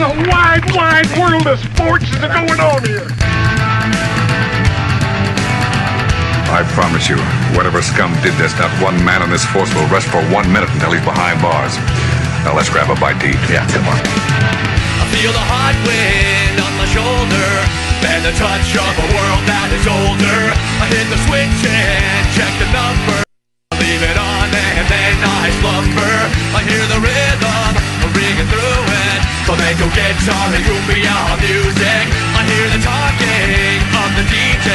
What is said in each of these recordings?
the wide, wide world of sports is going on here? I promise you, whatever scum did this, not one man on this force will rest for 1 minute until he's behind bars. Now let's grab a bite to eat. Yeah, come on. I feel the hot wind on my shoulder and the touch of a world that is older. I hit the switch and check the number. Leave it on and then I slumber. I hear the rhythm ringing through it. Flamenco guitar and cumbia music. I hear the talking of the DJ.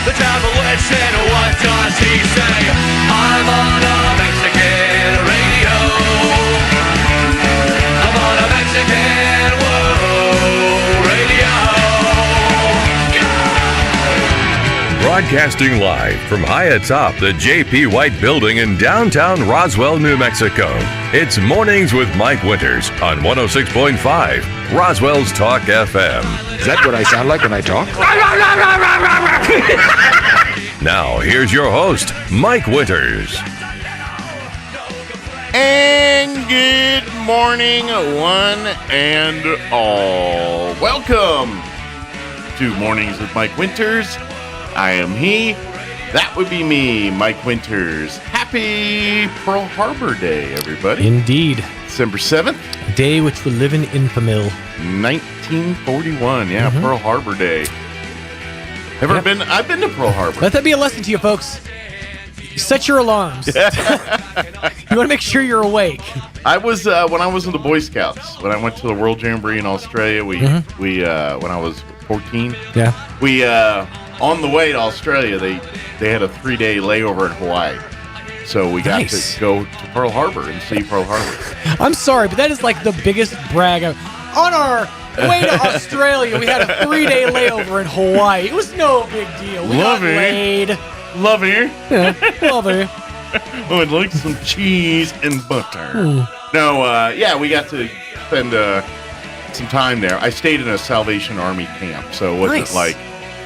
The demolition, what does he say? I'm on a Mexican radio. I'm on a Mexican radio. Broadcasting live from high atop the J.P. White Building in downtown Roswell, New Mexico. It's Mornings with Mike Winters on 106.5 Roswell's Talk FM. Is that what I sound like when I talk? Now, here's your host, Mike Winters. And good morning, one and all. Welcome to Mornings with Mike Winters. I am he. That would be me, Mike Winters. Happy Pearl Harbor Day, everybody. Indeed. December 7th. A day which will live in infamy. 1941. Yeah, Pearl Harbor Day. Ever been? I've been to Pearl Harbor. Let that be a lesson to you, folks. Set your alarms. You want to make sure you're awake. I was when I was in the Boy Scouts. When I went to the World Jamboree in Australia, we when I was 14. Yeah. We on the way to Australia, they had a 3-day layover in Hawaii. So we got to go to Pearl Harbor and see Pearl Harbor. I'm sorry, but that is like the biggest brag. On our way to Australia, we had a 3-day layover in Hawaii. It was no big deal. We got laid. Love it. Yeah, love it. Oh, I'd like some cheese and butter. No, we got to spend some time there. I stayed in a Salvation Army camp, so it wasn't like,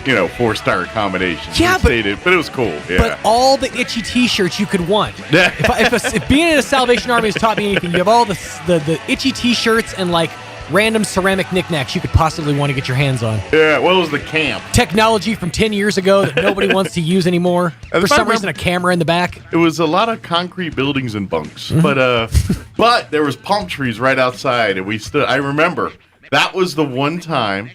4-star accommodations. Yeah, but it was cool. Yeah. But all the itchy T-shirts you could want. if being in a Salvation Army has taught me anything, you have all the itchy T-shirts and like random ceramic knickknacks you could possibly want to get your hands on. Yeah, what was the camp? Technology from 10 years ago that nobody wants to use anymore. For some reason, a camera in the back. It was a lot of concrete buildings and bunks, but there was palm trees right outside, and we stood. I remember that was the one time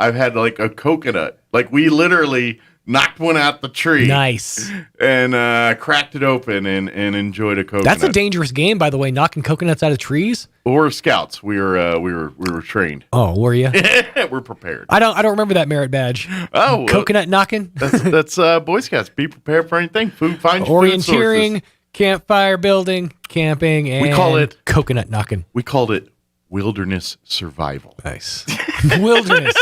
I've had like a coconut. Like we literally knocked one out the tree. Nice. And cracked it open and enjoyed a coconut. That's a dangerous game, by the way, knocking coconuts out of trees. We're scouts. We were trained. Oh, were you? We're prepared. I don't remember that merit badge. Oh, coconut knocking. That's Boy Scouts. Be prepared for anything. Find orienteering, campfire building, camping, and we call it coconut knocking. We called it wilderness survival. Nice. Wilderness.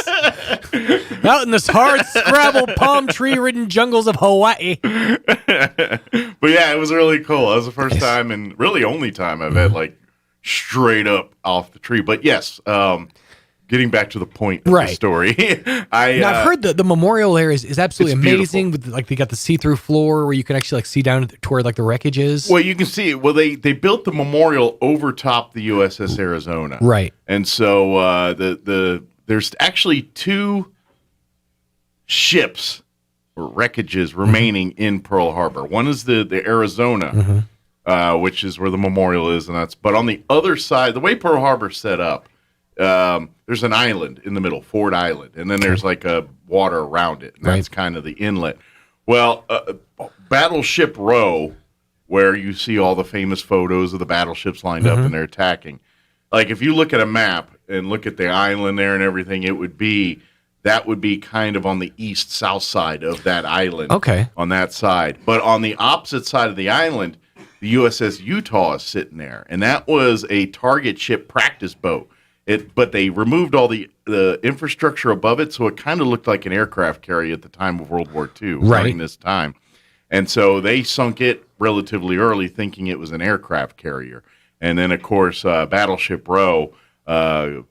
Out in this hard scrabble palm tree ridden jungles of Hawaii. But yeah, it was really cool. That was the first time and really only time I've had like straight up off the tree. But yes, getting back to the point of the story. I've heard the memorial there is absolutely amazing. Beautiful. With like they got the see-through floor where you can actually like see down to where like the wreckage is. Well, you can see it. Well, they built the memorial over top the USS Arizona. Right. And so there's actually 2 ships or wreckages remaining in Pearl Harbor. One is the Arizona, which is where the memorial is, but on the other side, the way Pearl Harbor's set up, there's an island in the middle, Ford Island, and then there's like a water around it, and that's kind of the inlet. Well, Battleship Row, where you see all the famous photos of the battleships lined up and they're attacking. Like if you look at a map and look at the island there and everything, that would be kind of on the east-south side of that island. Okay. On that side. But on the opposite side of the island, the USS Utah is sitting there. And that was a target ship practice boat. But they removed all the infrastructure above it, so it kind of looked like an aircraft carrier at the time of World War II, during this time. And so they sunk it relatively early, thinking it was an aircraft carrier. And then, of course, Battleship Row, a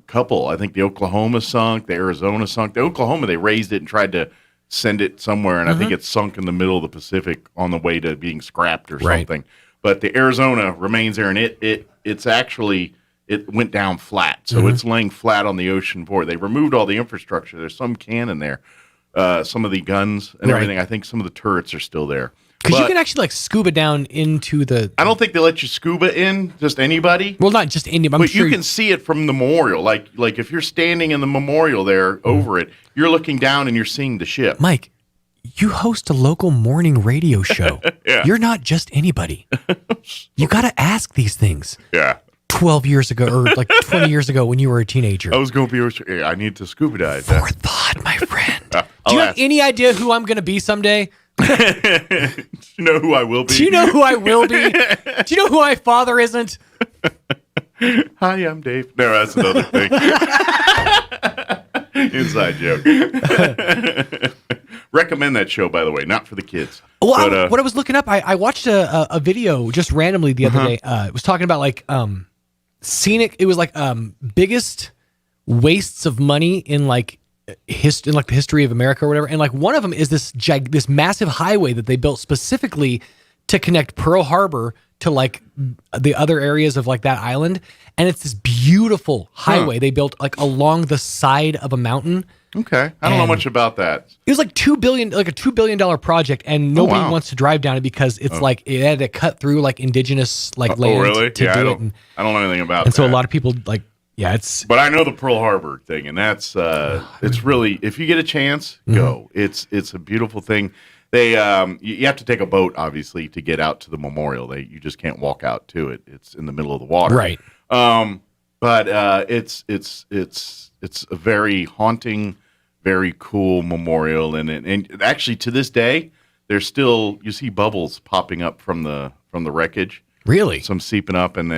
couple, I think the Oklahoma sunk, the Arizona sunk. The Oklahoma, they raised it and tried to send it somewhere, and I think it sunk in the middle of the Pacific on the way to being scrapped or something. But the Arizona remains there, and it's actually it went down flat. So it's laying flat on the ocean floor. They removed all the infrastructure. There's some cannon there, some of the guns and everything. I think some of the turrets are still there. Because you can actually like scuba down into the. I don't think they let you scuba in, just anybody. Well, not just anybody. But you can see it from the memorial. Like if you're standing in the memorial there over it, you're looking down and you're seeing the ship. Mike, you host a local morning radio show. Yeah. You're not just anybody. You got to ask these things. Yeah. 12 years ago or like 20 years ago when you were a teenager. I was going to be. I need to scuba dive. Forethought, my friend. Do you have any idea who I'm going to be someday? Do you know who I will be? Do you know who I will be? Do you know who my father isn't? Hi, I'm Dave. No, that's another thing. Inside joke. Recommend that show, by the way, not for the kids. Well, but, what I was looking up, I watched a video just randomly the other day. It was talking about like scenic. It was like biggest wastes of money in like the history of America or whatever. And like one of them is this massive highway that they built specifically to connect Pearl Harbor to like the other areas of like that island. And it's this beautiful highway they built like along the side of a mountain. Okay. I don't know much about that. It was like $2 billion project, and nobody wants to drive down it because it's like it had to cut through like indigenous like land really? to do it. I don't know anything about and that. so a lot of people like, it's. But I know the Pearl Harbor thing, and that's it's really, if you get a chance, go. It's a beautiful thing. They you have to take a boat obviously to get out to the memorial. You just can't walk out to it. It's in the middle of the water. Right. But it's a very haunting, very cool memorial, and actually to this day, there's still, you see bubbles popping up from the wreckage. Really? Some seeping up, and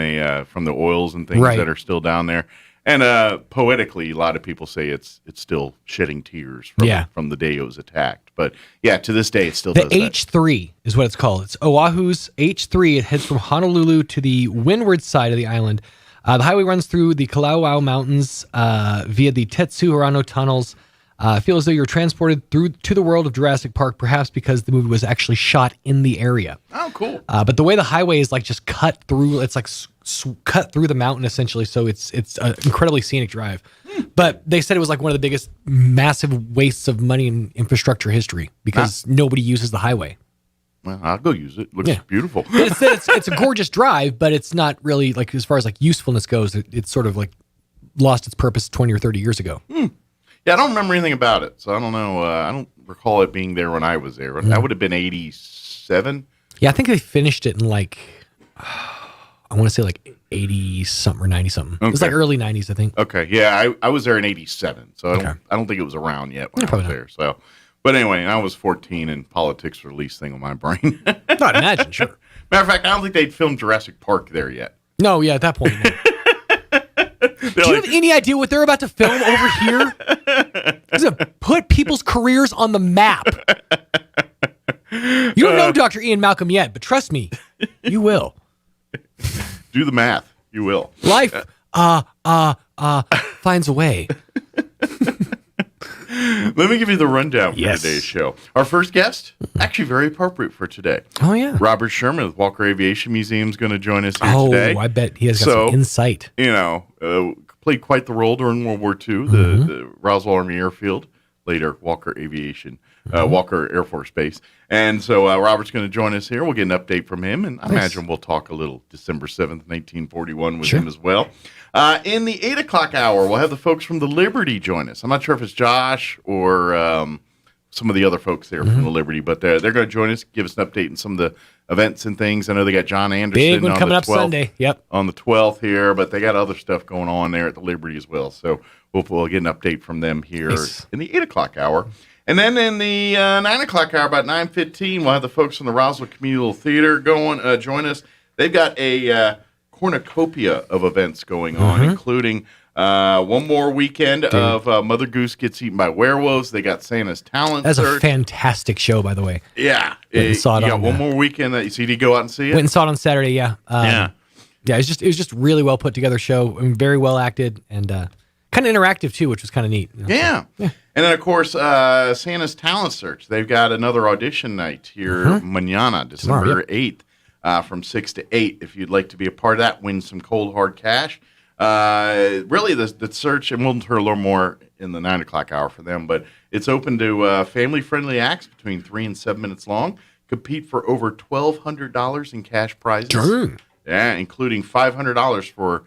from the oils and things that are still down there. And poetically, a lot of people say it's still shedding tears from the day it was attacked. But yeah, to this day, it still does. The H3 is what it's called. It's Oahu's H3. It heads from Honolulu to the windward side of the island. The highway runs through the Kalawao Mountains via the Tetsu Hirano tunnels. I feel as though you're transported through to the world of Jurassic Park, perhaps because the movie was actually shot in the area. Oh, cool. But the way the highway is like just cut through, it's like cut through the mountain essentially. So it's an incredibly scenic drive. But they said it was like one of the biggest massive wastes of money in infrastructure history because nobody uses the highway. Well, I'll go use it. Looks beautiful. It's a gorgeous drive, but it's not really like, as far as like usefulness goes, it's sort of like lost its purpose 20 or 30 years ago. Yeah, I don't remember anything about it, so I don't know. I don't recall it being there when I was there. That would have been 87. Yeah, I think they finished it in like, I want to say like 80 something or 90 something. Okay. It was like early 90s, I think. Okay, yeah, I was there in 87, so I don't think it was around yet when I was there. So, but anyway, I was 14, and politics were the least thing on my brain. Not imagine, sure. Matter of fact, I don't think they'd filmed Jurassic Park there yet. No, yeah, at that point. No. Do you have any idea what they're about to film over here? It's going to put people's careers on the map. You don't know Dr. Ian Malcolm yet, but trust me, you will. Do the math. You will. Life finds a way. Let me give you the rundown for today's show. Our first guest, actually very appropriate for today. Oh, yeah. Robert Sherman with Walker Aviation Museum is going to join us here today. Oh, I bet he has got some insight. You know, played quite the role during World War II, the Roswell Army Airfield, later Walker Aviation, Walker Air Force Base. And so Robert's going to join us here. We'll get an update from him, and I imagine we'll talk a little December 7th, 1941 with him as well. In the 8 o'clock hour, we'll have the folks from the Liberty join us. I'm not sure if it's Josh or some of the other folks there from the Liberty, but they're going to join us, give us an update on some of the events and things. I know they got John Anderson big one coming up 12th, Sunday. Yep, on the 12th here, but they got other stuff going on there at the Liberty as well. So we'll get an update from them here in the 8 o'clock hour. And then in the 9 o'clock hour, about 9:15, we'll have the folks from the Roswell Communal Theater join us. They've got a cornucopia of events going on, including one more weekend of Mother Goose Gets Eaten by Werewolves. They got Santa's Talent That's Search. a fantastic show, by the way. Yeah. Saw it on one more weekend. Did you go out and see it? Went and saw it on Saturday, yeah. Yeah, it was just really well put together show, and very well acted, and kind of interactive too, which was kind of neat. You know? Yeah. And then, of course, Santa's Talent Search. They've got another audition night here, mañana, December 8th, from 6 to 8. If you'd like to be a part of that, win some cold, hard cash. Really, the search, and we'll hear a little more in the 9 o'clock hour for them, but it's open to family-friendly acts between 3 and 7 minutes long. Compete for over $1,200 in cash prizes. Darn. Yeah, including $500 for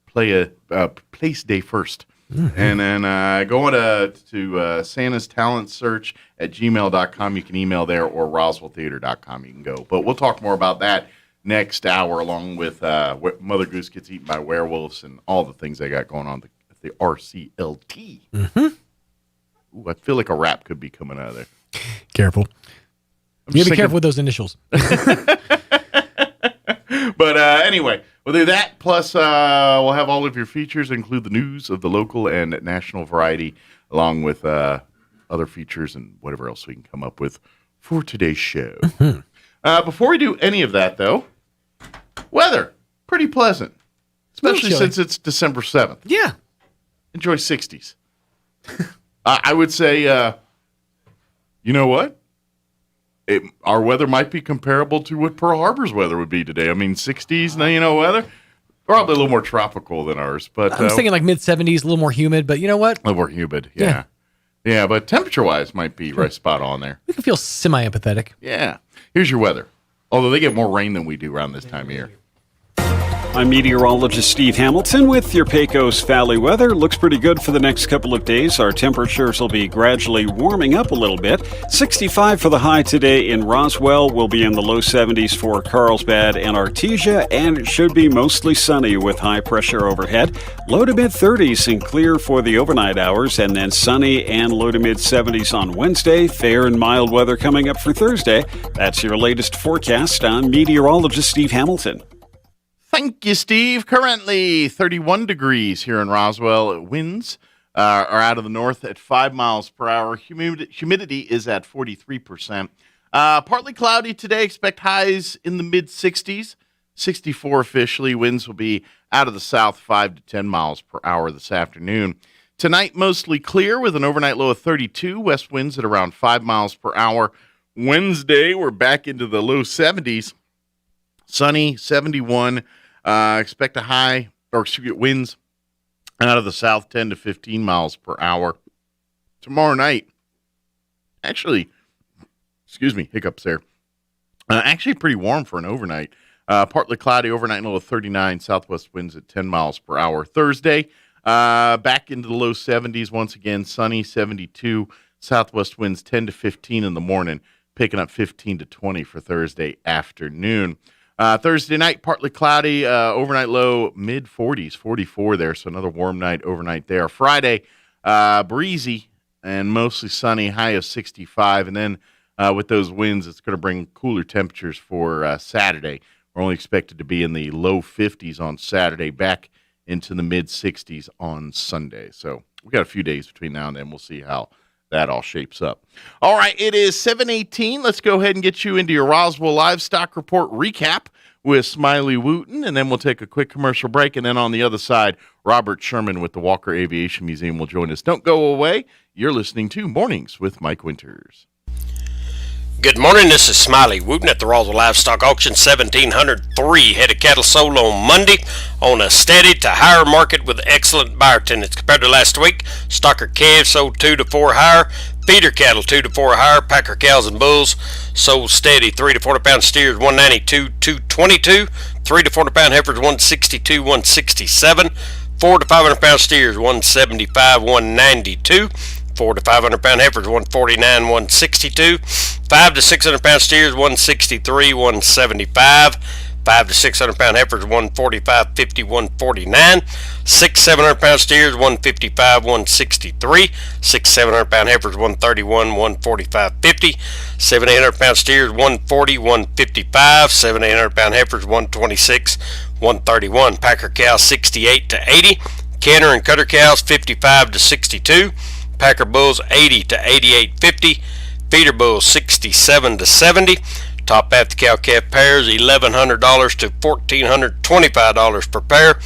Place Day First. Mm-hmm. And then going to Santa's Talent Search at gmail.com. You can email there, or roswelltheater.com. You can go. But we'll talk more about that next hour, along with Mother Goose Gets Eaten by Werewolves and all the things they got going on at the RCLT. Mm-hmm. Ooh, I feel like a rap could be coming out of there. Careful. You gotta be careful with those initials. But anyway, we'll do that. Plus, we'll have all of your features, include the news of the local and national variety, along with other features and whatever else we can come up with for today's show. Mm-hmm. Before we do any of that, though, weather, pretty pleasant, especially since it's December 7th. Yeah. Enjoy 60s. I would say, you know what? Our weather might be comparable to what Pearl Harbor's weather would be today. I mean, 60s, weather. Probably a little more tropical than ours. But I was thinking like mid-70s, a little more humid, but you know what? A little more humid, yeah. Yeah, but temperature-wise might be right spot on there. We can feel semi-empathetic. Yeah. Here's your weather. Although they get more rain than we do around this time of year. I'm meteorologist Steve Hamilton with your Pecos Valley weather. Looks pretty good for the next couple of days. Our temperatures will be gradually warming up a little bit. 65 for the high today in Roswell. We'll be in the low 70s for Carlsbad and Artesia, and it should be mostly sunny with high pressure overhead. Low to mid 30s and clear for the overnight hours, and then sunny and low to mid 70s on Wednesday. Fair and mild weather coming up for Thursday. That's your latest forecast. I'm meteorologist Steve Hamilton. Thank you, Steve. Currently 31 degrees here in Roswell. Winds are out of the north at 5 miles per hour. Humidity is at 43%. Partly cloudy today. Expect highs in the mid-60s. 64 officially. Winds will be out of the south 5 to 10 miles per hour this afternoon. Tonight, mostly clear with an overnight low of 32. West winds at around 5 miles per hour. Wednesday, we're back into the low 70s. Sunny, 71. Expect a high, winds out of the south 10 to 15 miles per hour. Tomorrow night, actually, hiccups there. Actually pretty warm for an overnight. Partly cloudy, overnight low of 39. Southwest winds at 10 miles per hour. Thursday, back into the low 70s. Once again, sunny, 72. Southwest winds 10 to 15 in the morning, picking up 15 to 20 for Thursday afternoon. Thursday night, partly cloudy, overnight low, mid-40s, 44 there, so another warm night overnight there. Friday, breezy and mostly sunny, high of 65, and then with those winds, it's going to bring cooler temperatures for Saturday. We're only expected to be in the low 50s on Saturday, back into the mid-60s on Sunday. So we got a few days between now and then. We'll see how that all shapes up. All right, it is 7:18. Let's go ahead and get you into your Roswell Livestock Report recap with Smiley Wooten, and then we'll take a quick commercial break, and then on the other side, Robert Sherman with the Walker Aviation Museum will join us. Don't go away. You're listening to Mornings with Mike Winters. Good morning, this is Smiley Wooten at the Roswell Livestock Auction. 1,703 head of cattle sold on Monday on a steady to higher market with excellent buyer attendance compared to last week. Stocker calves sold 2 to 4 higher. Feeder cattle 2 to 4 higher. Packer cows and bulls sold steady. 3 to 4 pound steers 192, 222. 3 to 4 pound heifers 162, 167. 4 to 500 pound steers 175, 192. 4 to 500 pound heifers 149, 162. 5 to 600 pound steers 163, 175. 5 to 600 pound heifers 145, 50, 149. 6 700 pound steers 155, 163. 6 700 pound heifers 131, 145, 50. 7 800 pound steers 140, 155. 7 800 pound heifers 126, 131. Packer cows 68 to 80. Canner and cutter cows 55 to 62. Packer bulls 80 to 88.50. Feeder bulls 67 to 70. Top half the cow-calf pairs $1,100 to $1,425 per pair.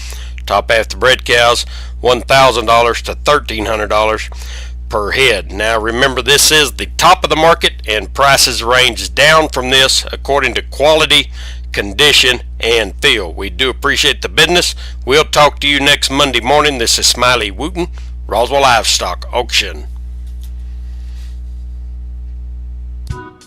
Top half the bred cows $1,000 to $1,300 per head. Now remember, this is the top of the market, and prices range down from this according to quality, condition, and feel. We do appreciate the business. We'll talk to you next Monday morning. This is Smiley Wooten, Roswell Livestock Auction.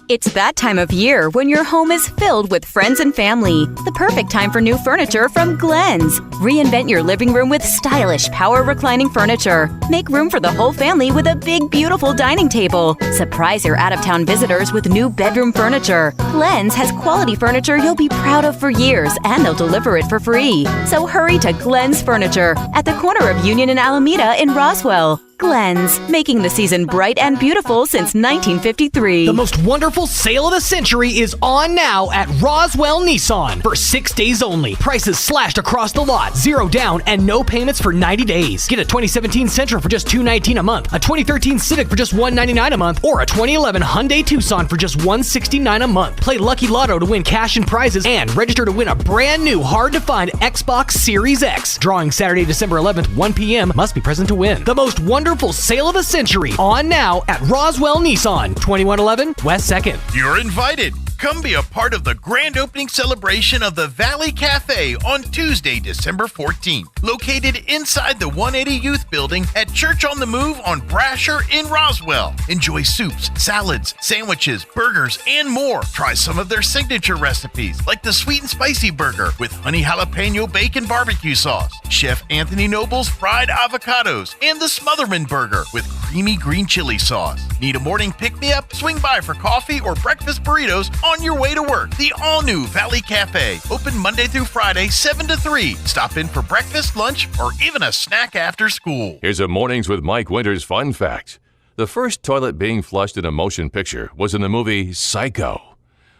It's that time of year when your home is filled with friends and family. The perfect time for new furniture from Glenn's. Reinvent your living room with stylish power reclining furniture. Make room for the whole family with a big, beautiful dining table. Surprise your out-of-town visitors with new bedroom furniture. Glenn's has quality furniture you'll be proud of for years, and they'll deliver it for free. So hurry to Glenn's Furniture at the corner of Union and Alameda in Roswell. Glenn's, making the season bright and beautiful since 1953. The most wonderful sale of the century is on now at Roswell Nissan for 6 days only. Prices slashed across the lot, 0 down, and no payments for 90 days. Get a 2017 Sentra for just $219 a month, a 2013 Civic for just $199 a month, or a 2011 Hyundai Tucson for just $169 a month. Play Lucky Lotto to win cash and prizes and register to win a brand new hard-to-find Xbox Series X. Drawing Saturday, December 11th, 1 p.m. Must be present to win. The most wonderful sale of the century on now at Roswell Nissan, 2111 West 2nd. You're invited. Come be a part of the grand opening celebration of the Valley Cafe on Tuesday, December 14th. Located inside the 180 Youth Building at Church on the Move on Brasher in Roswell. Enjoy soups, salads, sandwiches, burgers, and more. Try some of their signature recipes like the sweet and spicy burger with honey jalapeno bacon barbecue sauce, Chef Anthony Noble's fried avocados, and the Smotherman burger with creamy green chili sauce. Need a morning pick-me-up? Swing by for coffee or breakfast burritos on your way to work. The all-new Valley Cafe, open Monday through Friday, 7 to 3. Stop in for breakfast, lunch, or even a snack after school. Here's a Mornings with Mike Winters fun fact. The first toilet being flushed in a motion picture was in the movie Psycho.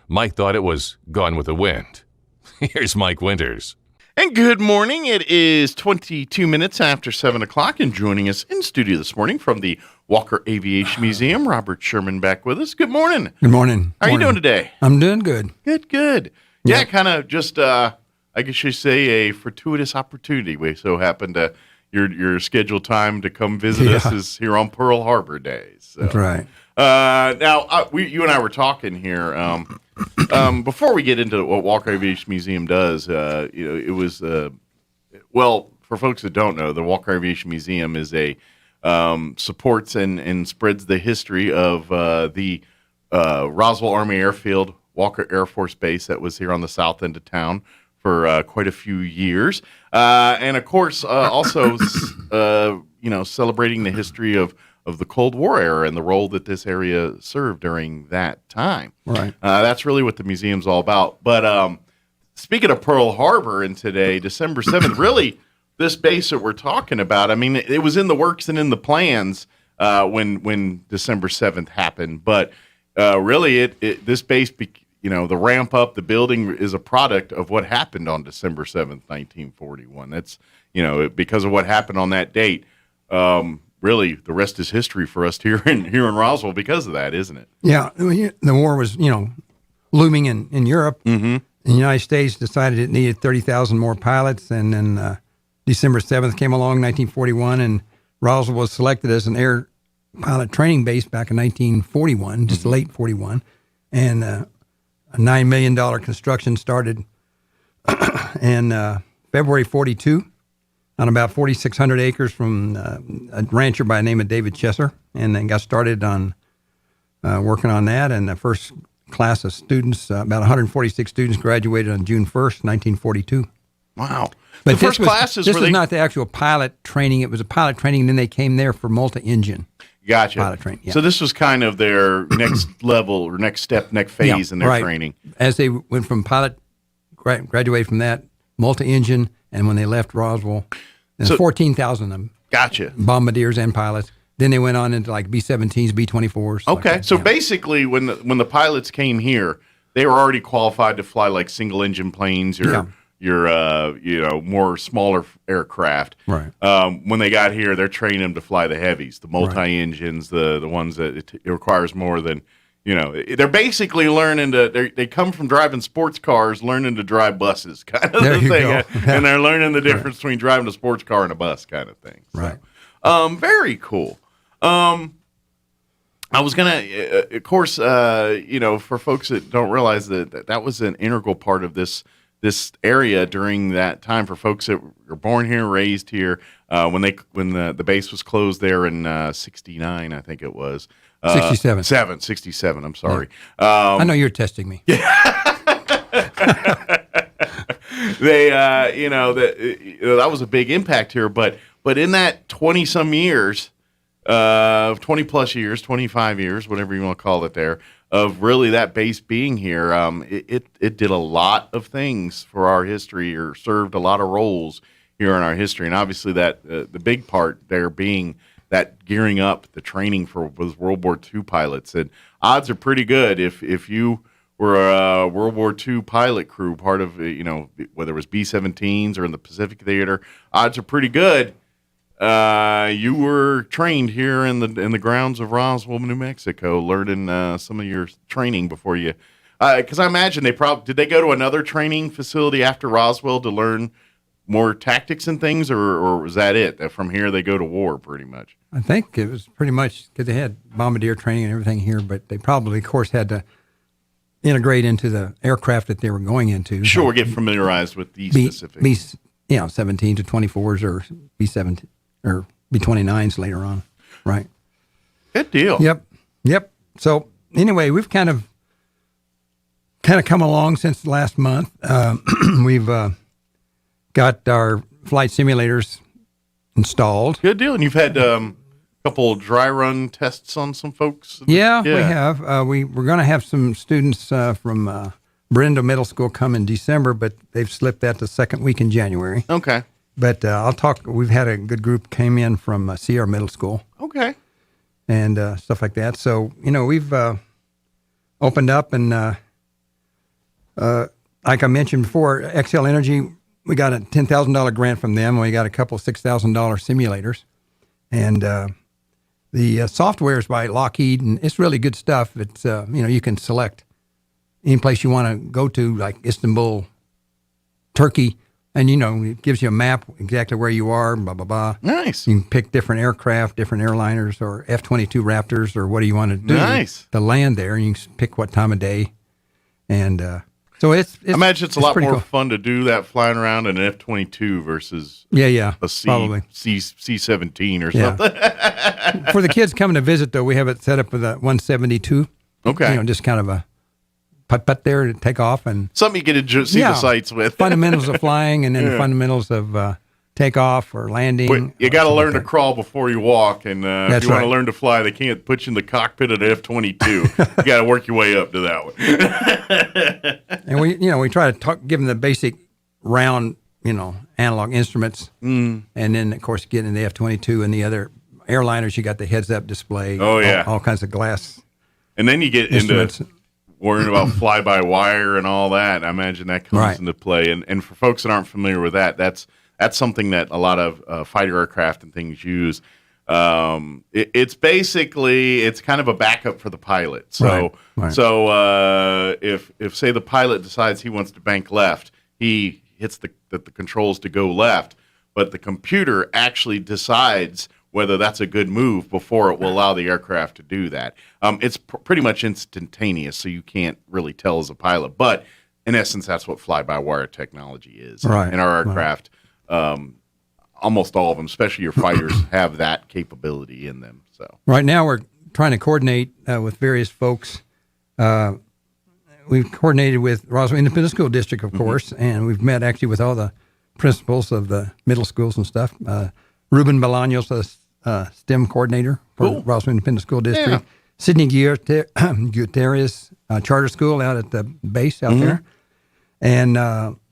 Mike thought it was Gone with the Wind. Here's Mike Winters. And good morning. It is 22 minutes after 7 o'clock, and joining us in studio this morning from the Walker Aviation Museum, Robert Sherman back with us. Good morning. Good morning. How are you doing today? I'm doing good. Good. Yeah, kind of just, I guess you say, a fortuitous opportunity. We so happened to, your scheduled time to come visit us is here on Pearl Harbor Days. So. That's right. Now, you and I were talking here before we get into what Walker Aviation Museum does. It was well, for folks that don't know, the Walker Aviation Museum is a supports and spreads the history of the Roswell Army Airfield, Walker Air Force Base that was here on the south end of town for quite a few years, and of course also celebrating the history of the Cold War era and the role that this area served during that time. Right. That's really what the museum's all about. But speaking of Pearl Harbor, and today, December 7th, really, this base that we're talking about, I mean, it was in the works and in the plans when December 7th happened. But really, this base, the ramp up, the building is a product of what happened on December 7th, 1941. That's, because of what happened on that date. Really, the rest is history for us here in Roswell because of that, isn't it? Yeah, the war was, looming in Europe. Mm-hmm. The United States decided it needed 30,000 more pilots, and then December 7th came along, 1941, and Roswell was selected as an air pilot training base back in 1941, just late 41, and a $9 million construction started in February 42. On about 4,600 acres from a rancher by the name of David Chesser, and then got started on working on that. And the first class of students, about 146 students, graduated on June 1st, 1942. Wow. But the first classes this was not the actual pilot training. It was a pilot training, and then they came there for multi-engine. Gotcha. Pilot training. Yeah. So this was kind of their next level or next step, next phase in their training. As they went from pilot, graduated from that, multi-engine, and when they left Roswell, there's 14,000 of them. Gotcha. Bombardiers and pilots. Then they went on into like B-17s, B-24s. Okay, so basically when the pilots came here, they were already qualified to fly like single engine planes, your more smaller aircraft. Right. When they got here, they're training them to fly the heavies, the multi-engines, the ones that it requires more than. They're basically learning they come from driving sports cars, learning to drive buses, kind of the thing. And they're learning the difference between driving a sports car and a bus kind of thing. So, right. Very cool. I was gonna, of course, for folks that don't realize that was an integral part of this area during that time. For folks that were born here, raised here, when the base was closed there in '69, I think it was 67. 67. I'm sorry. I know you're testing me. They, that was a big impact here, but in that 20 some years. 20 plus years, 25 years, whatever you want to call it there, of really that base being here, it did a lot of things for our history, or served a lot of roles here in our history. And obviously that the big part there being that gearing up, the training for those World War II pilots. And odds are pretty good if you were a World War II pilot crew, part of, whether it was B-17s or in the Pacific Theater, odds are pretty good. You were trained here in the grounds of Roswell, New Mexico, learning some of your training before you. Because I imagine did they go to another training facility after Roswell to learn more tactics and things, or was that it? That from here they go to war, pretty much. I think it was pretty much because they had bombardier training and everything here, but they probably, of course, had to integrate into the aircraft that they were going into. Sure, get familiarized with these specific. B-17 to 24s or B-17. Or B-29s later on, right? Good deal. Yep. So anyway, we've kind of come along since last month. We've got our flight simulators installed. Good deal. And you've had a couple dry run tests on some folks. Yeah. We have. We're going to have some students from Brenda Middle School come in December, but they've slipped that the second week in January. Okay. But I'll talk. We've had a good group came in from Sierra Middle School. Okay. And stuff like that. So, we've opened up and, like I mentioned before, XL Energy, we got a $10,000 grant from them. We got a couple $6,000 simulators. And the software is by Lockheed, and it's really good stuff. It's, you can select any place you want to go to, like Istanbul, Turkey. And, it gives you a map, exactly where you are, blah, blah, blah. Nice. You can pick different aircraft, different airliners, or F-22 Raptors, or what do you want to do to land there. And you can pick what time of day. And so it's I imagine it's a lot more cool. fun to do that flying around in an F-22 versus a probably. C-17 or something. For the kids coming to visit, though, we have it set up with a 172. Okay. Just kind of a putt there to take off, and something you get to see the sights with. Fundamentals of flying, and then fundamentals of takeoff or landing. You got to learn to crawl before you walk, and if you want to learn to fly, they can't put you in the cockpit of the F-22. You got to work your way up to that one. And we try to give them the basic round, analog instruments, and then of course get in the F-22 and the other airliners. You got the heads-up display. Oh yeah, all kinds of glass. And then you get into worrying about fly-by-wire and all that. I imagine that comes into play. And for folks that aren't familiar with that, that's something that a lot of fighter aircraft and things use. It's basically, it's kind of a backup for the pilot. So, if say the pilot decides he wants to bank left, he hits the controls to go left, but the computer actually decides whether that's a good move before it will allow the aircraft to do that. It's pretty much instantaneous, so you can't really tell as a pilot. But in essence, that's what fly-by-wire technology is. Right. And our aircraft, almost all of them, especially your fighters, have that capability in them. So right now we're trying to coordinate with various folks. We've coordinated with Roswell Independent School District, of course, and we've met actually with all the principals of the middle schools and stuff. Ruben Bolaños, the STEM coordinator for Roswell Independent School District. Yeah. Sidney Gutierrez Charter School out at the base out there. And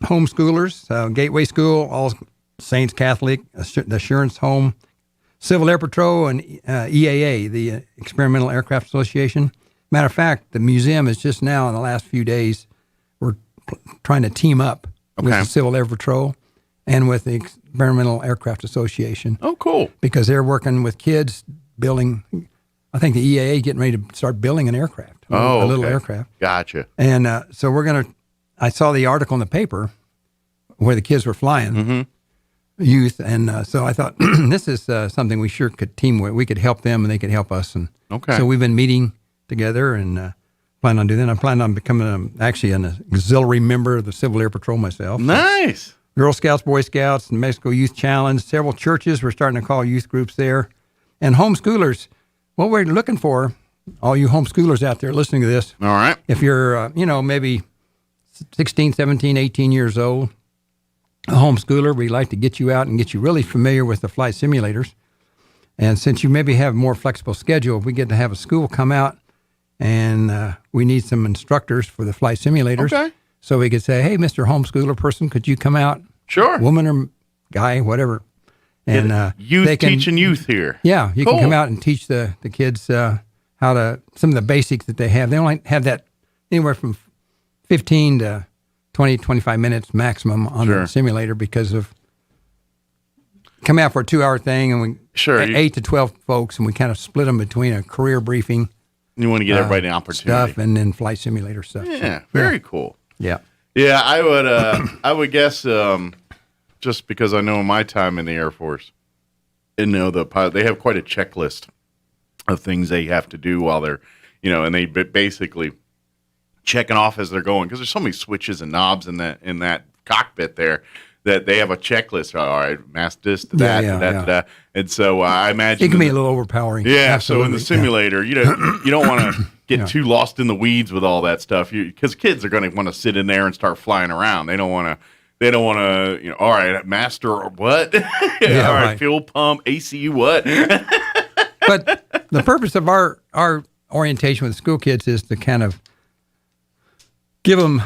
homeschoolers, Gateway School, All Saints Catholic, the Assurance Home, Civil Air Patrol, and EAA, the Experimental Aircraft Association. Matter of fact, the museum is just now in the last few days, we're trying to team up with the Civil Air Patrol and with the Experimental Aircraft Association. Oh, cool. Because they're working with kids building, I think the EAA getting ready to start building an aircraft, a little aircraft. Gotcha. And so we're going to, I saw the article in the paper where the kids were flying. youth, and so I thought this is something we sure could team with. We could help them, and they could help us. And so we've been meeting together and plan on doing that. I plan on becoming actually an auxiliary member of the Civil Air Patrol myself. Nice. Girl Scouts, Boy Scouts, New Mexico Youth Challenge, several churches. We're starting to call youth groups there, and homeschoolers. What we're looking for, all you homeschoolers out there listening to this. All right. If you're, maybe 16, 17, 18 years old, a homeschooler, we'd like to get you out and get you really familiar with the flight simulators. And since you maybe have a more flexible schedule, we get to have a school come out, and we need some instructors for the flight simulators. Okay. So we could say, hey, Mr. Homeschooler person, could you come out? Sure. Woman or guy, whatever. And youth teaching youth here. Yeah, you can come out and teach the kids how to, some of the basics that they have. They only have that anywhere from 15 to 20, 25 minutes maximum on the simulator because of come out for a 2-hour thing, and we 8 to 12 folks, and we kind of split them between a career briefing. You want to get everybody an opportunity. Stuff and then flight simulator stuff. Yeah, so, very cool. Yeah. Yeah, I would guess just because I know my time in the Air Force, and the pilot, they have quite a checklist of things they have to do while they're, and they basically checking off as they're going because there's so many switches and knobs in that cockpit there that they have a checklist. All right, mask this to that, to that. And so I imagine it can be a little overpowering. Yeah. Absolutely. So in the simulator, you don't want to get too lost in the weeds with all that stuff because kids are going to want to sit in there and start flying around. They don't want to. All right, master what? All right, fuel pump, AC what? But the purpose of our orientation with school kids is to kind of give them,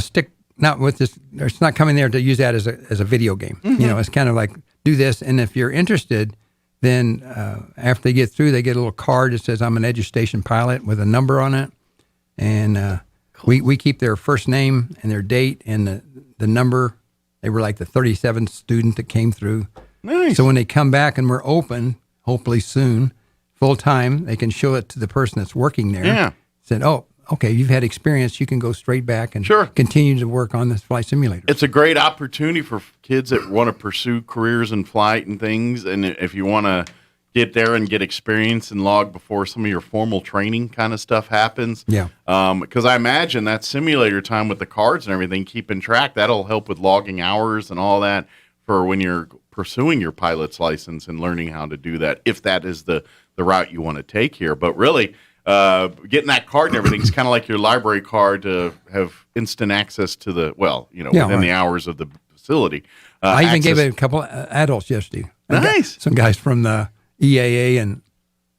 stick not with this. It's not coming there to use that as a video game. Mm-hmm. It's kind of like do this, and if you're interested, then after they get through, they get a little card that says I'm an EduStation pilot with a number on it, and we keep their first name and their date and the number. They were like the 37th student that came through. Nice. So when they come back and we're open, hopefully soon, full time, they can show it to the person that's working there. Yeah. Said, oh, okay, you've had experience. You can go straight back and continue to work on this flight simulator. It's a great opportunity for kids that want to pursue careers in flight and things. And if you want to get there and get experience and log before some of your formal training kind of stuff happens. Yeah. Because I imagine that simulator time with the cards and everything, keeping track, that'll help with logging hours and all that for when you're pursuing your pilot's license and learning how to do that, if that is the route you want to take here. But really, getting that card and everything is kind of like your library card to have instant access to within the hours of the facility. I even gave it a couple adults yesterday. Nice. Some guys from the EAA and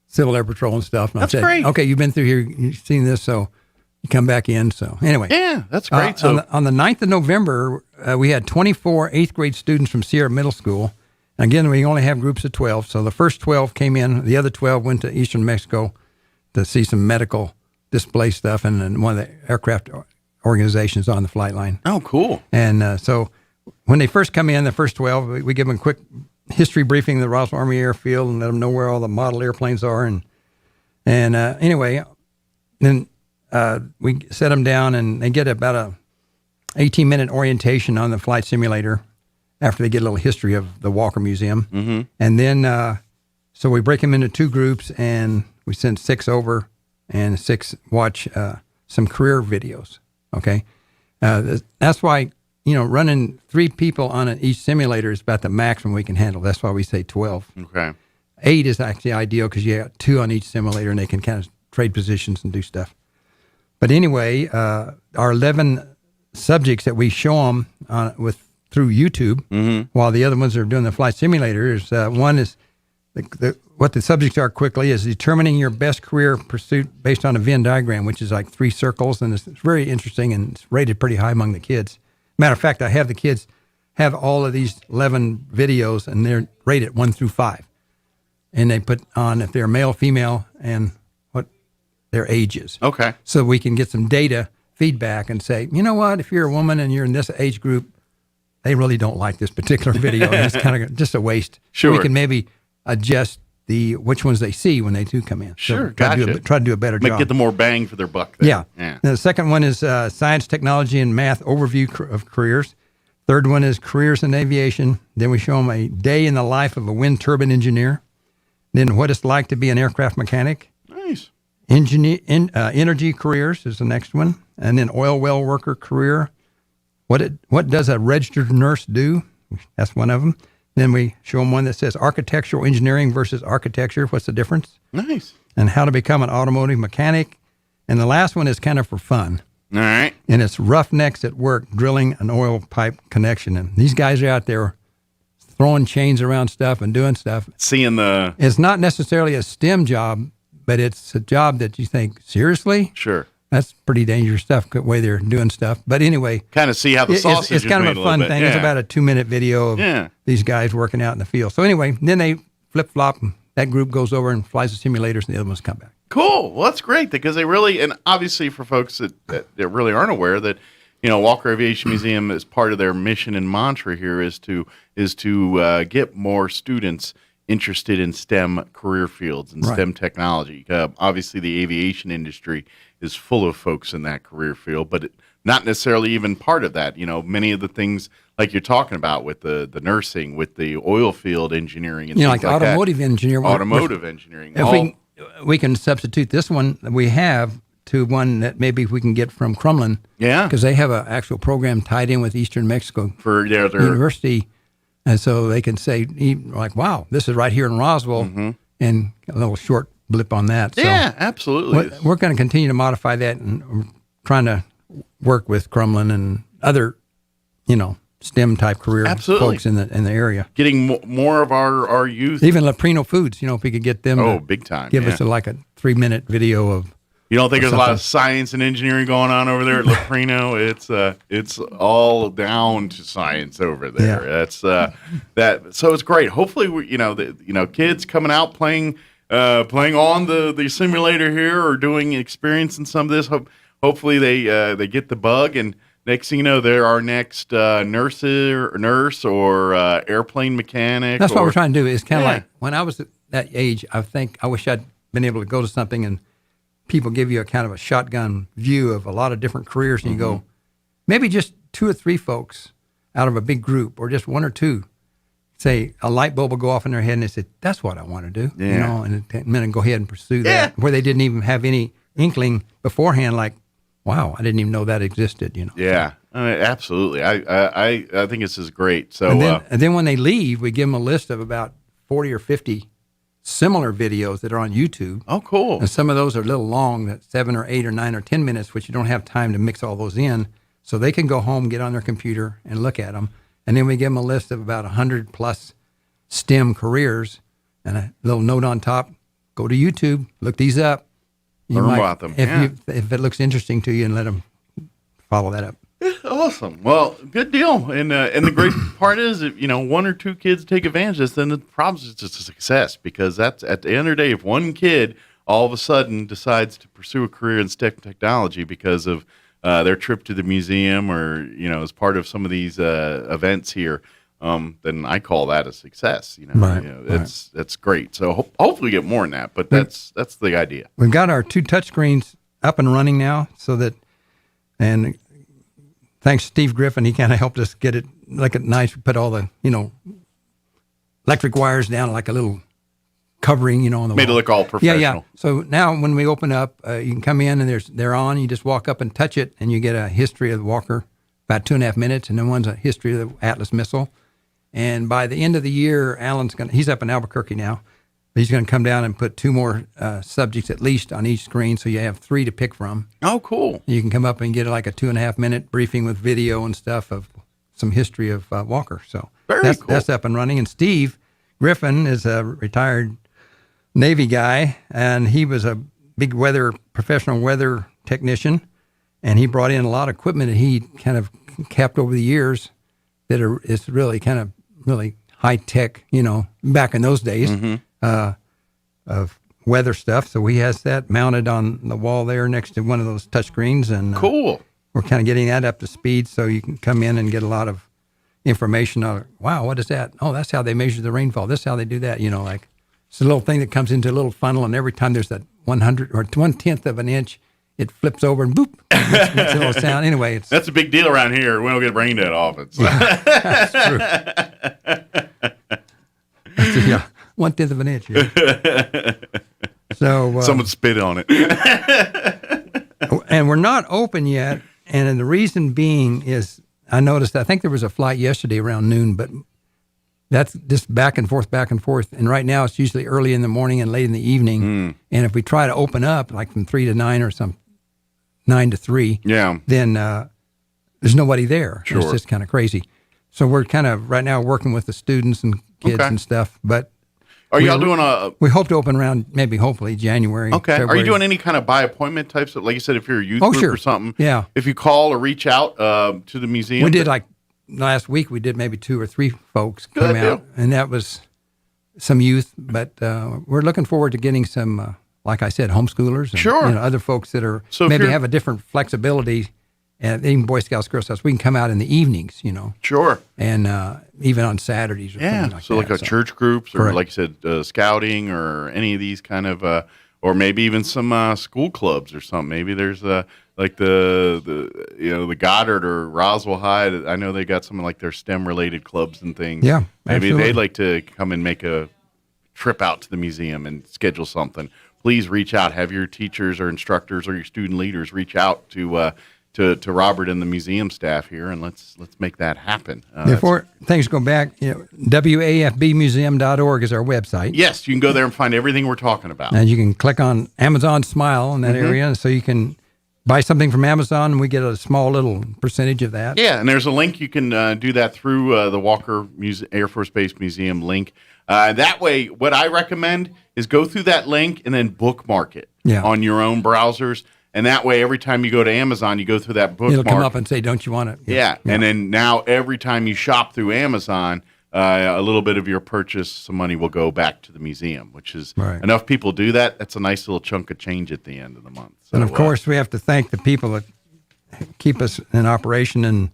Civil Air Patrol and stuff. And That's I said, great. Okay, you've been through here, you've seen this, so you come back in. So anyway. Yeah, that's great. So on the 9th of November, we had 24 8th grade students from Sierra Middle School. And again, we only have groups of 12. So the first 12 came in. The other 12 went to Eastern Mexico to see some medical display stuff and then one of the aircraft organizations on the flight line. Oh, cool. And so when they first come in, the first 12, we give them a quick history briefing of the Roswell Army Airfield and let them know where all the model airplanes are. And anyway, then we set them down and they get about a 18-minute orientation on the flight simulator after they get a little history of the Walker Museum. Mm-hmm. And then, so we break them into two groups and we send 6 over and 6 watch some career videos. Okay. That's why, running 3 people on each simulator is about the maximum we can handle. That's why we say 12. Okay. 8 is actually ideal because you have 2 on each simulator and they can kind of trade positions and do stuff. But anyway, our 11 subjects that we show them through YouTube, while the other ones are doing the flight simulators, one is what the subjects are quickly is determining your best career pursuit based on a Venn diagram, which is like 3 circles, and it's very interesting and it's rated pretty high among the kids. Matter of fact, I have the kids have all of these 11 videos, and they're rated 1 through 5. And they put on if they're male, female, and what their age is. Okay. So we can get some data feedback and say, you know what, if you're a woman and you're in this age group, they really don't like this particular video. And it's kind of just a waste. Sure. So we can maybe adjust which ones they see when they do come in. Sure, so try to do a better job. Get the more bang for their buck there. Yeah. The second one is science, technology, and math overview of careers. Third one is careers in aviation. Then we show them a day in the life of a wind turbine engineer. Then what it's like to be an aircraft mechanic. Nice. Energy careers is the next one. And then oil well worker career. What does a registered nurse do? That's one of them. Then we show them one that says architectural engineering versus architecture. What's the difference? Nice. And how to become an automotive mechanic. And the last one is kind of for fun. All right. And it's roughnecks at work drilling an oil pipe connection. And these guys are out there throwing chains around stuff and doing stuff. It's not necessarily a STEM job, but it's a job that you think, seriously? Sure. That's pretty dangerous stuff, the way they're doing stuff. But anyway. Kind of see how the sausage It's kind of a fun thing. Yeah. It's about a 2-minute video of these guys working out in the field. So anyway, then they flip-flop, and that group goes over and flies the simulators, and the other ones come back. Cool. Well, that's great because they really, and obviously for folks that really aren't aware that, Walker Aviation Museum is part of their mission and mantra here is to get more students interested in STEM career fields and STEM technology. Obviously, the aviation industry is full of folks in that career field, but not necessarily even part of that. Many of the things like you're talking about with the nursing, with the oil field engineering, and things like automotive engineering. Automotive engineering. If we can substitute this one that we have to one that maybe we can get from Crumlin. Yeah. Because they have an actual program tied in with Eastern Mexico for their University. And so they can say, like, wow, this is right here in Roswell, and a little short blip on that. So yeah, absolutely. We're going to continue to modify that, and we're trying to work with Crumlin and other, STEM type career folks in the area. Getting more of our youth. Even Leprino Foods, if we could get them big time. Give us a 3-minute video of. You don't think there's a lot of science and engineering going on over there at Leprino? It's all down to science over there. Yeah. That's that. So it's great. Hopefully, kids coming out playing on the simulator here or doing experiencing some of this. Hopefully they get the bug, and next thing you know, they're our next nurse or airplane mechanic. That's what we're trying to do. It's kind of like when I was at that age, I wish I'd been able to go to something and people give you a kind of a shotgun view of a lot of different careers, and you go, maybe just 2 or 3 folks out of a big group, or just 1 or 2, say a light bulb will go off in their head, and they say, "That's what I want to do," and then go ahead and pursue that, where they didn't even have any inkling beforehand, like, wow, I didn't even know that existed. Yeah, absolutely. I think this is great. So and then when they leave, we give them a list of about 40 or 50 similar videos that are on YouTube. Oh, cool. And some of those are a little long, that 7 or 8 or 9 or 10 minutes, which you don't have time to mix all those in. So they can go home, get on their computer, and look at them. And then we give them a list of about 100 plus STEM careers and a little note on top. Go to YouTube, look these up. Learn about them. If it looks interesting to you, and let them follow that up. Awesome. Well, good deal. And the great part is, if 1 or 2 kids take advantage of this, then the problem is just a success, because that's at the end of the day, if one kid all of a sudden decides to pursue a career in STEM technology because of their trip to the museum, or as part of some of these events here, then I call that a success. That's great. So hopefully we get more than that, but that's the idea. We've got our 2 touchscreens up and running now, and thanks to Steve Griffin, he kind of helped us get it nice. We put all the electric wires down like a little covering, on the made wall. It look all professional. Yeah. So now when we open up, you can come in and they're on. You just walk up and touch it, and you get a history of the Walker, about 2.5 minutes, and then one's a history of the Atlas missile. And by the end of the year, he's up in Albuquerque now. He's going to come down and put 2 more subjects at least on each screen, so you have 3 to pick from. Oh, cool. You can come up and get like a 2.5 minute briefing with video and stuff of some history of Walker. So that's cool. That's up and running. And Steve Griffin is a retired Navy guy, and he was a big professional weather technician, and he brought in a lot of equipment that he kind of kept over the years that is really kind of really high tech, back in those days. Of weather stuff. So he has that mounted on the wall there next to one of those touchscreens, and cool. We're kind of getting that up to speed, so you can come in and get a lot of information on, wow, what is that? Oh, that's how they measure the rainfall. This is how they do that. It's a little thing that comes into a little funnel, and every time there's that 100 or 1/10 of an inch it flips over and boop, makes a little sound. Anyway, that's a big deal around here. We don't get brain dead often. So. That's true. Yeah, 1/10 of an inch. Yeah. So someone spit on it. And we're not open yet. And the reason being is I think there was a flight yesterday around noon, but that's just back and forth. And right now it's usually early in the morning and late in the evening. And if we try to open up like from 3 to 9 or 9 to 3, then there's nobody there. Sure. It's just kind of crazy. So we're kind of right now working with the students and kids and stuff. But are y'all doing a? We hope to open around hopefully January. Okay. February. Are you doing any kind of by appointment types of, like you said, if you're a youth group or something? Yeah. If you call or reach out to the museum, we did like last week. We did maybe 2 or 3 folks come out, and that was some youth. But we're looking forward to getting some, like I said, homeschoolers and other folks that are maybe have a different flexibility. And even Boy Scouts, Girl Scouts, we can come out in the evenings, Sure. And even on Saturdays or something like that. So like a church groups or like you said, scouting or any of these kind of, or maybe even some school clubs or something. Maybe there's like the Goddard or Roswell High. I know they got some like their STEM related clubs and things. Yeah, maybe absolutely. they'd like to come and make a trip out to the museum and schedule something. Please reach out. Have your teachers or instructors or your student leaders reach out to Robert and the museum staff here, and let's make that happen. Before things go back, WAFBmuseum.org is our website. Yes, you can go there and find everything we're talking about. And you can click on Amazon Smile in that area, so you can buy something from Amazon, and we get a small little percentage of that. Yeah, and there's a link. You can do that through the Walker Air Force Base Museum link. That way, what I recommend is go through that link and then bookmark it on your own browsers. And that way, every time you go to Amazon, you go through that bookmark. It'll come up and say, "Don't you want it?" Yeah. And then now every time you shop through Amazon, a little bit of your purchase, some money will go back to the museum, which is enough people do that. That's a nice little chunk of change at the end of the month. So, and of course, we have to thank the people that keep us in operation. And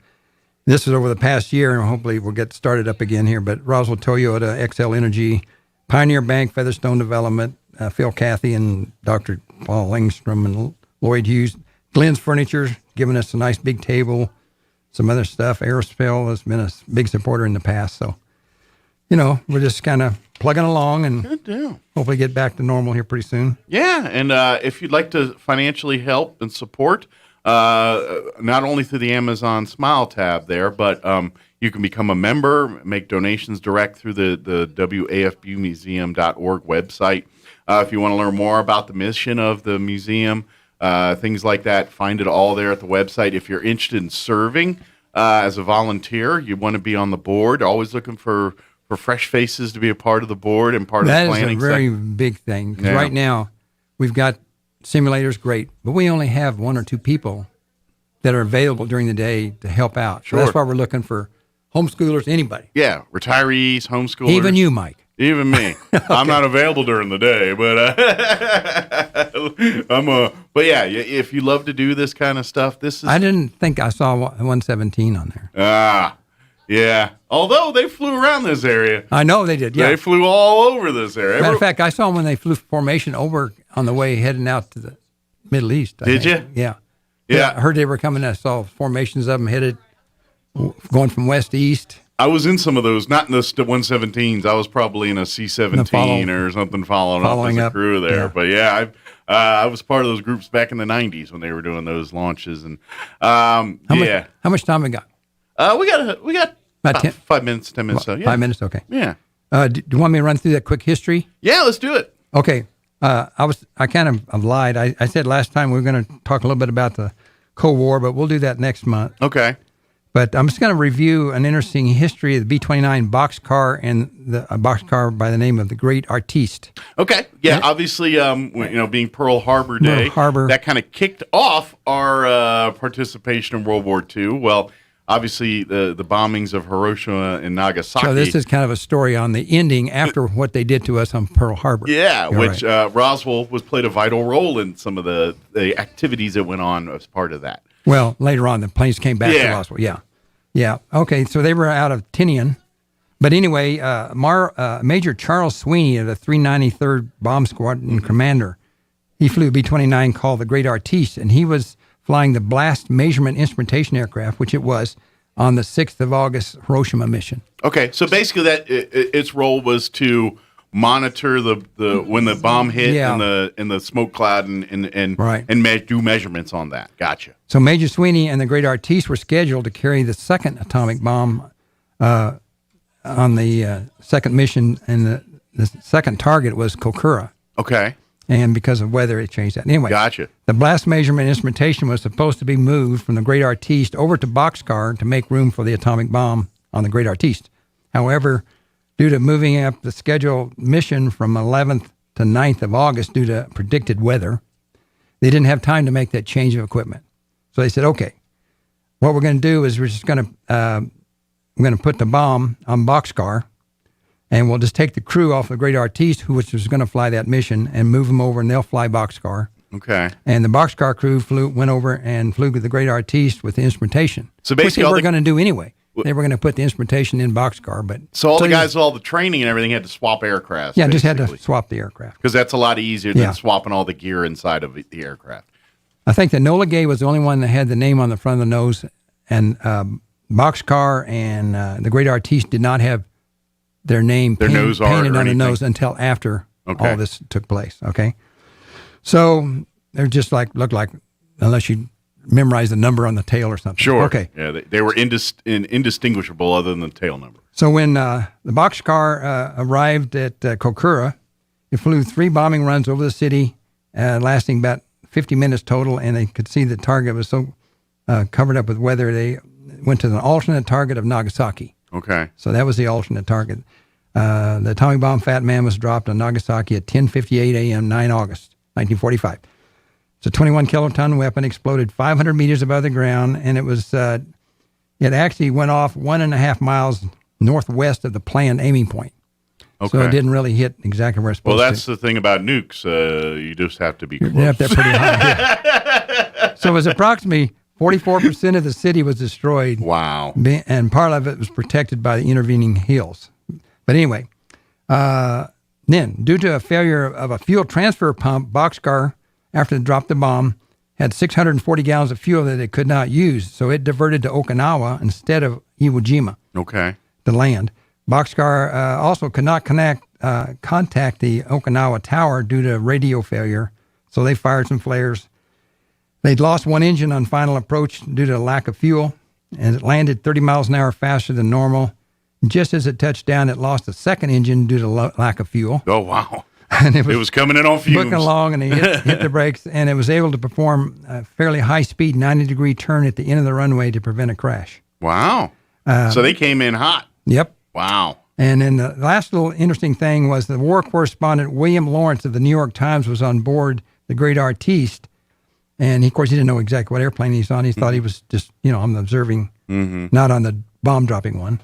this is over the past year, and hopefully we'll get started up again here. But Roswell Toyota, XL Energy, Pioneer Bank, Featherstone Development, Phil Cathy, and Dr. Paul Langstrom, and Lloyd Hughes, Glenn's Furniture, giving us a nice big table, some other stuff. Aerospell has been a big supporter in the past. So, we're just kind of plugging along and hopefully get back to normal here pretty soon. Yeah, and if you'd like to financially help and support, not only through the Amazon Smile tab there, but you can become a member, make donations direct through the WAFBmuseum.org website. If you want to learn more about the mission of the museum, things like that, find it all there at the website. If you're interested in serving as a volunteer, you want to be on the board, always looking for fresh faces to be a part of the board and part of the planning. That is a very big thing. 'Cause right now, we've got simulators, great, but we only have 1 or 2 people that are available during the day to help out. So that's why we're looking for homeschoolers, anybody. Yeah, retirees, homeschoolers. Even you, Mike. Even me. Okay. I'm not available during the day, but but yeah, if you love to do this kind of stuff, this is. I didn't think I saw 117 on there. Yeah. Although they flew around this area. I know they did. Yeah, they flew all over this area. Matter of fact, I saw them when they flew formation over on the way heading out to the Middle East. Did you? Yeah. Yeah. I heard they were coming. I saw formations of them headed going from west to east. I was in some of those, not in the 117s. I was probably in a C-17 or something following up as a crew there. Yeah. But yeah, I was part of those groups back in the 90s when they were doing those launches. And how much time we got? We got about 5 minutes, 10 minutes. So yeah. 5 minutes, okay. Yeah. Do you want me to run through that quick history? Yeah, let's do it. Okay. I kind of lied. I said last time we were going to talk a little bit about the Cold War, but we'll do that next month. Okay. But I'm just going to review an interesting history of the B-29 boxcar and a boxcar by the name of the Great Artiste. Okay. Yeah, obviously, being Pearl Harbor Day, that kind of kicked off our participation in World War II. Well, obviously, the bombings of Hiroshima and Nagasaki. So this is kind of a story on the ending after what they did to us on Pearl Harbor. Yeah, Roswell played a vital role in some of the activities that went on as part of that. Well, later on, the planes came back to Roswell. Yeah. Okay, so they were out of Tinian. But anyway, Major Charles Sweeney of the 393rd Bomb Squadron commander, he flew a B-29 called the Great Artiste, and he was flying the Blast Measurement Instrumentation Aircraft, which it was, on the 6th of August Hiroshima mission. Okay, so basically that its role was to monitor the when the bomb hit in the smoke cloud and do measurements on that. Gotcha. So Major Sweeney and the Great Artiste were scheduled to carry the second atomic bomb on the second mission, and the second target was Kokura. Okay. And because of weather, it changed that. Anyway, gotcha. The blast measurement instrumentation was supposed to be moved from the Great Artiste over to Boxcar to make room for the atomic bomb on the Great Artiste. However, due to moving up the scheduled mission from 11th to 9th of August due to predicted weather, they didn't have time to make that change of equipment. So they said, okay, what we're going to do is we're going to put the bomb on Boxcar, and we'll just take the crew off the Great Artiste, which was going to fly that mission, and move them over, and they'll fly Boxcar. Okay. And the Boxcar crew went over and flew with the Great Artiste with the instrumentation. So basically, which they were going to do anyway. They were going to put the instrumentation in Boxcar, but so the guys, all the training and everything, had to swap aircraft. Yeah, just had to swap the aircraft because that's a lot easier than swapping all the gear inside of the aircraft. I think the Enola Gay was the only one that had the name on the front of the nose, and Boxcar and the Great Artiste did not have their name painted on the nose until after all this took place. Okay, so they're just looked like, unless you memorize the number on the tail or something. Sure. Okay. Yeah, they were indistinguishable other than the tail number. So when the Boxcar arrived at Kokura, it flew 3 bombing runs over the city, lasting about 50 minutes total, and they could see the target was so covered up with weather, they went to an alternate target of Nagasaki. Okay. So that was the alternate target. The atomic bomb Fat Man was dropped on Nagasaki at 10:58 a.m., 9 August, 1945. It's a 21-kiloton weapon, exploded 500 meters above the ground, and it actually went off 1.5 miles northwest of the planned aiming point. Okay. So it didn't really hit exactly where it's supposed to. Well, that's the thing about nukes. You just have to be close. They're pretty high. Yeah. So it was approximately 44% of the city was destroyed. Wow. And part of it was protected by the intervening hills. But anyway, then, due to a failure of a fuel transfer pump, Boxcar, after it dropped the bomb, had 640 gallons of fuel that it could not use. So it diverted to Okinawa instead of Iwo Jima, the land. Boxcar also could not contact the Okinawa tower due to radio failure. So they fired some flares. They'd lost one engine on final approach due to lack of fuel, and it landed 30 miles an hour faster than normal. Just as it touched down, it lost a second engine due to lack of fuel. Oh, wow. And it was coming in on fumes. Booking along, and it hit the brakes, and it was able to perform a fairly high-speed 90-degree turn at the end of the runway to prevent a crash. Wow. So they came in hot. Yep. Wow. And then the last little interesting thing was the war correspondent William Lawrence of the New York Times was on board the Great Artiste. And, of course, he didn't know exactly what airplane he's on. He thought he was just, on the observing, not on the bomb-dropping one.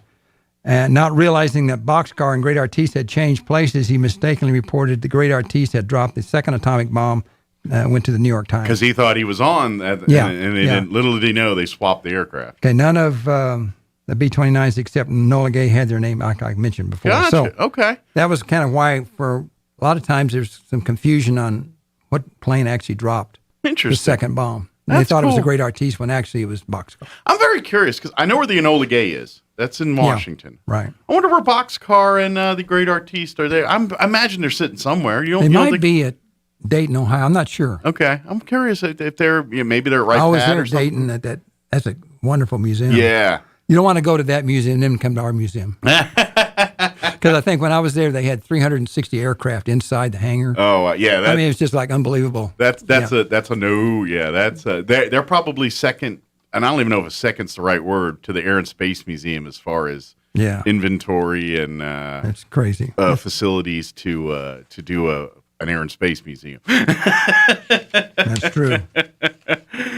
And not realizing that Boxcar and Great Artiste had changed places, he mistakenly reported the Great Artiste had dropped the second atomic bomb, went to the New York Times. Because he thought he was on, and little did he know they swapped the aircraft. Okay, none of the B-29s except Enola Gay had their name, like I mentioned before. Gotcha. So okay. That was kind of why, for a lot of times, there's some confusion on what plane actually dropped the second bomb. They thought it was the Great Artiste when actually it was Boxcar. I'm very curious because I know where the Enola Gay is. That's in Washington. Yeah, right. I wonder where Boxcar and the Great Artiste are there. I imagine they're sitting somewhere. They might be at Dayton, Ohio. I'm not sure. Okay. I'm curious if they're, maybe they're right I was there there or at Dayton. That's a wonderful museum. Yeah. You don't want to go to that museum and then come to our museum. Because I think when I was there, they had 360 aircraft inside the hangar. Oh, yeah. I mean, it's just like unbelievable. That's a no. Yeah, they're probably second, and I don't even know if second's the right word, to the Air and Space Museum as far as inventory and that's crazy facilities to do an Air and Space Museum. That's true.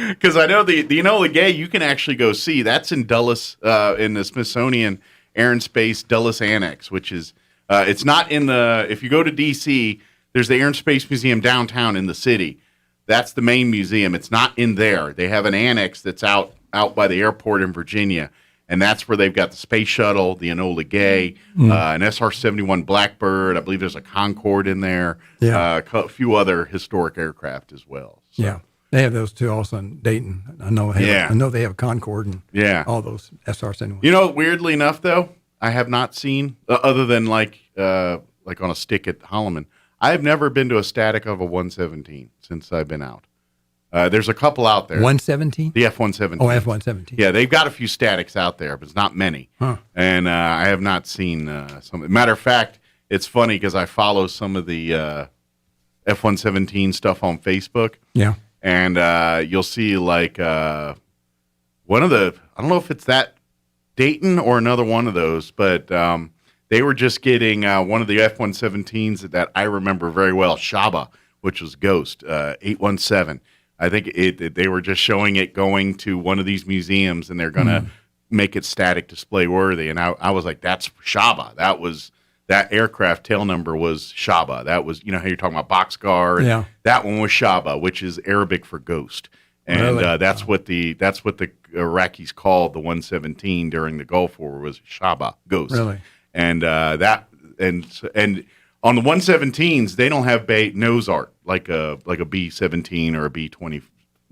Because I know the Enola Gay you can actually go see. That's in Dulles, in the Smithsonian Air and Space Dulles Annex, which is it's not in the. If you go to D.C., there's the Air and Space Museum downtown in the city. That's the main museum. It's not in there. They have an annex that's out by the airport in Virginia, And that's where they've got the space shuttle, the Enola Gay, an SR-71 Blackbird. I believe there's a Concorde in there. Yeah. A few other historic aircraft as well. So. Yeah. They have those too also in Dayton. I know they have Concorde and all those SR-71. You know, weirdly enough, though, I have not seen, other than like on a stick at Holloman, I have never been to a static of a 117 since I've been out. There's a couple out there. 117? The F-117. Oh, F-117. Yeah, they've got a few statics out there, but it's not many. Huh. And I have not seen some. Matter of fact, it's funny because I follow some of the F-117 stuff on Facebook. Yeah. And you'll see like one of the, I don't know if it's that Dayton or another one of those, but they were just getting one of the F-117s that I remember very well, Shaba, which was Ghost, 817. I think they were just showing it going to one of these museums, and they're going to make it static display worthy. And I was like, that's Shaba. That aircraft tail number was Shaba. That was, you know how you're talking about Boxcar. Yeah. That one was Shaba, which is Arabic for ghost. And Really? that's what the Iraqis called the 117 during the Gulf War was Shaba, ghost. Really? And and on the 117s, they don't have nose art like a B-17 or a B-29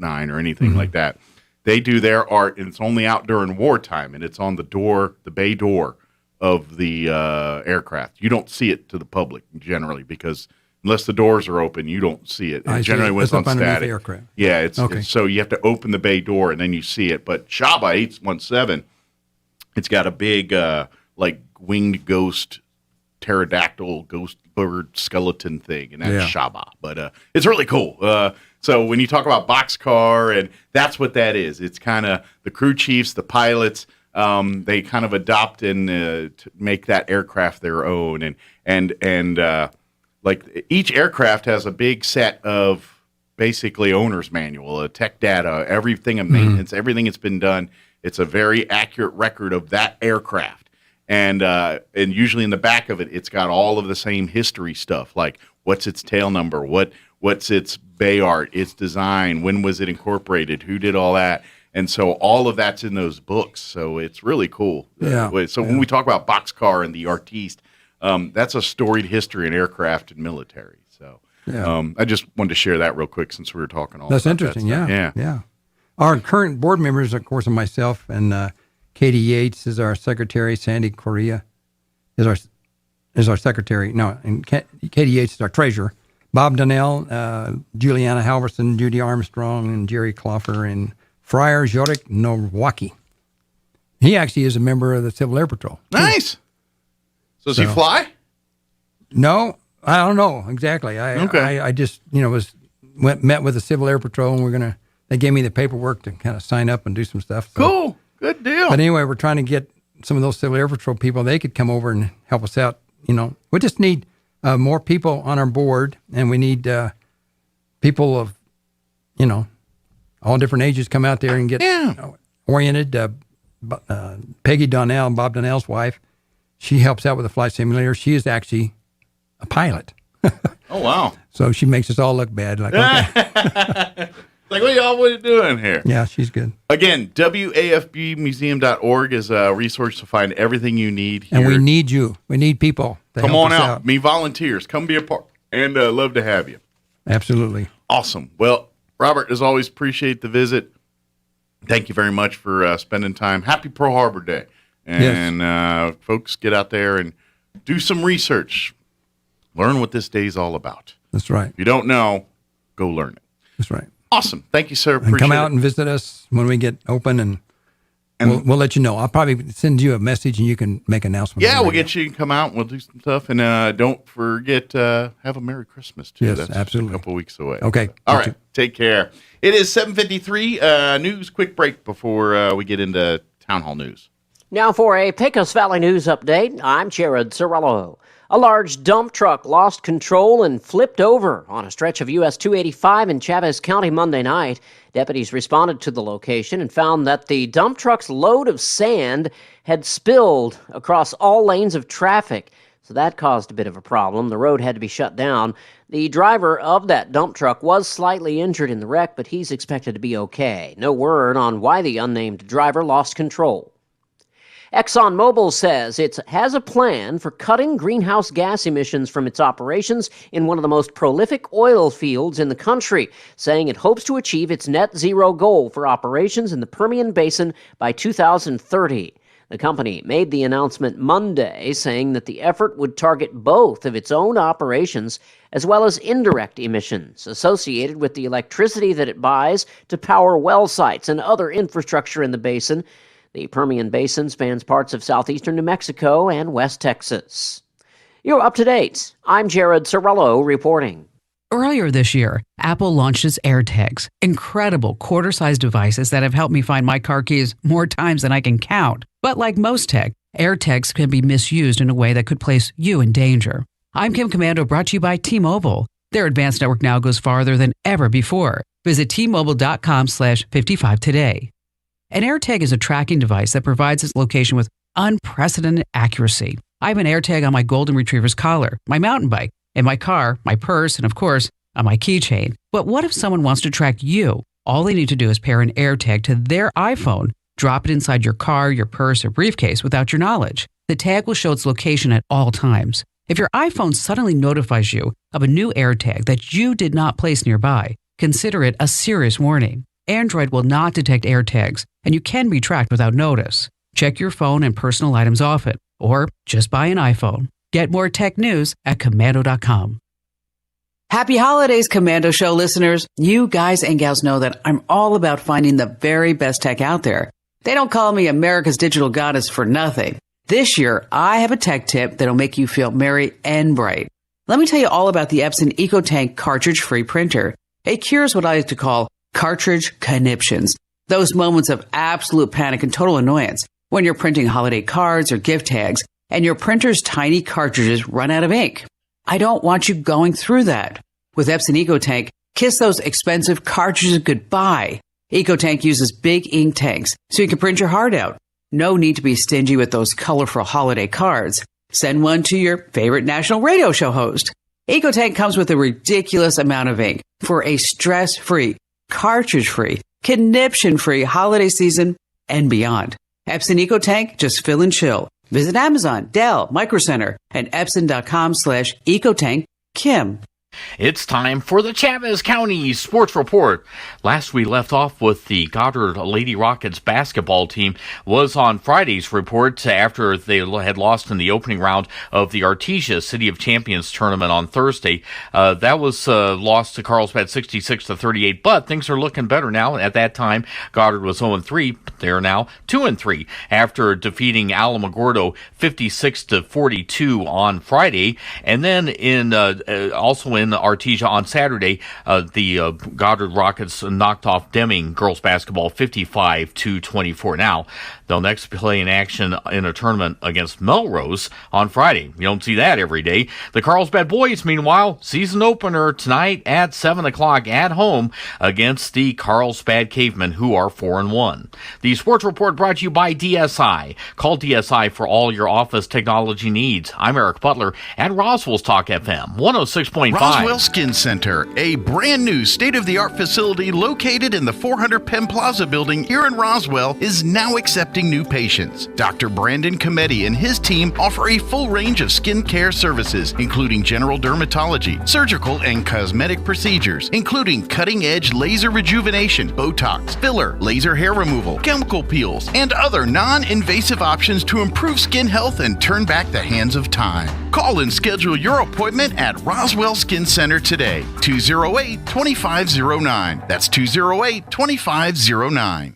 or anything like that. They do their art, and it's only out during wartime, and it's on the bay door of the aircraft. You don't see it to the public generally because unless the doors are open, you don't see it. It generally was on static. The aircraft. Yeah, it's so you have to open the bay door and then you see it. But Shaba 817, it's got a big like winged ghost, pterodactyl ghost bird skeleton thing, and that's Shaba. But it's really cool. So when you talk about Boxcar, and that's what that is. It's kind of the crew chiefs, the pilots. They kind of adopt and to make that aircraft their own, and like each aircraft has a big set of basically owner's manual, tech data, everything of maintenance, everything that's been done. It's a very accurate record of that aircraft, and usually in the back of it, it's got all of the same history stuff, like what's its tail number, what's its bay art, its design, when was it incorporated, who did all that. And so all of that's in those books. So it's really cool. Yeah. So when we talk about Boxcar and the Artiste, that's a storied history in aircraft and military. So I just wanted to share that real quick since we were talking all That's about interesting. that Yeah. Our current board members, of course, are myself and Katie Yates is our secretary. Sandy Correa is our secretary. No, and Katie Yates is our treasurer. Bob Donnell, Juliana Halverson, Judy Armstrong, and Jerry Cloffer, and Friar Jorek Nowacki. He actually is a member of the Civil Air Patrol. Nice. So does he fly? No, I don't know exactly. I just met with the Civil Air Patrol, and they gave me the paperwork to kind of sign up and do some stuff. So. Cool, good deal. But anyway, we're trying to get some of those Civil Air Patrol people. They could come over and help us out. We just need more people on our board, and we need people of all different ages come out there and get oriented. Peggy Donnell, Bob Donnell's wife, she helps out with the flight simulator. She is actually a pilot. Oh, wow. So she makes us all look bad. Like, okay. Like, what are you doing here? Yeah, she's good. Again, wafbmuseum.org is a resource to find everything you need here. And we need you. We need people to come help on us out. Me volunteers. Come be a part. And love to have you. Absolutely. Awesome. Well, Robert, as always, appreciate the visit. Thank you very much for spending time. Happy Pearl Harbor Day. And folks, get out there and do some research. Learn what this day is all about. That's right. If you don't know, go learn it. That's right. Awesome. Thank you, sir. And come out and visit us when we get open, and we'll let you know. I'll probably send you a message, and you can make announcements. Yeah, we'll get you to come out, and we'll do some stuff. And don't forget, have a Merry Christmas, too. Yes, That's absolutely. a couple weeks away. Okay. All right. Take care. It is 7:53. News, quick break before we get into Town Hall News. Now for a Pecos Valley News update, I'm Jared Cirillo. A large dump truck lost control and flipped over on a stretch of US 285 in Chavez County Monday night. Deputies responded to the location and found that the dump truck's load of sand had spilled across all lanes of traffic. So that caused a bit of a problem. The road had to be shut down. The driver of that dump truck was slightly injured in the wreck, but he's expected to be okay. No word on why the unnamed driver lost control. ExxonMobil says it has a plan for cutting greenhouse gas emissions from its operations in one of the most prolific oil fields in the country, saying it hopes to achieve its net zero goal for operations in the Permian Basin by 2030. The company made the announcement Monday, saying that the effort would target both of its own operations as well as indirect emissions associated with the electricity that it buys to power well sites and other infrastructure in the basin. The Permian Basin spans parts of southeastern New Mexico and West Texas. You're up to date. I'm Jared Sorello reporting. Earlier this year, Apple launched its AirTags, incredible quarter-sized devices that have helped me find my car keys more times than I can count. But like most tech, AirTags can be misused in a way that could place you in danger. I'm Kim Commando, brought to you by T-Mobile. Their advanced network now goes farther than ever before. Visit T-Mobile.com/55 today. An AirTag is a tracking device that provides its location with unprecedented accuracy. I have an AirTag on my Golden Retriever's collar, my mountain bike, in my car, my purse, and of course, on my keychain. But what if someone wants to track you? All they need to do is pair an AirTag to their iPhone, drop it inside your car, your purse, or briefcase without your knowledge. The tag will show its location at all times. If your iPhone suddenly notifies you of a new AirTag that you did not place nearby, consider it a serious warning. Android will not detect AirTags, and you can be tracked without notice. Check your phone and personal items often, or just buy an iPhone. Get more tech news at Commando.com. Happy holidays, Commando Show listeners. You guys and gals know that I'm all about finding the very best tech out there. They don't call me America's digital goddess for nothing. This year, I have a tech tip that'll make you feel merry and bright. Let me tell you all about the Epson EcoTank cartridge-free printer. It cures what I like to call cartridge conniptions. Those moments of absolute panic and total annoyance when you're printing holiday cards or gift tags and your printer's tiny cartridges run out of ink. I don't want you going through that. With Epson EcoTank, kiss those expensive cartridges goodbye. EcoTank uses big ink tanks so you can print your heart out. No need to be stingy with those colorful holiday cards. Send one to your favorite national radio show host. EcoTank comes with a ridiculous amount of ink for a stress-free, cartridge-free, conniption-free holiday season and beyond. Epson EcoTank, just fill and chill. Visit Amazon, Dell, Micro Center, and Epson.com/EcoTank. Kim. It's time for the Chavez County Sports Report. Last we left off with the Goddard Lady Rockets basketball team was on Friday's report after they had lost in the opening round of the Artesia City of Champions tournament on Thursday. That was lost to Carlsbad 66-38, but things are looking better now. At that time, Goddard was 0-3. They're now 2-3 after defeating Alamogordo 56-42 on Friday. And then also in Artesia on Saturday, the Goddard Rockets knocked off Deming girls basketball 55-24. Now, they'll next play in action in a tournament against Melrose on Friday. You don't see that every day. The Carlsbad boys, meanwhile, season opener tonight at 7 o'clock at home against the Carlsbad Cavemen, who are 4-1. The Sports Report brought to you by DSI. Call DSI for all your office technology needs. I'm Eric Butler at Roswell's Talk FM 106.5. Roswell Skin Center, a brand new state-of-the-art facility located in the 400 Penn Plaza building here in Roswell, is now accepting new patients. Dr. Brandon Cometti and his team offer a full range of skin care services, including general dermatology, surgical and cosmetic procedures, including cutting-edge laser rejuvenation, Botox, filler, laser hair removal, chemical peels, and other non-invasive options to improve skin health and turn back the hands of time. Call and schedule your appointment at Roswell Skin Center today, 208-2509. That's 208-2509.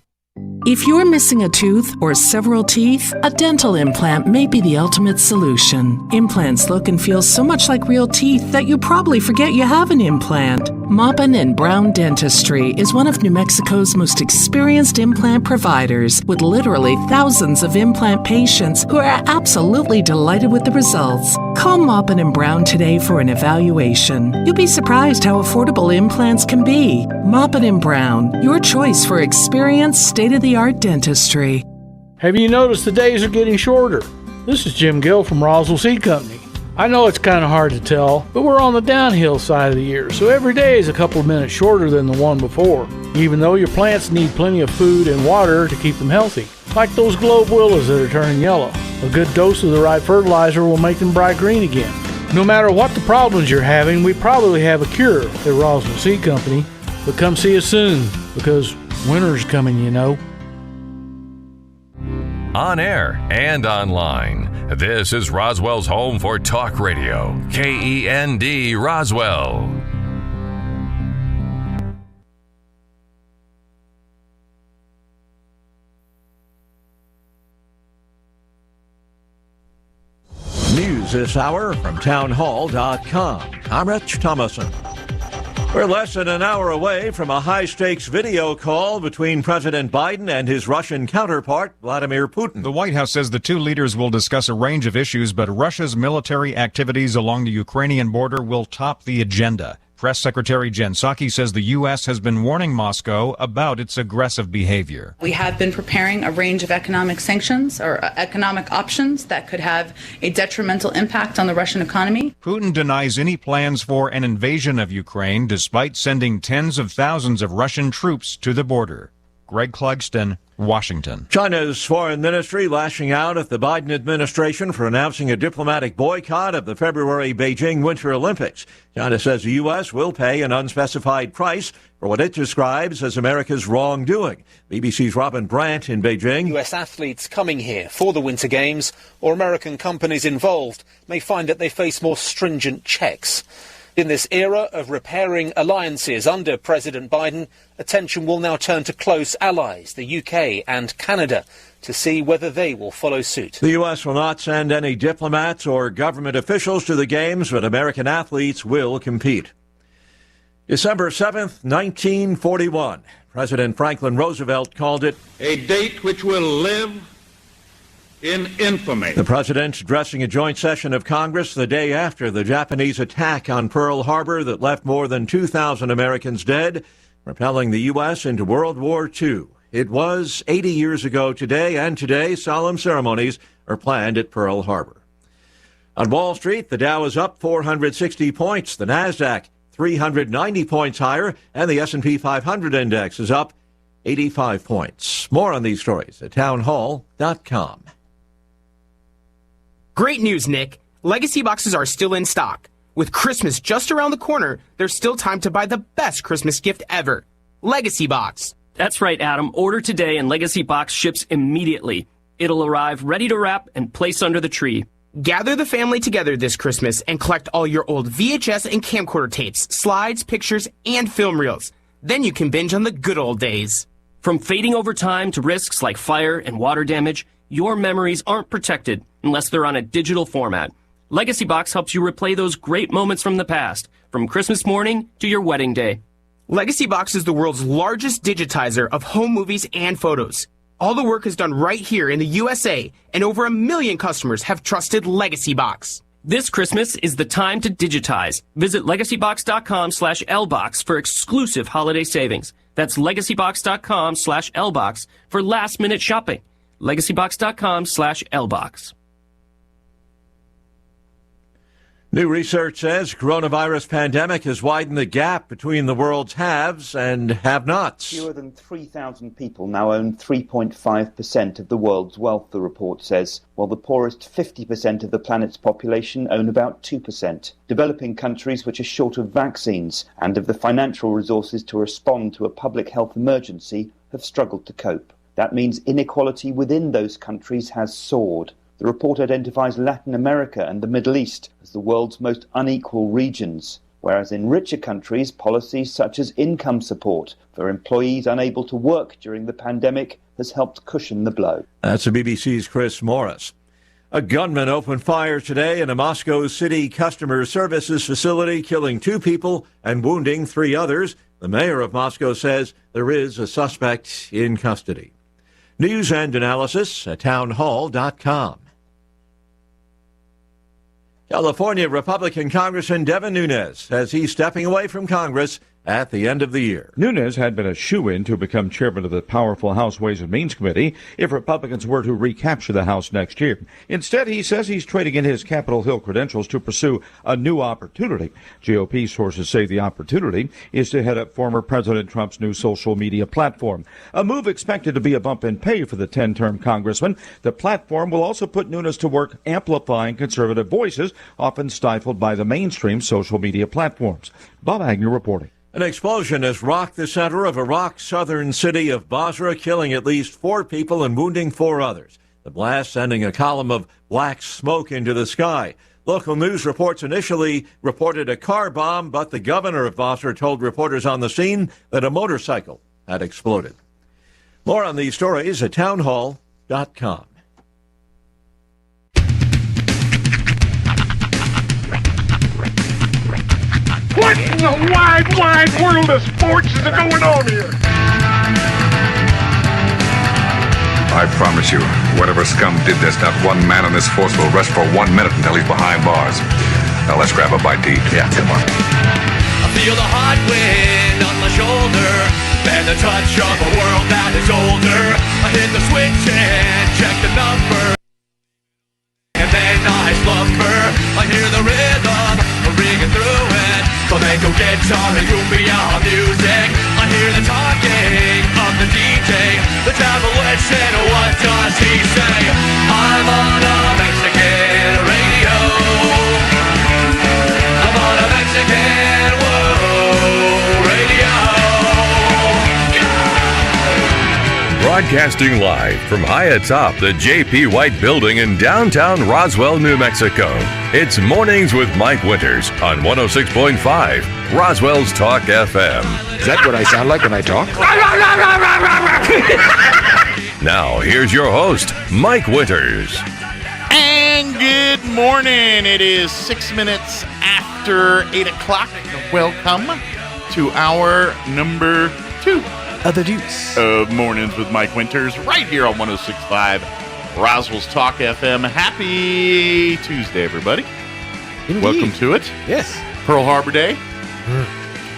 If you're missing a tooth or several teeth, a dental implant may be the ultimate solution. Implants look and feel so much like real teeth that you probably forget you have an implant. Maupin & Brown Dentistry is one of New Mexico's most experienced implant providers, with literally thousands of implant patients who are absolutely delighted with the results. Call Maupin & Brown today for an evaluation. You'll be surprised how affordable implants can be. Maupin & Brown, your choice for experienced state-of-the-art dentistry. Have you noticed the days are getting shorter? This is Jim Gill from Roswell Seed Company. I know it's kind of hard to tell, but we're on the downhill side of the year, so every day is a couple of minutes shorter than the one before, even though your plants need plenty of food and water to keep them healthy. Like those globe willows that are turning yellow. A good dose of the right fertilizer will make them bright green again. No matter what the problems you're having, we probably have a cure at Roswell Seed Company. But come see us soon, because winter's coming, you know. On air and online, this is Roswell's home for talk radio. KEND Roswell. News this hour from townhall.com. I'm Rich Thomason. We're less than an hour away from a high-stakes video call between President Biden and his Russian counterpart, Vladimir Putin. The White House says the two leaders will discuss a range of issues, but Russia's military activities along the Ukrainian border will top the agenda. Press Secretary Jen Psaki says the U.S. has been warning Moscow about its aggressive behavior. We have been preparing a range of economic sanctions or economic options that could have a detrimental impact on the Russian economy. Putin denies any plans for an invasion of Ukraine, despite sending tens of thousands of Russian troops to the border. Greg Clugston, Washington. China's foreign ministry lashing out at the Biden administration for announcing a diplomatic boycott of the February Beijing Winter Olympics. China says the U.S. will pay an unspecified price for what it describes as America's wrongdoing. BBC's Robin Brandt in Beijing. U.S. athletes coming here for the Winter Games or American companies involved may find that they face more stringent checks. In this era of repairing alliances under President Biden, attention will now turn to close allies, the UK and Canada, to see whether they will follow suit. The U.S. will not send any diplomats or government officials to the Games, but American athletes will compete. December 7th, 1941. President Franklin Roosevelt called it a date which will live in infamy. The president addressing a joint session of Congress the day after the Japanese attack on Pearl Harbor that left more than 2,000 Americans dead, propelling the U.S. into World War II. It was 80 years ago today, and today solemn ceremonies are planned at Pearl Harbor. On Wall Street, the Dow is up 460 points, the NASDAQ 390 points higher, and the S&P 500 index is up 85 points. More on these stories at townhall.com. Great news, Nick. Legacy boxes are still in stock. With Christmas just around the corner, there's still time to buy the best Christmas gift ever. Legacy Box. That's right, Adam. Order today and Legacy Box ships immediately. It'll arrive ready to wrap and place under the tree. Gather the family together this Christmas and collect all your old VHS and camcorder tapes, slides, pictures, and film reels. Then you can binge on the good old days. From fading over time to risks like fire and water damage, your memories aren't protected unless they're on a digital format. Legacy Box helps you replay those great moments from the past, from Christmas morning to your wedding day. Legacy Box is the world's largest digitizer of home movies and photos. All the work is done right here in the USA, and over 1 million customers have trusted Legacy Box. This Christmas is the time to digitize. Visit legacybox.com/lbox for exclusive holiday savings. That's legacybox.com/lbox for last-minute shopping. legacybox.com/lbox. New research says coronavirus pandemic has widened the gap between the world's haves and have-nots. Fewer than 3,000 people now own 3.5% of the world's wealth, the report says, while the poorest 50% of the planet's population own about 2%. Developing countries which are short of vaccines and of the financial resources to respond to a public health emergency have struggled to cope. That means inequality within those countries has soared. The report identifies Latin America and the Middle East as the world's most unequal regions, whereas in richer countries, policies such as income support for employees unable to work during the pandemic has helped cushion the blow. That's the BBC's Chris Morris. A gunman opened fire today in a Moscow City customer services facility, killing 2 people and wounding 3 others. The mayor of Moscow says there is a suspect in custody. News and analysis at townhall.com. California Republican Congressman Devin Nunes says he's stepping away from Congress at the end of the year. Nunes had been a shoo-in to become chairman of the powerful House Ways and Means Committee if Republicans were to recapture the House next year. Instead, he says he's trading in his Capitol Hill credentials to pursue a new opportunity. GOP sources say the opportunity is to head up former President Trump's new social media platform. A move expected to be a bump in pay for the 10-term congressman. The platform will also put Nunes to work amplifying conservative voices, often stifled by the mainstream social media platforms. Bob Agnew reporting. An explosion has rocked the center of Iraq's southern city of Basra, killing at least 4 people and wounding 4 others. The blast sending a column of black smoke into the sky. Local news reports initially reported a car bomb, but the governor of Basra told reporters on the scene that a motorcycle had exploded. More on these stories at townhall.com. What in the wide world of sports is going on here? I promise you, whatever scum did this, not one man on this force will rest for 1 minute until he's behind bars. Now let's grab a bite to eat. Yeah, come on. I feel the hot wind on my shoulder and the touch of a world that is older. I hit the switch and check the number, and then I slumber. I hear the rhythm ringing through it. Flamenco guitar and cumbia music. I hear the talking of the DJ. The travel listen, what does he say? I'm on a Mexican radio. I'm on a Mexican radio. Broadcasting live from high atop the J.P. White Building in downtown Roswell, New Mexico. It's Mornings with Mike Winters on 106.5 Roswell's Talk FM. Is that what I sound like when I talk? Now, here's your host, Mike Winters. And good morning. It is 6 minutes after 8 o'clock. Welcome to hour number 2 of the Deuce of Mornings with Mike Winters, right here on 106.5 Roswell's Talk FM. Happy Tuesday, everybody. Indeed. Welcome to it. Yes. Pearl Harbor Day.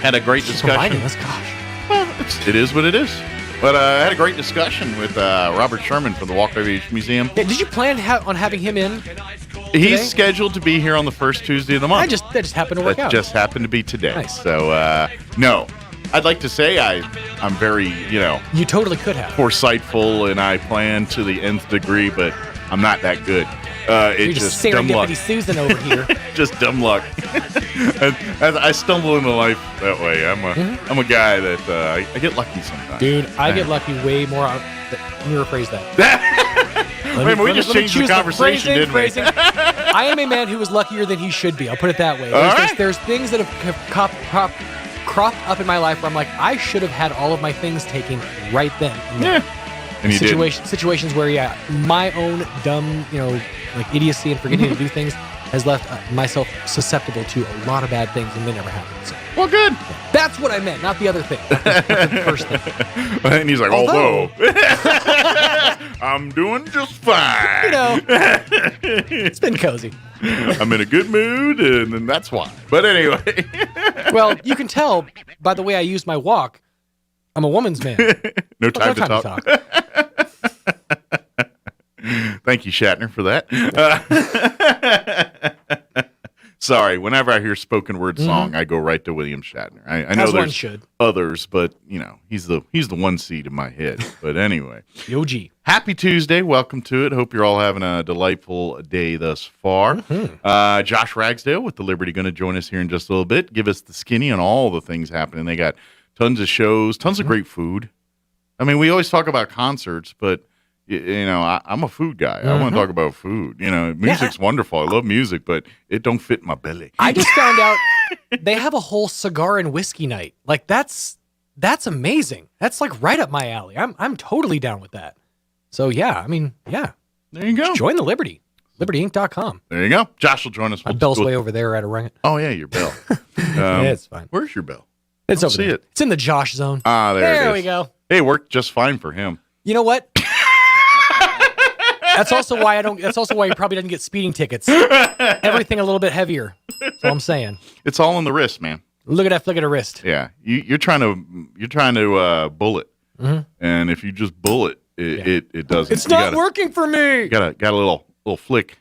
Had a great discussion. Us, gosh. Well, it is what it is. But I had a great discussion with Robert Sherman from the Walker Aviation Museum. Yeah, did you plan on having him in today? He's scheduled to be here on the first Tuesday of the month. That just happened to work out. That just happened to be today. Nice. So, no. I'd like to say I'm very, You totally could have. foresightful, and I plan to the nth degree, but I'm not that good. It's just dumb luck. Susan over here. Just dumb luck. I stumble into life that way. I'm a guy that I get lucky sometimes. Dude, I get lucky way more. Let me rephrase that. We just changed the conversation, didn't we? I am a man who is luckier than he should be. I'll put it that way. There's things that have cropped up in my life where I'm like, I should have had all of my things taken right then. And you did. Situations where, my own dumb, like idiocy and forgetting to do things has left myself susceptible to a lot of bad things, and they never happened. So. Well, good. That's what I meant, not the other thing. Not the first thing. And he's like, although I'm doing just fine. It's been cozy. I'm in a good mood, and that's why. But anyway. Well, you can tell by the way I use my walk, I'm a woman's man. No time to talk. Thank you, Shatner, for that. Sorry, whenever I hear spoken word song, I go right to William Shatner. I know there's others, but he's the one seat in my head. But anyway, OG. Happy Tuesday, welcome to it. Hope you're all having a delightful day thus far. Josh Ragsdale with the Liberty going to join us here in just a little bit. Give us the skinny on all the things happening. They got tons of shows, tons of great food. I mean, we always talk about concerts, but I'm a food guy. I want to talk about food. Music's wonderful. I love music, but it don't fit my belly. I just found out they have a whole cigar and whiskey night. Like that's amazing. That's like right up my alley. I'm totally down with that. So yeah. There you go. Just join the Liberty. LibertyInc.com. There you go. Josh will join us. My bell's way over there. I had to ring it. Oh yeah, your bell. It's fine. Where's your bell? It's over there. It's in the Josh zone. Ah, there we go. Hey, it worked just fine for him. You know what? That's also why he probably doesn't get speeding tickets. Everything a little bit heavy. That's all I'm saying. It's all in the wrist, man. Look at that flick of the wrist. Yeah, you're trying to bullet, and if you just bullet, it doesn't. It's not working for me. You got a little flick.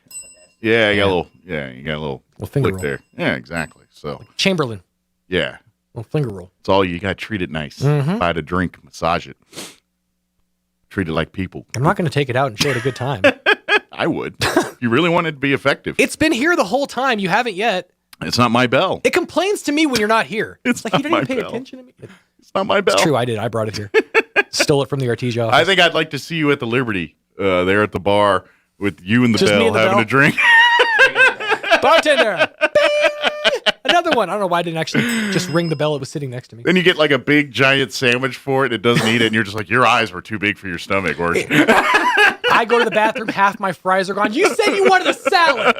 Yeah, you got a little finger flick roll. there. Yeah, exactly. So Chamberlain. yeah, Little finger roll. it's all you got. Treat it nice. Buy it a drink, massage it. Treat it like people. I'm not going to take it out and show it a good time. I would. If you really want it to be effective. It's been here the whole time. You haven't yet. It's not my bell. It complains to me when you're not here. It's like not you don't my even pay bell. attention to me. It's not my bell. It's true. I did. I brought it here. Stole it from the Artesia office. I think I'd like to see you at the Liberty, there at the bar with you and the Just me bell and the having bell? a drink. Bartender. Another one. I don't know why I didn't actually just ring the bell. It was sitting next to me. Then you get like a big giant sandwich for it. It doesn't eat it, and you're just like, your eyes were too big for your stomach. Or I go to the bathroom. Half my fries are gone. You said you wanted a salad.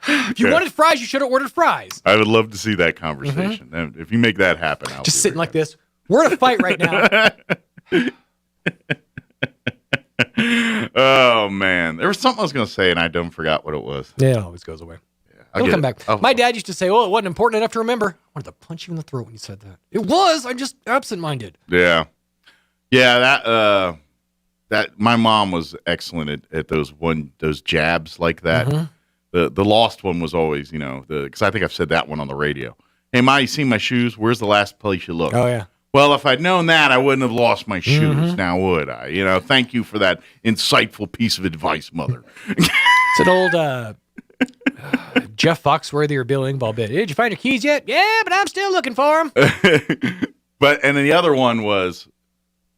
If you wanted fries, you should have ordered fries. I would love to see that conversation. And if you make that happen, I'll Just sitting like this. We're in a fight right now. Oh man, there was something I was going to say, and I done forgot what it was. Yeah, it always goes away. I'll It'll get come it. back. My dad used to say, "Oh, it wasn't important enough to remember." I wanted to punch you in the throat when you said that. It was. I'm just absent-minded. Yeah. That my mom was excellent at those jabs like that. The lost one was always, because I think I've said that one on the radio. Hey, Ma, you seen my shoes? Where's the last place you looked? Oh yeah. Well, if I'd known that, I wouldn't have lost my shoes. Now would I? Thank you for that insightful piece of advice, Mother. It's an old Jeff Foxworthy or Bill Engvall bit. Did you find your keys yet? Yeah, but I'm still looking for them. And then the other one was,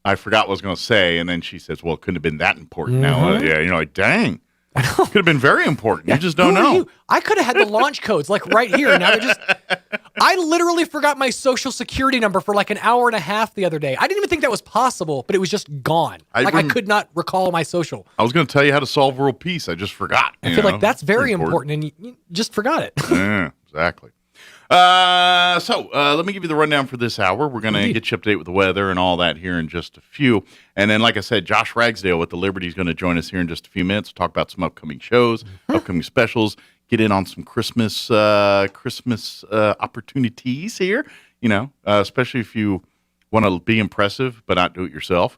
I forgot what I was going to say, and then she says, "Well, it couldn't have been that important." Now, you're like, "Dang, could have been very important." You just don't Who are know. you? I could have had the launch codes like right here. Now they're just. I literally forgot my social security number for like an hour and a half the other day. I didn't even think that was possible, but it was just gone. I could not recall my social. I was going to tell you how to solve world peace. I just forgot. I feel like that's very important, and you just forgot it. Yeah, exactly. So let me give you the rundown for this hour. We're going to get you up to date with the weather and all that here in just a few. And then, like I said, Josh Ragsdale with the Liberty is going to join us here in just a few minutes. We'll talk about some upcoming shows, upcoming specials, get in on some Christmas opportunities here, especially if you want to be impressive but not do it yourself.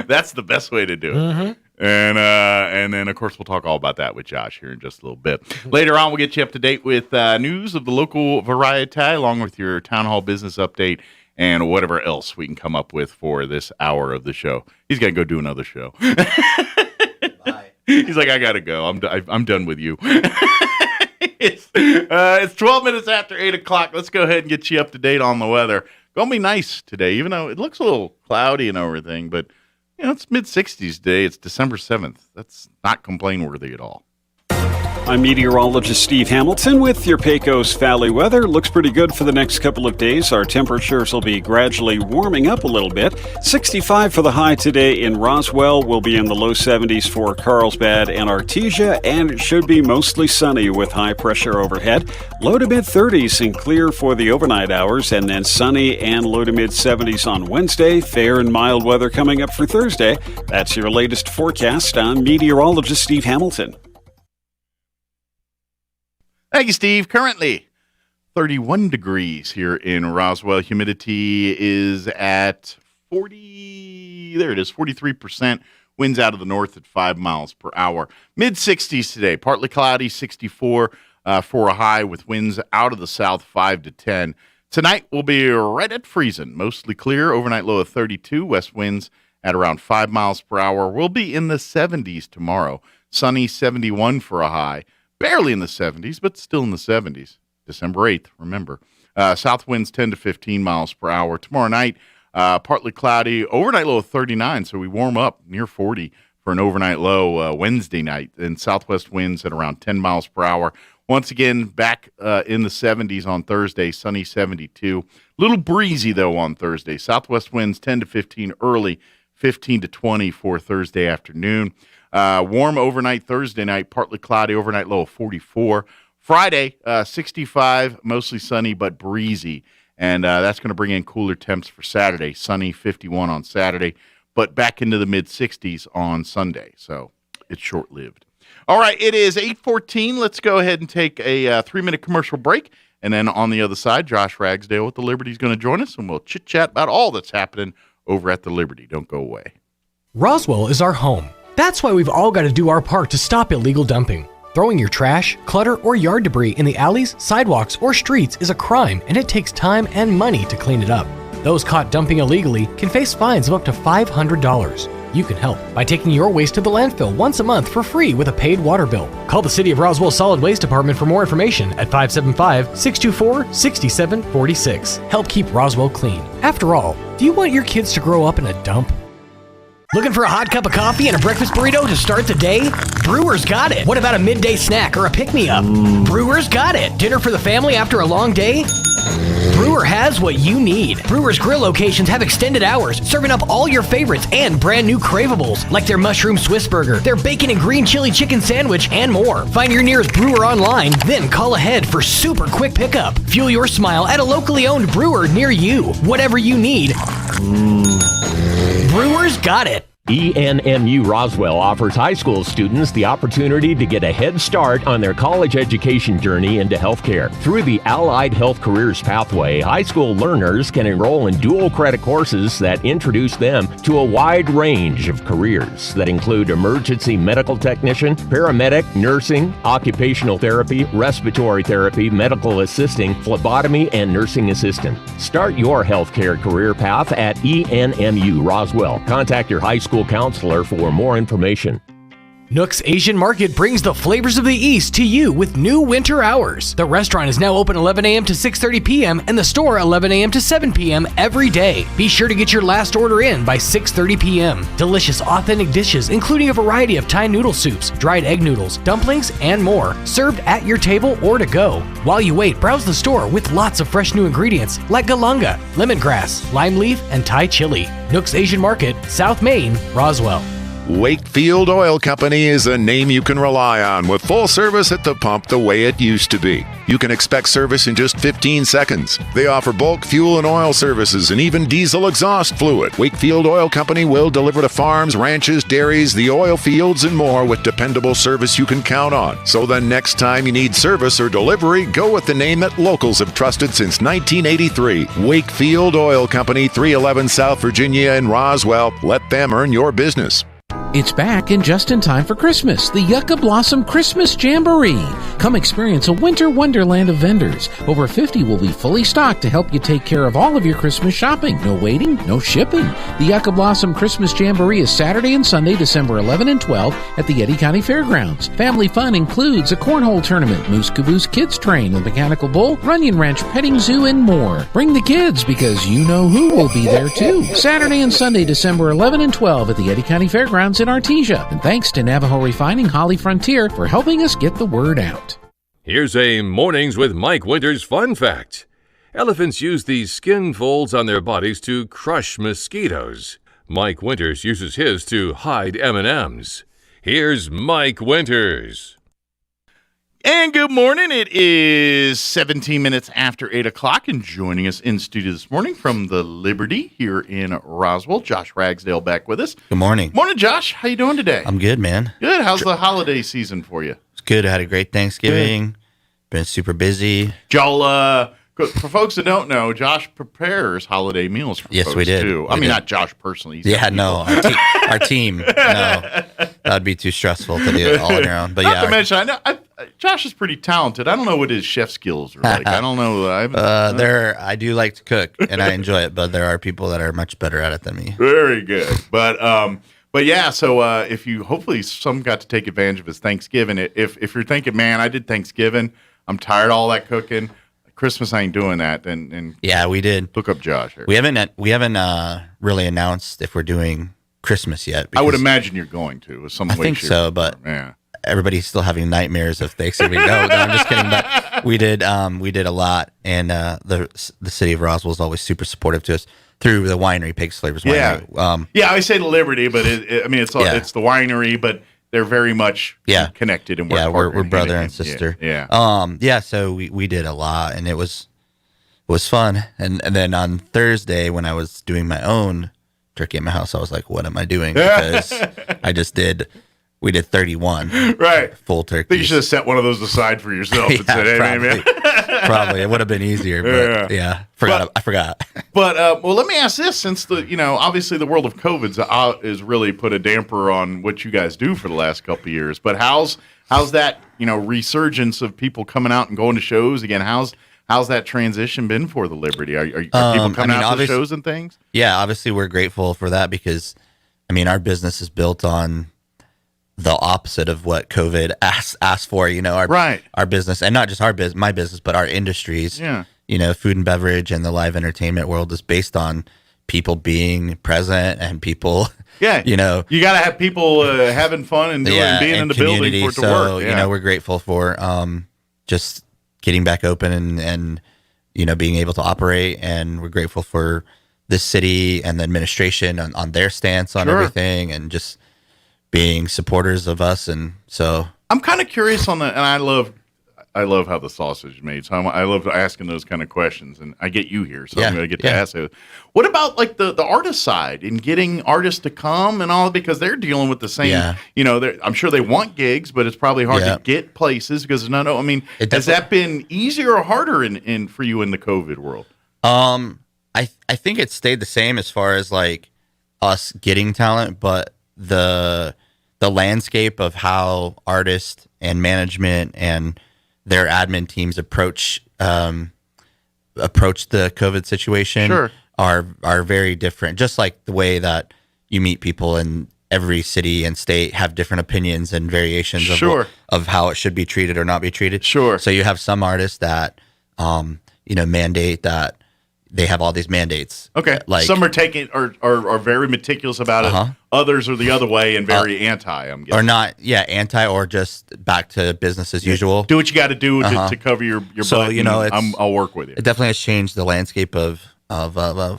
That's the best way to do it. And then, of course, we'll talk all about that with Josh here in just a little bit. Later on, we'll get you up to date with news of the local variety, along with your town hall business update and whatever else we can come up with for this hour of the show. He's got to go do another show. Bye. He's like, I got to go. I'm done with you. It's 12 minutes after 8 o'clock. Let's go ahead and get you up to date on the weather. Going to be nice today, even though it looks a little cloudy and everything, but it's mid-60s today. It's December 7th. That's not complain-worthy at all. I'm meteorologist Steve Hamilton with your Pecos Valley weather. Looks pretty good for the next couple of days. Our temperatures will be gradually warming up a little bit. 65 for the high today in Roswell. We'll be in the low 70s for Carlsbad and Artesia, and it should be mostly sunny with high pressure overhead. Low to mid-30s and clear for the overnight hours, and then sunny and low to mid-70s on Wednesday. Fair and mild weather coming up for Thursday. That's your latest forecast. I'm meteorologist Steve Hamilton. Thank you, Steve. Currently 31 degrees here in Roswell. Humidity is at 43%. Winds out of the north at 5 miles per hour. Mid-60s today. Partly cloudy, 64 for a high with winds out of the south, 5 to 10. Tonight will be right at freezing. Mostly clear. Overnight low of 32. West winds at around 5 miles per hour. We'll be in the 70s tomorrow. Sunny, 71 for a high. Barely in the 70s, but still in the 70s. December 8th, remember. South winds 10 to 15 miles per hour. Tomorrow night, partly cloudy. Overnight low of 39, so we warm up near 40 for an overnight low Wednesday night. And southwest winds at around 10 miles per hour. Once again, back in the 70s on Thursday, sunny 72. Little breezy, though, on Thursday. Southwest winds 10 to 15 early, 15 to 20 for Thursday afternoon. Warm overnight Thursday night, partly cloudy, overnight low of 44. Friday, 65, mostly sunny but breezy. And that's going to bring in cooler temps for Saturday. Sunny, 51 on Saturday, but back into the mid-60s on Sunday. So it's short-lived. All right, it is 8:14. Let's go ahead and take a 3-minute commercial break. And then on the other side, Josh Ragsdale with the Liberty is going to join us, and we'll chit-chat about all that's happening over at the Liberty. Don't go away. Roswell is our home. That's why we've all got to do our part to stop illegal dumping. Throwing your trash, clutter, or yard debris in the alleys, sidewalks, or streets is a crime, and it takes time and money to clean it up. Those caught dumping illegally can face fines of up to $500. You can help by taking your waste to the landfill once a month for free with a paid water bill. Call the City of Roswell Solid Waste Department for more information at 575-624-6746. Help keep Roswell clean. After all, do you want your kids to grow up in a dump? Looking for a hot cup of coffee and a breakfast burrito to start the day? Brewer's got it. What about a midday snack or a pick-me-up? Brewer's got it. Dinner for the family after a long day? Brewer has what you need. Brewer's grill locations have extended hours, serving up all your favorites and brand new cravables, like their mushroom Swiss burger, their bacon and green chili chicken sandwich, and more. Find your nearest brewer online, then call ahead for super quick pickup. Fuel your smile at a locally owned brewer near you. Whatever you need, Brewer's got it. ENMU Roswell offers high school students the opportunity to get a head start on their college education journey into healthcare. Through the Allied Health Careers Pathway, high school learners can enroll in dual credit courses that introduce them to a wide range of careers that include emergency medical technician, paramedic, nursing, occupational therapy, respiratory therapy, medical assisting, phlebotomy, and nursing assistant. Start your healthcare career path at ENMU Roswell. Contact your high school counselor for more information. Nook's Asian Market brings the flavors of the East to you with new winter hours. The restaurant is now open 11 a.m. to 6:30 p.m. and the store 11 a.m. to 7 p.m. every day. Be sure to get your last order in by 6:30 p.m. Delicious, authentic dishes, including a variety of Thai noodle soups, dried egg noodles, dumplings, and more, served at your table or to go. While you wait, browse the store with lots of fresh new ingredients like galunga, lemongrass, lime leaf, and Thai chili. Nook's Asian Market, South Main, Roswell. Wakefield Oil Company is a name you can rely on with full service at the pump the way it used to be. You can expect service in just 15 seconds. They offer bulk fuel and oil services and even diesel exhaust fluid. Wakefield Oil Company will deliver to farms, ranches, dairies, the oil fields, and more with dependable service you can count on. So the next time you need service or delivery, go with the name that locals have trusted since 1983. Wakefield Oil Company, 311 South Virginia in Roswell. Let them earn your business. It's back and just in time for Christmas, the Yucca Blossom Christmas Jamboree. Come experience a winter wonderland of vendors. Over 50 will be fully stocked to help you take care of all of your Christmas shopping. No waiting, no shipping. The Yucca Blossom Christmas Jamboree is Saturday and Sunday, December 11 and 12 at the Eddy County Fairgrounds. Family fun includes a cornhole tournament, Moose Caboose Kids Train, a mechanical bull, Runyon Ranch Petting Zoo, and more. Bring the kids because you know who will be there too. Saturday and Sunday, December 11 and 12 at the Eddy County Fairgrounds in Artesia. And thanks to Navajo Refining Holly Frontier for helping us get the word out. Here's a Mornings with Mike Winters fun fact. Elephants use these skin folds on their bodies to crush mosquitoes. Mike Winters uses his to hide M&Ms. Here's Mike Winters. And good morning. It is 17 minutes after 8 o'clock, and joining us in studio this morning from the Liberty here in Roswell, Josh Ragsdale back with us. Good morning. Morning, Josh. How you doing today? I'm good, man. Good. How's the holiday season for you? It's good. I had a great Thanksgiving. Good. Been super busy. Y'all, for folks that don't know, Josh prepares holiday meals for folks, we did. too. I mean, not Josh personally. Our team. No, that would be too stressful to do it all on your own. But not to mention, I know Josh is pretty talented. I don't know what his chef skills are like. I don't know. I do like to cook, and I enjoy it, but there are people that are much better at it than me. Very good. But yeah, so if you hopefully some got to take advantage of his Thanksgiving. If you're thinking, man, I did Thanksgiving, I'm tired of all that cooking. Christmas, I ain't doing that. And yeah, we did. Look up Josh. Here. We haven't really announced if we're doing Christmas yet. I would imagine you're going to. I think so, but yeah. Everybody's still having nightmares of Thanksgiving. No, I'm just kidding. But we did a lot, and the city of Roswell is always super supportive to us through the winery, Pig's Flavors Winery. I say the Liberty, but it's the winery, but they're very much connected and we're brother and sister. So we did a lot, and it was fun. And then on Thursday when I was doing my own turkey at my house, I was like, what am I doing? Because I just did we did 31. Right. Full I think turkey. you should have set one of those aside for yourself and said, "Hey, man." Probably it would have been easier, but I forgot. But well, let me ask this: since obviously the world of COVID is really put a damper on what you guys do for the last couple of years. But how's that resurgence of people coming out and going to shows again? How's that transition been for the Liberty? Are people coming out to shows and things? Yeah, obviously we're grateful for that because, our business is built on the opposite of what COVID asked for. Our business, and not just my business, but our industries. Yeah. Food and beverage and the live entertainment world is based on people being present and people. Yeah. You got to have people having fun and being in the building for it to work. Yeah. We're grateful for just getting back open and being able to operate, and we're grateful for this city and the administration on their stance on everything, and just being supporters of us. And so I'm kind of curious on that, and I love how the sausage is made. So I love asking those kind of questions, and I get you here, so I'm going to get to ask it. What about like the artist side and getting artists to come and all, because they're dealing with the same, I'm sure they want gigs, but it's probably hard to get places because has that been easier or harder in for you in the COVID world? I think it stayed the same as far as like us getting talent, but the landscape of how artists and management and their admin teams approach the COVID situation are very different. Just like the way that you meet people in every city and state have different opinions and variations of how it should be treated or not be treated. Sure. So you have some artists that mandate that they have all these mandates. Okay. Like some are taking are very meticulous about it. Others are the other way and very anti, I'm guessing. Or not, anti, or just back to business as usual. Do what you got to do to cover your so, butt. I'll work with you. It definitely has changed the landscape of how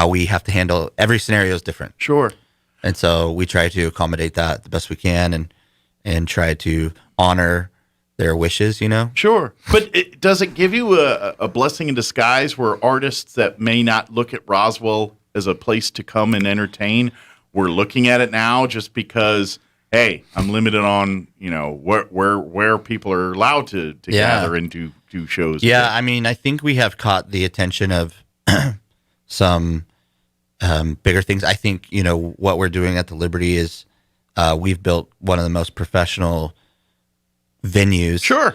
we have to handle every scenario is different. Sure. And so we try to accommodate that the best we can and try to honor their wishes, Sure. But does it give you a blessing in disguise where artists that may not look at Roswell as a place to come and entertain, we're looking at it now just because, hey, I'm limited on, where people are allowed to gather and do shows. Yeah, I think we have caught the attention of some bigger things. I think, what we're doing at the Liberty is we've built one of the most professional venues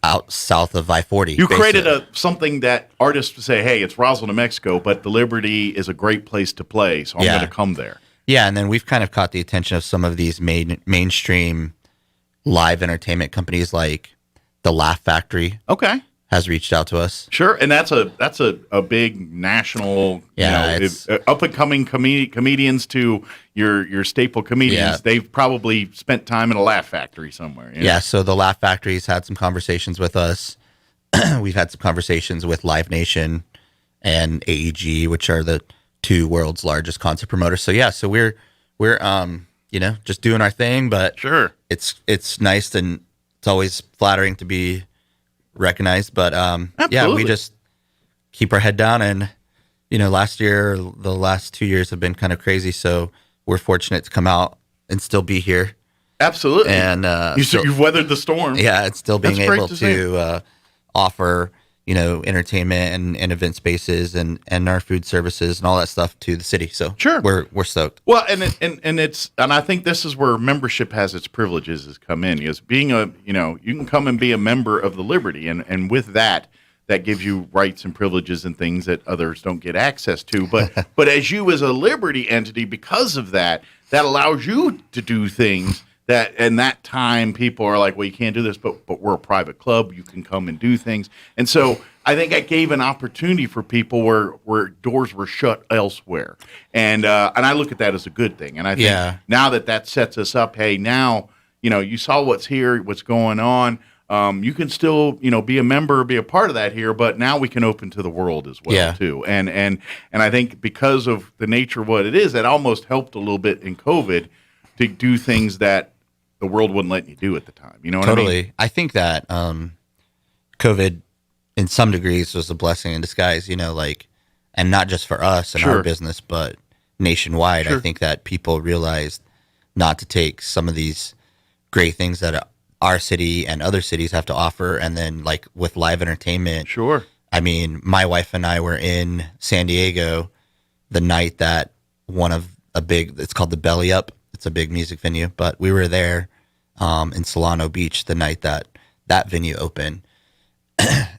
out south of I-40. You created something that artists say, hey, it's Roswell, New Mexico, but the Liberty is a great place to play, so I'm going to come there. Yeah, and then we've kind of caught the attention of some of these mainstream live entertainment companies like the Laugh Factory. Okay. Has reached out to us. Sure, and that's a big national, up and coming comedians to your staple comedians. Yeah. They've probably spent time in a Laugh Factory somewhere. Yeah, so the Laugh Factory's had some conversations with us. We've had some conversations with Live Nation and AEG, which are the two world's largest concert promoters. So so we're just doing our thing, but it's nice and it's always flattering to be recognized, but we just keep our head down, and last year, the last 2 years have been kind of crazy, so we're fortunate to come out and still be here. Absolutely. And you've weathered the storm. Yeah, it's still being able to offer entertainment and event spaces and our food services and all that stuff to the city. So we're stoked. Well, and I think this is where membership has its privileges has come in, is being you can come and be a member of the Liberty, and with that gives you rights and privileges and things that others don't get access to. But as you as a Liberty entity, because of that allows you to do things that in that time people are like, well, you can't do this, but we're a private club. You can come and do things. And so I think that gave an opportunity for people where doors were shut elsewhere. And I look at that as a good thing. And I think now that sets us up, hey, now, you saw what's here, what's going on. You can still, be a member, be a part of that here, but now we can open to the world as well, too. And I think because of the nature of what it is, that almost helped a little bit in COVID to do things that the world wouldn't let you do at the time. You know what I mean? Totally. I think that COVID, in some degrees, was a blessing in disguise, and not just for us and our business, but nationwide. I think that people realized not to take some of these great things that our city and other cities have to offer, and then like with live entertainment. Sure. I mean, my wife and I were in San Diego the night that it's called the Belly Up. It's a big music venue, but we were there in Solano Beach the night that venue opened.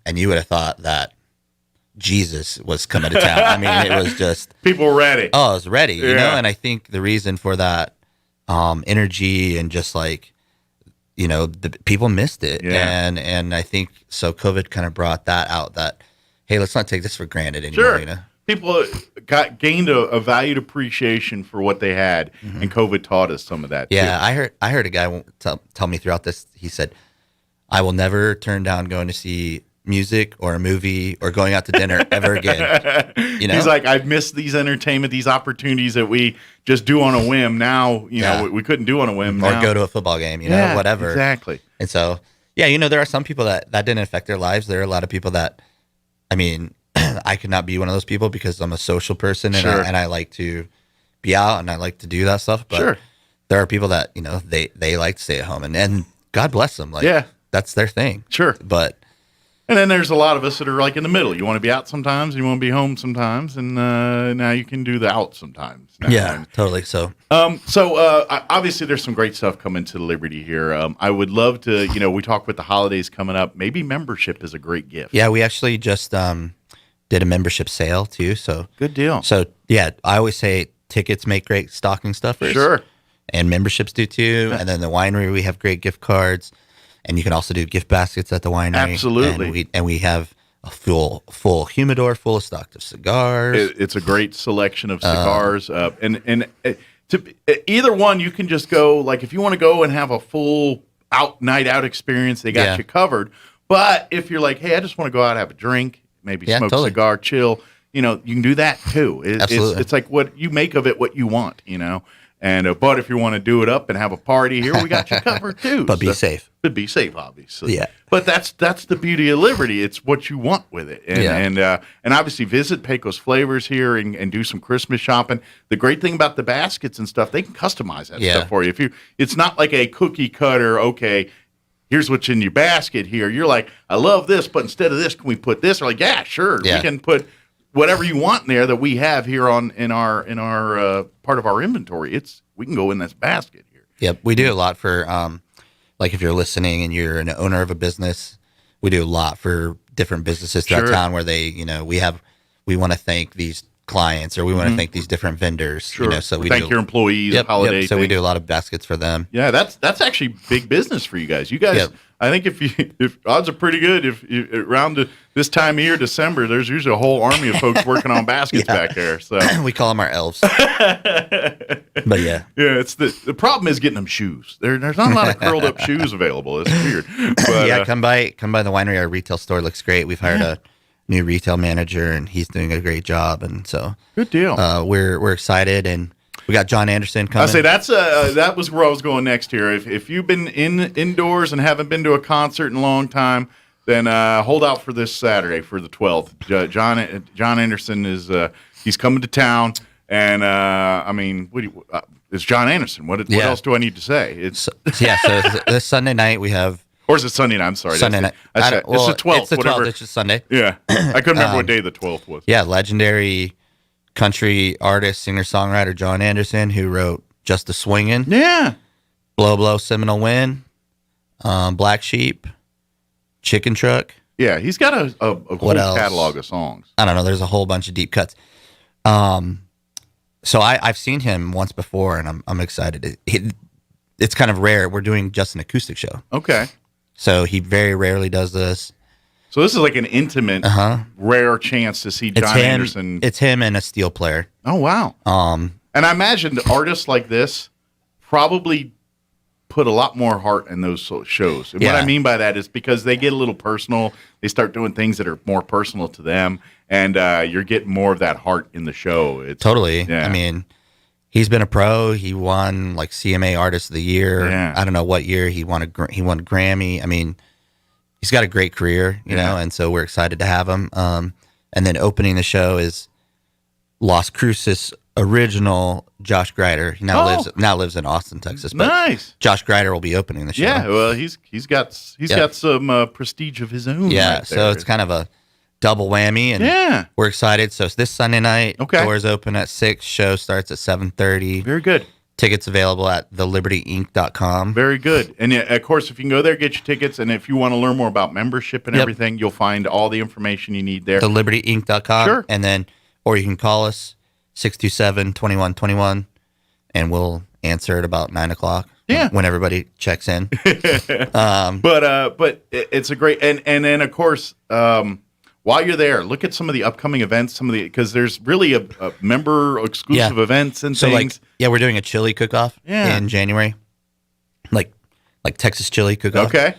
And you would have thought that Jesus was coming to town. I mean, it was just... People were ready. Oh, it was ready, you know? And I think the reason for that energy and just like, you know, the people missed it. Yeah. And I think so COVID kind of brought that out that, hey, let's not take this for granted anymore, Sure. you know? People gained a valued appreciation for what they had, and COVID taught us some of that. Yeah, too. I heard a guy tell me throughout this. He said, "I will never turn down going to see music or a movie or going out to dinner ever again." You know, he's like, "I've missed these entertainment, these opportunities that we just do on a whim. Now, you know, we couldn't do on a whim, or now. go to a football game. You know, whatever. Exactly. And so, yeah, you know, there are some people that didn't affect their lives. There are a lot of people that, I mean, I could not be one of those people because I'm a social person and Sure. I like to be out and I like to do that stuff. But Sure. there are people that, you know, they like to stay at home and God bless them. Like, that's their thing. Sure. But And then there's a lot of us that are like in the middle. You want to be out sometimes, you want to be home sometimes, and now you can do the out sometimes. Now. yeah, totally. So, Obviously there's some great stuff coming to Liberty here. I would love to, you know, we talk with the holidays coming up. Maybe membership is a great gift. yeah, we actually just did a membership sale too. So Good deal. So yeah, I always say tickets make great stocking stuffers. Sure. And memberships do too. And then the winery, we have great gift cards. And you can also do gift baskets at the winery. Absolutely. And we have a full humidor full of stocked of cigars. It's a great selection of cigars. Either one, you can just go, like if you want to go and have a full night out experience, they got you covered. But if you're like, hey, I just want to go out and have a drink, maybe smoke a cigar, chill, you know, you can do that too. Absolutely. It's like what you make of it, what you want, you know. And but if you want to do it up and have a party here, we got you covered too. But be safe. But be safe, obviously. Yeah. But that's the beauty of Liberty. It's what you want with it. And and obviously visit Pecos Flavors here and do some Christmas shopping. The great thing about the baskets and stuff, they can customize that stuff for you. It's not like a cookie cutter, okay, here's what's in your basket here. You're like, I love this, but instead of this, can we put this? Or like, yeah, sure. We can put whatever you want in there that we have here in our part of our inventory. We can go in this basket here. Yep, we do a lot for like if you're listening and you're an owner of a business, we do a lot for different businesses throughout town where they, you know, we want to thank these clients or we want to thank these different vendors. Sure. You know, so we thank your employees. Holiday. So we do a lot of baskets for them. Yeah, that's actually big business for you guys. You guys, I think if odds are pretty good, if around this time of year, December, there's usually a whole army of folks working on baskets back there. So we call them our elves. But yeah, it's the problem is getting them shoes. There's not a lot of curled up shoes available. It's weird. But, come by the winery. Our retail store looks great. We've hired a new retail manager, and he's doing a great job. And so good deal. We're excited, and we got John Anderson coming. I say that was where I was going next here. If you've been indoors and haven't been to a concert in a long time, then hold out for this Saturday for the 12th. John Anderson is he's coming to town, and I mean, it's John Anderson. What else do I need to say? So this Sunday night we have. Or is it Sunday night? I'm sorry. Sunday night. It's the 12th. It's the 12th. It's just Sunday. Yeah. I couldn't remember what day the 12th was. Yeah, legendary country artist, singer-songwriter John Anderson, who wrote Just a Swingin'. Yeah. Blow Blow, Seminole Wind, Black Sheep, Chicken Truck. Yeah, he's got a whole catalog of songs. I don't know. There's a whole bunch of deep cuts. So I've seen him once before, and I'm excited. It's kind of rare. We're doing just an acoustic show. Okay. So he very rarely does this. So this is like an intimate, rare chance to see John Anderson. It's him and a steel player. Oh, wow. And I imagine artists like this probably put a lot more heart in those shows. And what I mean by that is because they get a little personal. They start doing things that are more personal to them. And you're getting more of that heart in the show. Totally. Yeah. I mean, he's been a pro. He won like CMA Artist of the Year. Yeah. I don't know what year he won Grammy. I mean, he's got a great career, you know, and so we're excited to have him. And then opening the show is Las Cruces original Josh Greider. He now lives in Austin, Texas. But Nice. Josh Greider will be opening the show. Yeah, well, he's got some prestige of his own. Yeah, right so there. it's kind of a double whammy, and we're excited. So it's this Sunday night. Okay. Doors open at 6. Show starts at 7:30. Very good. Tickets available at thelibertyinc.com. Very good. And yeah, of course, if you can go there, get your tickets. And if you want to learn more about membership and everything, you'll find all the information you need there. Thelibertyinc.com. Sure. And then, or you can call us 627-2121, and we'll answer at about 9 o'clock. Yeah. When everybody checks in. But it's a great, and then of course, while you're there, look at some of the upcoming events, because there's really a member exclusive events and things. We're doing a chili cook-off in January, like Texas chili cook-off. Okay.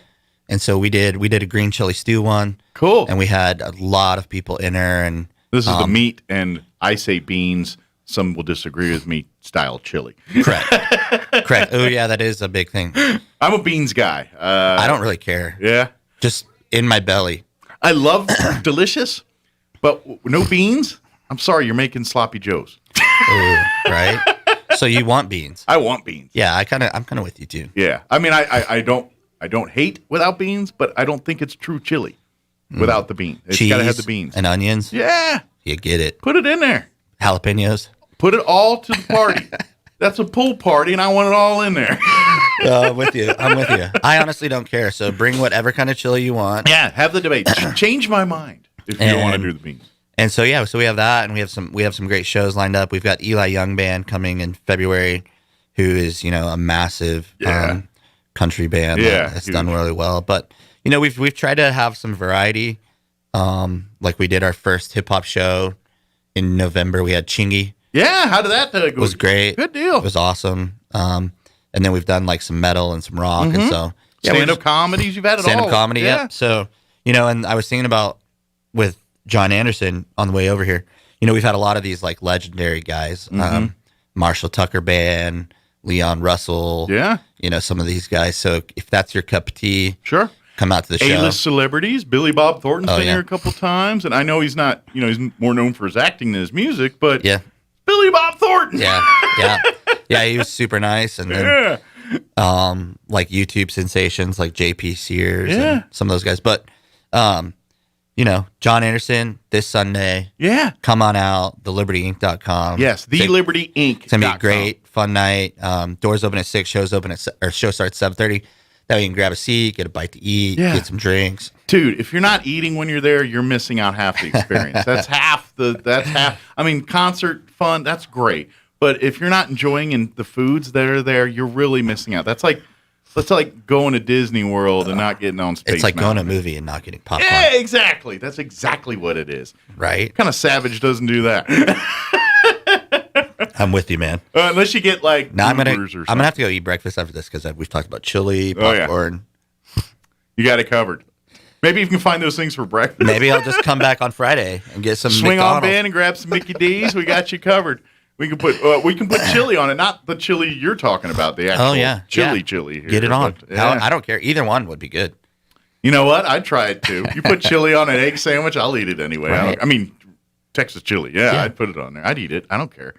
And so we did a green chili stew one. Cool. And we had a lot of people in there, and this is the meat, and I say beans. Some will disagree with me. Style chili. Correct. Oh yeah, that is a big thing. I'm a beans guy. I don't really care. Yeah. Just in my belly. I love delicious, but no beans. I'm sorry, you're making sloppy joes. Ooh, right. So you want beans? I want beans. Yeah, I'm kind of with you too. Yeah, I mean, I don't hate without beans, but I don't think it's true chili without the bean. It's got to have the beans and onions. Yeah, you get it. Put it in there. Jalapenos. Put it all to the party. That's a pool party, and I want it all in there. I'm with you. I honestly don't care. So bring whatever kind of chili you want. Yeah, have the debate. Change my mind if you don't want to do the beans. And so we have that, and we have some great shows lined up. We've got Eli Young Band coming in February, who is a massive country band that's done really well. But we've tried to have some variety. Like we did our first hip hop show in November. We had Chingy. Yeah, how did that go? It was great. Good deal. It was awesome. And then we've done like some metal and some rock, and so stand-up comedies. You've had it all. Stand-up comedy, yeah. So and I was thinking about with John Anderson on the way over here. We've had a lot of these like legendary guys, Marshall Tucker Band, Leon Russell. Yeah. Some of these guys. So if that's your cup of tea, sure, come out to the show. A-list celebrities. Billy Bob Thornton's been here a couple times, and I know he's not. He's more known for his acting than his music, but Billy Bob Thornton. Yeah, he was super nice. And then like YouTube sensations like JP Sears and some of those guys. But John Anderson this Sunday. Yeah. Come on out, thelibertyinc.com. Yes, thelibertyinc.com. It's gonna be a great, fun night. Doors open at 6, show starts at 7:30. That way you can grab a seat, get a bite to eat, get some drinks. Dude, if you're not eating when you're there, you're missing out half the experience. That's half. I mean, concert fun, that's great. But if you're not enjoying the foods that are there, you're really missing out. That's like going to Disney World and not getting on Space It's like Mountain. going to a movie and not getting popcorn. Yeah, exactly. That's exactly what it is. Right? What kind of savage doesn't do that? I'm with you, man. Unless you get like I'm gonna Ubers or have to go eat breakfast after this because we've talked about chili, popcorn. You got it covered. Maybe you can find those things for breakfast. Maybe I'll just come back on Friday and get some swing McDonald's. on band and grab some Mickey D's. We got you covered. We can put chili on it, not the chili you're talking about. The actual chili. Here. Get it on. But, yeah. I don't care. Either one would be good. You know what? I'd try it too. You put chili on an egg sandwich, I'll eat it anyway. Right. I mean, Texas chili. Yeah, I'd put it on there. I'd eat it. I don't care.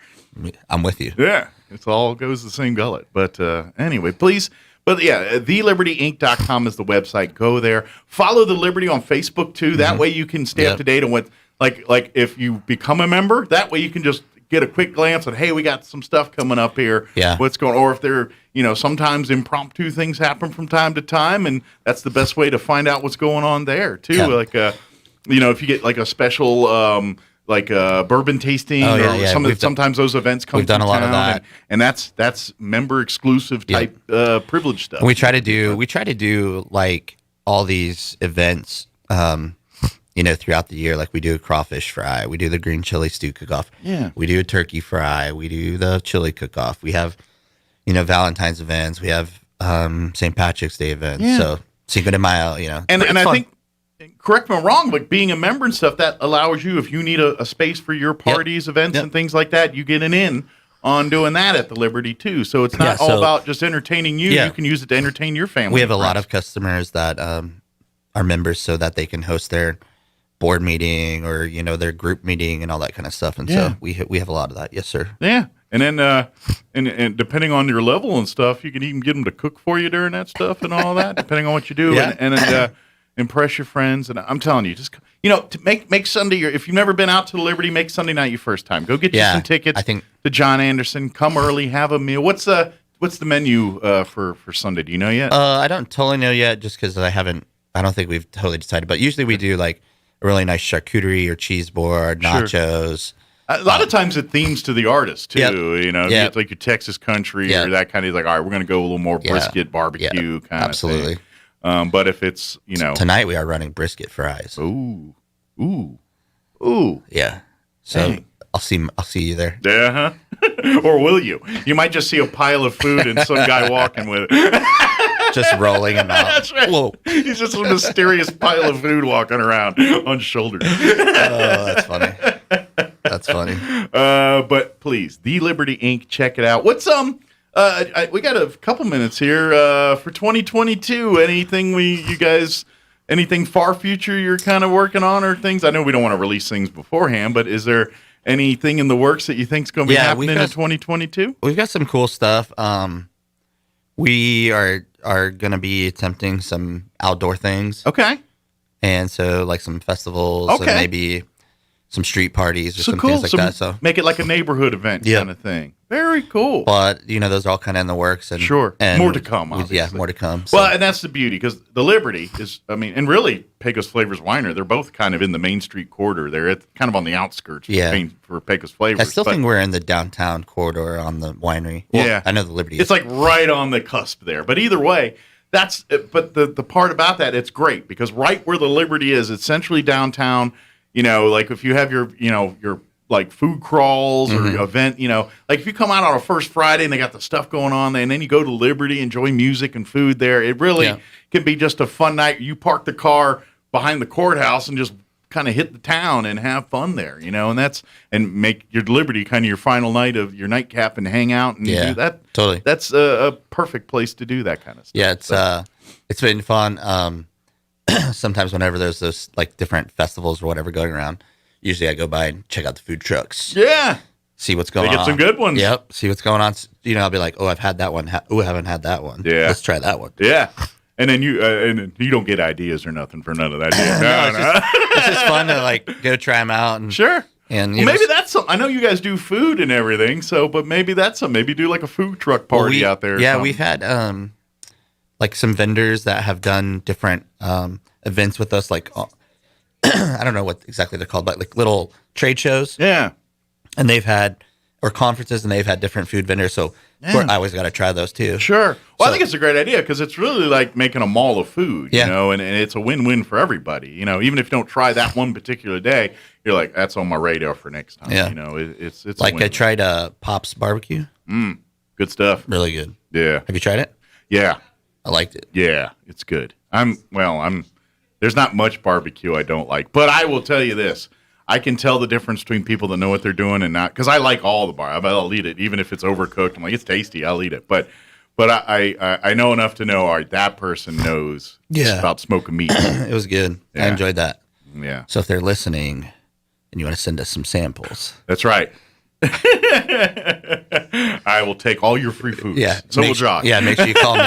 I'm with you. Yeah, it all goes the same gullet. But anyway, please. But yeah, thelibertyinc.com is the website. Go there. Follow The Liberty on Facebook too. That way you can stay up to date on what, like if you become a member, that way you can just get a quick glance at, hey, we got some stuff coming up here. Yeah. What's going on? Or if there, sometimes impromptu things happen from time to time, and that's the best way to find out what's going on there too. Yeah. Like, if you get like a special, bourbon tasting sometimes those events come. We've done a lot of that, and that's member exclusive type privilege stuff. And we try to do like all these events, throughout the year. Like we do a crawfish fry, we do the green chili stew cook-off, we do a turkey fry, we do the chili cook-off. We have, Valentine's events, we have St. Patrick's Day events, so Cinco de Mayo, and I think. Correct me if I'm wrong, but being a member and stuff, that allows you, if you need a space for your parties, events, and things like that, you get an in on doing that at the Liberty too. So it's not all about just entertaining you. Yeah. You can use it to entertain your family. We have a lot of customers that are members so that they can host their board meeting or their group meeting and all that kind of stuff. And so we have a lot of that. Yes, sir. Yeah. And then, and depending on your level and stuff, you can even get them to cook for you during that stuff and all that, depending on what you do, and impress your friends. And I'm telling you, just to make Sunday. If you've never been out to the Liberty, make Sunday night your first time. Go get you some tickets. To John Anderson. Come early, have a meal. What's the menu for Sunday? Do you know yet? I don't totally know yet, just because I don't think we've totally decided. But usually we do like a really nice charcuterie or cheese board, nachos. A lot of times it themes to the artist too. You get like your Texas country or that kind of like, all right, we're going to go a little more brisket barbecue kind of thing. But if it's tonight we are running brisket fries. Ooh. Yeah. So Dang. I'll see you there. Yeah. Or will you? You might just see a pile of food and some guy walking with it. Just rolling him out. That's right. Whoa. He's just a mysterious pile of food walking around on shoulders. Oh, that's funny. That's funny. But please, The Liberty Inc. Check it out. What's we got a couple minutes here for 2022. Anything far future you're kind of working on or things? I know we don't want to release things beforehand, but is there anything in the works that you think is going to be happening in 2022? We've got some cool stuff. We are going to be attempting some outdoor things. Okay. And so like some festivals and maybe some street parties or some things like that. So make it like a neighborhood event kind of thing. Very cool. But those are all kind of in the works. And and more to come. Obviously. More to come. So. Well, and that's the beauty because the Liberty is, and really Pecos Flavors Winery, they're both kind of in the Main Street corridor. They're kind of on the outskirts for Pecos Flavors. I still think we're in the downtown corridor on the winery. Well, I know the Liberty is. It's like right on the cusp there. But either way, but the part about that, it's great because right where the Liberty is, it's centrally downtown. Like if you have your like food crawls or event, like if you come out on a first Friday and they got the stuff going on there and then you go to Liberty, enjoy music and food there, it really can be just a fun night. You park the car behind the courthouse and just kind of hit the town and have fun there, and make your Liberty kind of your final night of your nightcap and hang out and do that. Totally. That's a perfect place to do that kind of stuff. Yeah, it's been fun. Sometimes whenever there's those like different festivals or whatever going around, usually I go by and check out the food trucks. Yeah. See what's going on. They get some good ones. Yep. See what's going on. I'll be like, oh, I've had that one. I haven't had that one. Yeah. Let's try that one. Yeah. And then you don't get ideas or nothing for none of that. It's just fun to like go try them out. And, sure. And maybe that's something. I know you guys do food and everything, but maybe that's something. Maybe do like a food truck party out there. Yeah, we've had like some vendors that have done different events with us, like I don't know what exactly they're called, but like little trade shows. Yeah. And they've had, or conferences, and they've had different food vendors. So I always got to try those too. Sure. Well, I think it's a great idea because it's really like making a mall of food, and it's a win-win for everybody. Even if you don't try that one particular day, you're like, that's on my radar for next time. Yeah. It's like I tried Pop's barbecue. Good stuff. Really good. Yeah. Have you tried it? Yeah. I liked it. Yeah, it's good. There's not much barbecue I don't like, but I will tell you this. I can tell the difference between people that know what they're doing and not, because I like all the bar. I'll eat it, even if it's overcooked. I'm like, it's tasty. I'll eat it. But I know enough to know, all right, that person knows about smoking meat. It was good. Yeah. I enjoyed that. Yeah. So if they're listening and you want to send us some samples. That's right. I will take all your free food. Yeah. So will Josh. Yeah, make sure you call me.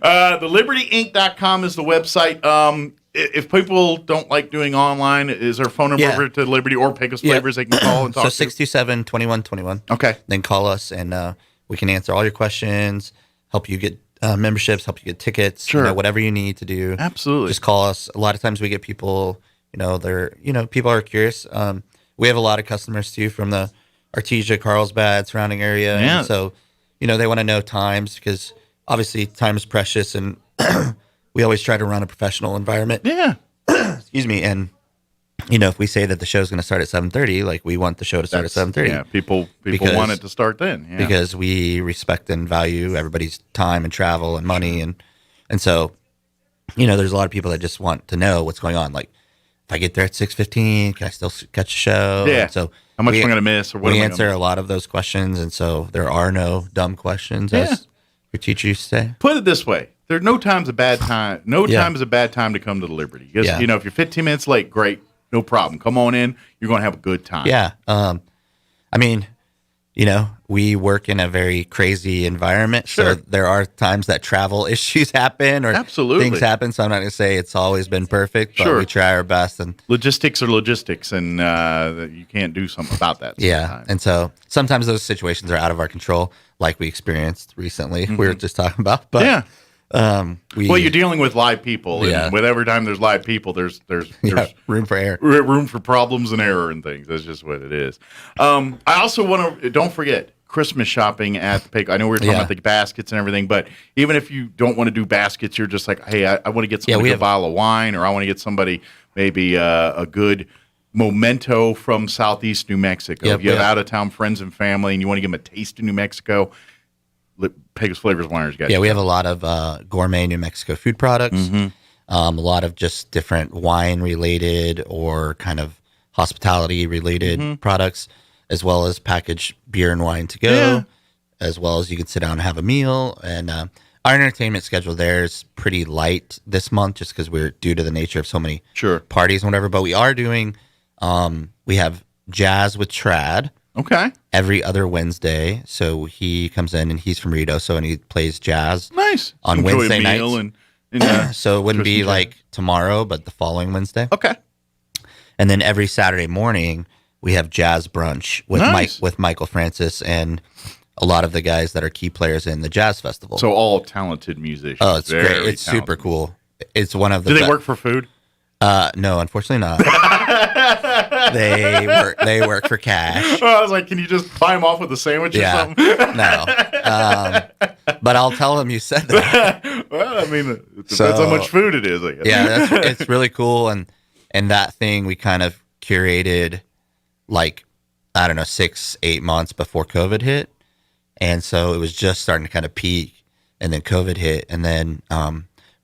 TheLibertyInc.com is the website. If people don't like doing online, is there a phone number over to Liberty or Pecos Flavors they can call and talk to? So 627-2121. Okay. Then call us and we can answer all your questions, help you get memberships, help you get tickets, whatever you need to do. Absolutely. Just call us. A lot of times we get people, people are curious. We have a lot of customers too from the Artesia, Carlsbad, surrounding area. Yeah. And so, they want to know times because obviously time is precious and we always try to run a professional environment. Yeah. Excuse me. And, if we say that the show's going to start at 7:30, like we want the show to start at 7:30. Yeah, people want it to start then. Yeah. Because we respect and value everybody's time and travel and money. And so, there's a lot of people that just want to know what's going on. Like, if I get there at 6:15, can I still catch a show? Yeah. And so how much am I going to miss? Or what we answer a lot of those questions. And so there are no dumb questions, as your teacher used to say. Put it this way. There's no time's a bad time. No Yeah. time is a bad time to come to the Liberty. Because, Yeah. you know, if you're 15 minutes late, great. No problem. Come on in. You're going to have a good time. Yeah. I mean, you know, we work in a very crazy environment. Sure. So there are times that travel issues happen or Absolutely. things happen. So I'm not going to say it's always been perfect, but Sure. we try our best. And Logistics are logistics, and you can't do something about that. yeah. sometimes. And so sometimes those situations are out of our control, like we experienced recently. We were just talking about. But, Yeah. well, you're dealing with live people, and Yeah. with every time there's live people, there's room for error. room for problems and error and things. That's just what it is. I also want to don't forget Christmas shopping at the Pecos. I know we were talking about the baskets and everything, but even if you don't want to do baskets, you're just like, hey, I want to get somebody a bottle of wine, or I want to get somebody maybe a good memento from Southeast New Mexico. Yep, if you have yep. out of town friends and family, and you want to give them a taste of New Mexico. Pecos Flavors Wineries, guys. Yeah, we have a lot of gourmet New Mexico food products, a lot of just different wine related or kind of hospitality related products, as well as packaged beer and wine to go, as well as you can sit down and have a meal. And our entertainment schedule there is pretty light this month just because we're due to the nature of so many parties and whatever. But we are doing, we have Jazz with Trad. Okay. Every other Wednesday. So he comes in and he's from Rito, and he plays jazz. Nice. On Enjoy a Wednesday meal nights. and So it wouldn't be Christmas like tomorrow, but the following Wednesday. Okay. And then every Saturday morning we have jazz brunch with Nice. with Michael Francis and a lot of the guys that are key players in the jazz festival. So all talented musicians. Oh, it's Very great. It's super talented. cool. It's one of the Do they be- work for food? No, unfortunately not. They work for cash. I was like, can you just buy them off with a sandwich or something? No. But I'll tell them you said that. Well, I mean, it depends how much food it is, I guess. Yeah, it's really cool. And that thing we kind of curated like, I don't know, 6-8 months before COVID hit. And so it was just starting to kind of peak. And then COVID hit. And then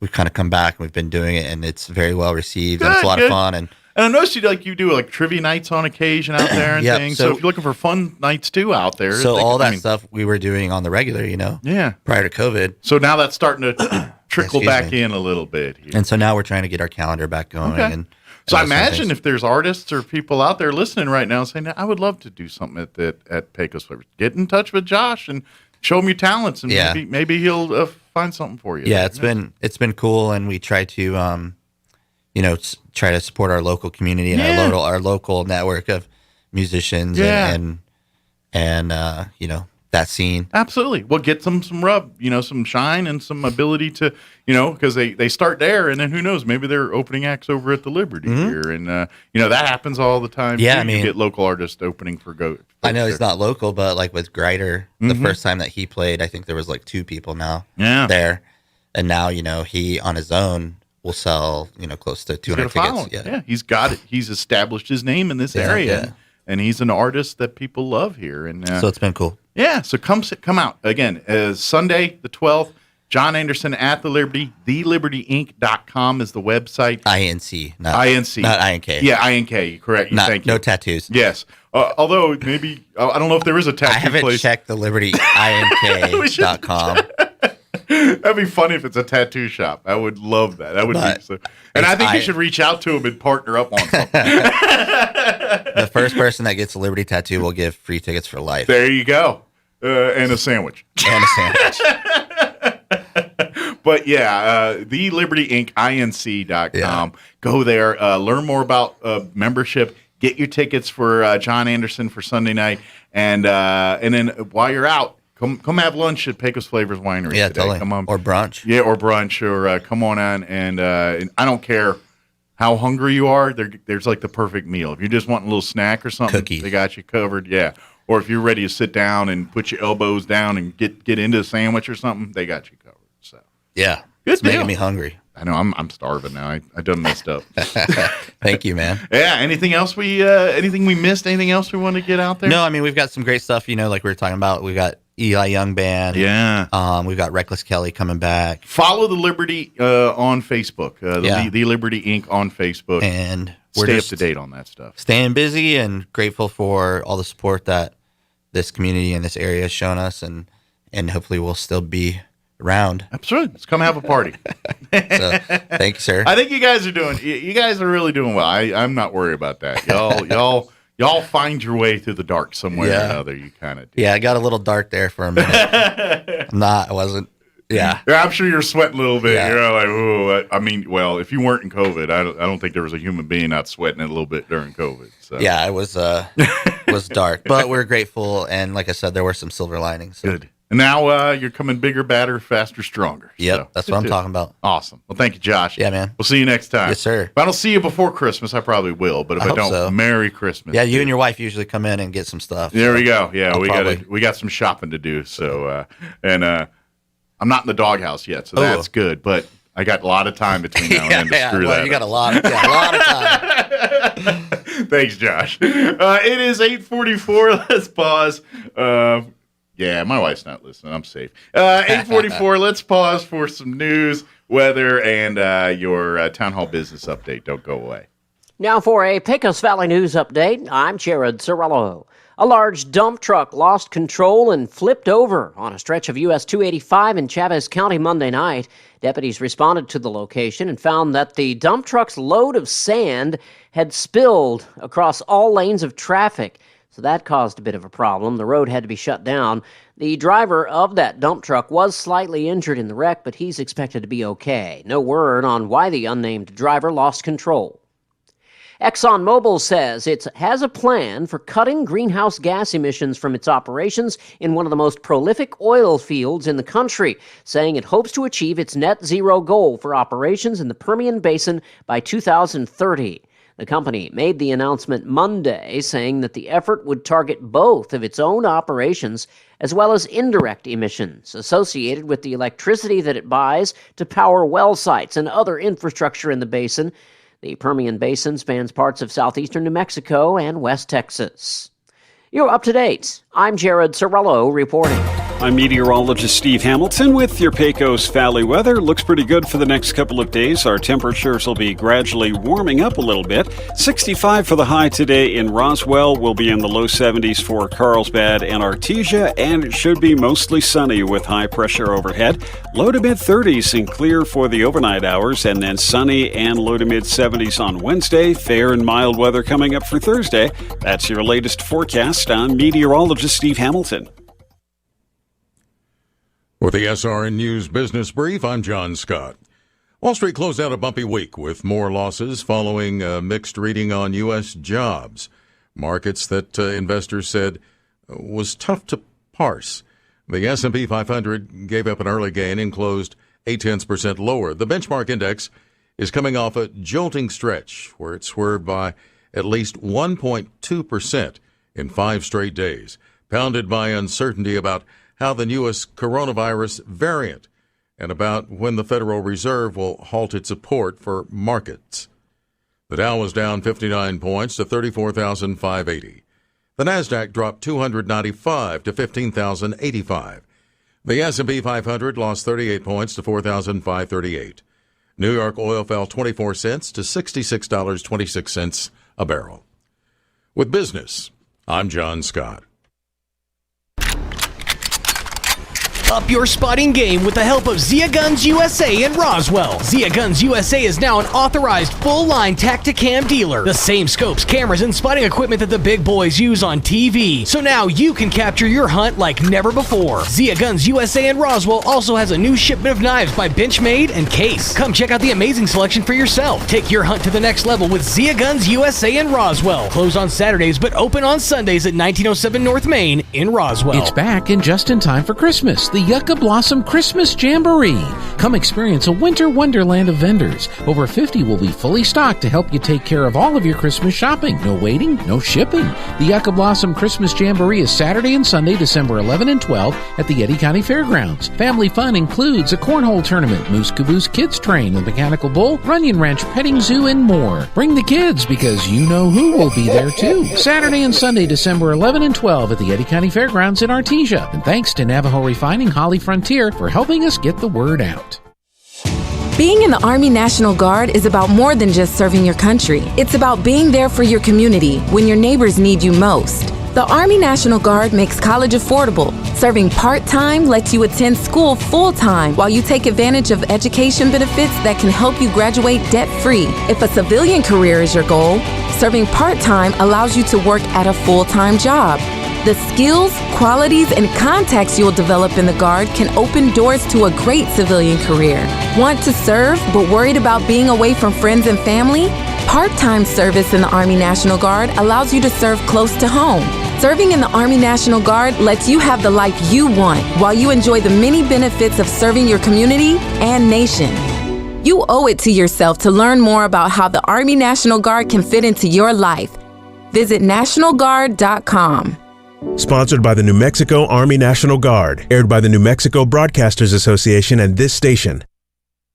we've kind of come back and we've been doing it. And it's very well received. And it's a lot of fun. And I noticed you do trivia nights on occasion out there and Yep, things. so- So if you're looking for fun nights too out there. so all I that mean, stuff we were doing on the regular, Yeah. prior to COVID. So now that's starting to trickle Excuse back me. in a little bit here. And so now we're trying to get our calendar back going. Okay. And So I those sort of imagine things. if there's artists or people out there listening right now saying, I would love to do something at Pecos Flavors, get in touch with Josh and show him your talents, and Yeah. maybe he'll find something for you. Yeah, it's been cool, and we try to try to support our local community and our local network of musicians and that scene. Absolutely. Well, get some rub, some shine and some ability to, because they start there, and then who knows, maybe they're opening acts over at the Liberty here, and that happens all the time. Yeah, too. I mean- you get local artists opening for go. I know he's not local, but like with Greider, the Mhm. first time that he played, I think there was like 2 people now Yeah. there, and now he on his own will sell close to He's 200 got a following. tickets. Yeah, he's got it. He's established his name in this Yeah, area, yeah. and he's an artist that people love here. And So it's been cool. Yeah, so come out again. Sunday the 12th. John Anderson at the Liberty. TheLibertyInc.com is the website. INC, not INC, not INK. Yeah, INK. Correct. Thank you. No tattoos. Yes. Although maybe I don't know if there is a tattoo I haven't place. checked the LibertyINK.com. That'd be funny if it's a tattoo shop. I would love that. That would be so. And I think you should reach out to him and partner up on something. The first person that gets a Liberty tattoo will give free tickets for life. There you go. And a sandwich. And a sandwich. But yeah, the LibertyInc.com. Go there, learn more about membership, get your tickets for John Anderson for Sunday night, and then while you're out, come have lunch at Pecos Flavors Winery. Yeah, today. totally. Come on, Or brunch. Yeah, or brunch, or come on on, and I don't care how hungry you are. There's like the perfect meal. If you just want a little snack or something, Cookies. they got you covered. Yeah. Or if you're ready to sit down and put your elbows down and get into a sandwich or something, they got you covered. So Yeah. Good It's deal. making me hungry. I know I'm starving now. I done messed up. Thank you, man. Yeah. Anything else anything we missed? Anything else we want to get out there? No, I mean, we've got some great stuff, like we were talking about. We've got Eli Young Band. Yeah. We've got Reckless Kelly coming back. Follow the Liberty on Facebook. Yeah. The Liberty Inc. on Facebook. And we're stay up just to date on that stuff. Staying busy and grateful for all the support that this community and this area has shown us. And hopefully we'll still be around. Absolutely. Let's come have a party. So, thank you, sir. I think you guys are really doing well. I'm not worried about that. Y'all find your way through the dark somewhere or another. You kind of do. Yeah, I got a little dark there for a minute. I wasn't. Yeah. I'm sure you're sweating a little bit. Yeah. You're like, oh, I mean, well, if you weren't in COVID, I don't think there was a human being not sweating it a little bit during COVID. So. Yeah, it was dark, but we're grateful. And like I said, there were some silver linings. So. Good. And now you're coming bigger, badder, faster, stronger. Yep, so, that's what I'm talking about. Awesome. Well, thank you, Josh. Yeah, man. We'll see you next time. Yes, sir. If I don't see you before Christmas, I probably will. But if I don't, so. Merry Christmas. Yeah, you and your wife usually come in and get some stuff. There we go. Yeah, I'll we got some shopping to do. So I'm not in the doghouse yet, so that's good. But I got a lot of time between now and then to screw that. You got a lot of time. Thanks, Josh. It is 8:44. Let's pause. Yeah, my wife's not listening. I'm safe. 8:44. Let's pause for some news, weather, and your town hall business update. Don't go away. Now for a Pecos Valley News update, I'm Jared Cirillo. A large dump truck lost control and flipped over on a stretch of US 285 in Chavez County Monday night. Deputies responded to the location and found that the dump truck's load of sand had spilled across all lanes of traffic. So that caused a bit of a problem. The road had to be shut down. The driver of that dump truck was slightly injured in the wreck, but he's expected to be okay. No word on why the unnamed driver lost control. ExxonMobil says it has a plan for cutting greenhouse gas emissions from its operations in one of the most prolific oil fields in the country, saying it hopes to achieve its net zero goal for operations in the Permian Basin by 2030. The company made the announcement Monday, saying that the effort would target both of its own operations as well as indirect emissions associated with the electricity that it buys to power well sites and other infrastructure in the basin. The Permian Basin spans parts of southeastern New Mexico and West Texas. You're up to date. I'm Jared Cirillo reporting. I'm meteorologist Steve Hamilton with your Pecos Valley weather. Looks pretty good for the next couple of days. Our temperatures will be gradually warming up a little bit. 65 for the high today in Roswell. We'll be in the low 70s for Carlsbad and Artesia, and it should be mostly sunny with high pressure overhead. Low to mid 30s and clear for the overnight hours, and then sunny and low to mid 70s on Wednesday. Fair and mild weather coming up for Thursday. That's your latest forecast. I'm meteorologist Steve Hamilton. With the SRN News Business Brief, I'm John Scott. Wall Street closed out a bumpy week with more losses following a mixed reading on U.S. jobs. Markets that investors said was tough to parse. The S&P 500 gave up an early gain and closed 0.8% lower. The benchmark index is coming off a jolting stretch where it swerved by at least 1.2% in 5 straight days, pounded by uncertainty about how the newest coronavirus variant and about when the Federal Reserve will halt its support for markets. The Dow was down 59 points to 34,580. The Nasdaq dropped 295 to 15,085. The S&P 500 lost 38 points to 4,538. New York oil fell 24 cents to $66.26 a barrel. With business, I'm John Scott. Up your spotting game with the help of Zia Guns USA in Roswell. Zia Guns USA is now an authorized full-line Tacticam dealer. The same scopes, cameras, and spotting equipment that the big boys use on TV. So now you can capture your hunt like never before. Zia Guns USA in Roswell also has a new shipment of knives by Benchmade and Case. Come check out the amazing selection for yourself. Take your hunt to the next level with Zia Guns USA in Roswell. Closed on Saturdays but open on Sundays at 1907 North Main in Roswell. It's back and just in time for Christmas. The Yucca Blossom Christmas Jamboree. Come experience a winter wonderland of vendors. Over 50 will be fully stocked to help you take care of all of your Christmas shopping. No waiting, no shipping. The Yucca Blossom Christmas Jamboree is Saturday and Sunday, December 11 and 12 at the Eddy County Fairgrounds. Family fun includes a cornhole tournament, Moose Caboose Kids Train, a mechanical bull, Runyon Ranch Petting Zoo, and more. Bring the kids because you know who will be there too. Saturday and Sunday, December 11 and 12 at the Eddy County Fairgrounds in Artesia. And thanks to Navajo Refining Holly Frontier for helping us get the word out. Being in the Army National Guard is about more than just serving your country. It's about being there for your community when your neighbors need you most. The Army National Guard makes college affordable. Serving part-time lets you attend school full-time while you take advantage of education benefits that can help you graduate debt-free. If a civilian career is your goal, serving part-time allows you to work at a full-time job. The skills, qualities, and contacts you'll develop in the Guard can open doors to a great civilian career. Want to serve but worried about being away from friends and family? Part-time service in the Army National Guard allows you to serve close to home. Serving in the Army National Guard lets you have the life you want while you enjoy the many benefits of serving your community and nation. You owe it to yourself to learn more about how the Army National Guard can fit into your life. Visit NationalGuard.com. Sponsored by the New Mexico Army National Guard. Aired by the New Mexico Broadcasters Association and this station.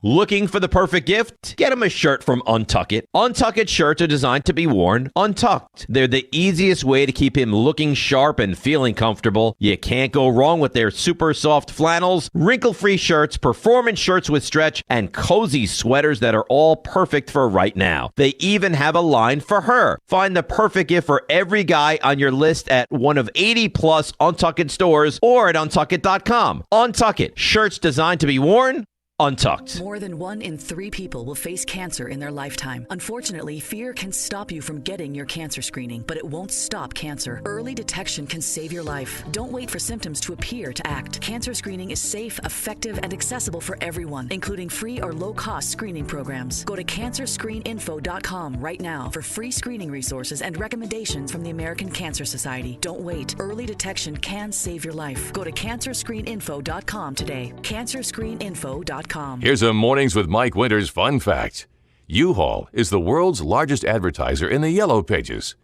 Looking for the perfect gift? Get them a shirt from Untuck It. Untuck It shirts are designed to be worn untucked. They're the easiest way to keep him looking sharp and feeling comfortable. You can't go wrong with their super soft flannels, wrinkle-free shirts, performance shirts with stretch, and cozy sweaters that are all perfect for right now. They even have a line for her. Find the perfect gift for every guy on your list at one of 80-plus Untuck It stores or at untuckit.com. Untuck It. Shirts designed to be worn untucked. More than 1 in 3 people will face cancer in their lifetime. Unfortunately, fear can stop you from getting your cancer screening, but it won't stop cancer. Early detection can save your life. Don't wait for symptoms to appear to act. Cancer screening is safe, effective, and accessible for everyone, including free or low-cost screening programs. Go to cancerscreeninfo.com right now for free screening resources and recommendations from the American Cancer Society. Don't wait. Early detection can save your life. Go to cancerscreeninfo.com today. cancerscreeninfo.com. Here's a Mornings with Mike Winters fun fact. U-Haul is the world's largest advertiser in the Yellow Pages.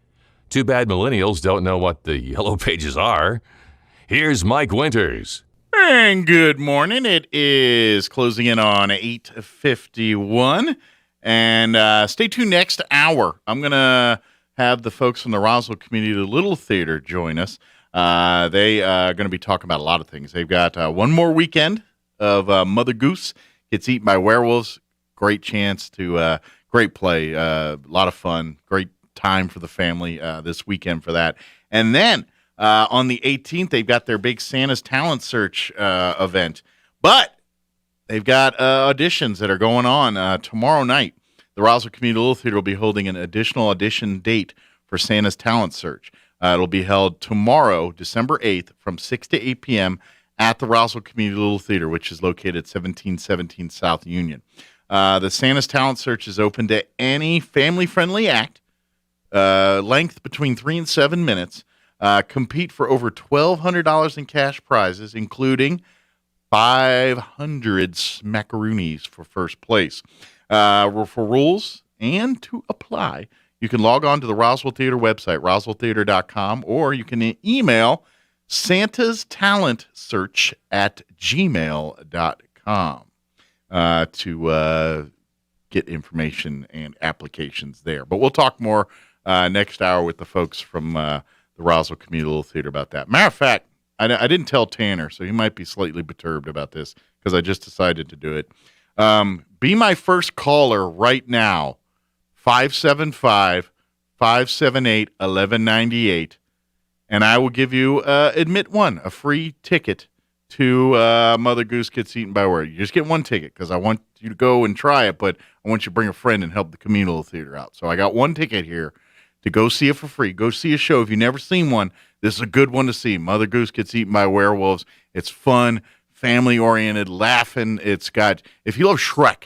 Too bad millennials don't know what the Yellow Pages are. Here's Mike Winters. And good morning. It is closing in on 8:51. And stay tuned next hour. I'm going to have the folks from the Roswell Community Little Theater join us. They are going to be talking about a lot of things. They've got one more weekend of Mother Goose Gets Eaten by Werewolves. Great chance to, great play, a lot of fun, great time for the family this weekend for that. And then on the 18th, they've got their big Santa's Talent Search event. But they've got auditions that are going on tomorrow night. The Roswell Community Little Theater will be holding an additional audition date for Santa's Talent Search. It'll be held tomorrow, December 8th, from 6 to 8 p.m., at the Roswell Community Little Theater, which is located at 1717 South Union. The Santa's Talent Search is open to any family-friendly act, length between 3 and 7 minutes. Compete for over $1,200 in cash prizes, including 500 smackaroonies for first place. For rules and to apply, you can log on to the Roswell Theater website, roswelltheater.com, or you can email Santa's Talent Search at gmail.com to get information and applications there. But we'll talk more next hour with the folks from the Roswell Community Little Theater about that. Matter of fact, I didn't tell Tanner, so he might be slightly perturbed about this because I just decided to do it. Be my first caller right now, 575-578-1198. And I will give you, admit one, a free ticket to Mother Goose Gets Eaten by Werewolves. You just get one ticket because I want you to go and try it, but I want you to bring a friend and help the communal theater out. So I got one ticket here to go see it for free. Go see a show. If you've never seen one, this is a good one to see. Mother Goose Gets Eaten by Werewolves. It's fun, family-oriented, laughing. It's got, if you love Shrek,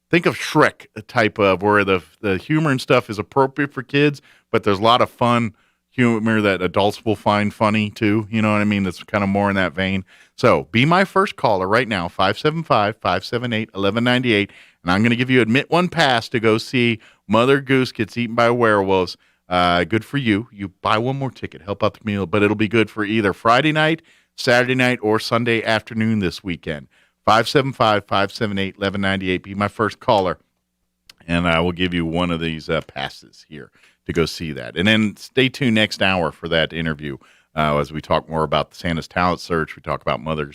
think of Shrek, a type of where the humor and stuff is appropriate for kids, but there's a lot of fun humor that adults will find funny too. You know what I mean? That's kind of more in that vein. So be my first caller right now, 575-578-1198. And I'm going to give you admit one pass to go see Mother Goose Gets Eaten by Werewolves. Good for you. You buy one more ticket, help out the meal, but it'll be good for either Friday night, Saturday night, or Sunday afternoon this weekend. 575-578-1198. Be my first caller. And I will give you one of these passes here to go see that. And then stay tuned next hour for that interview as we talk more about the Santa's Talent Search. We talk about Mother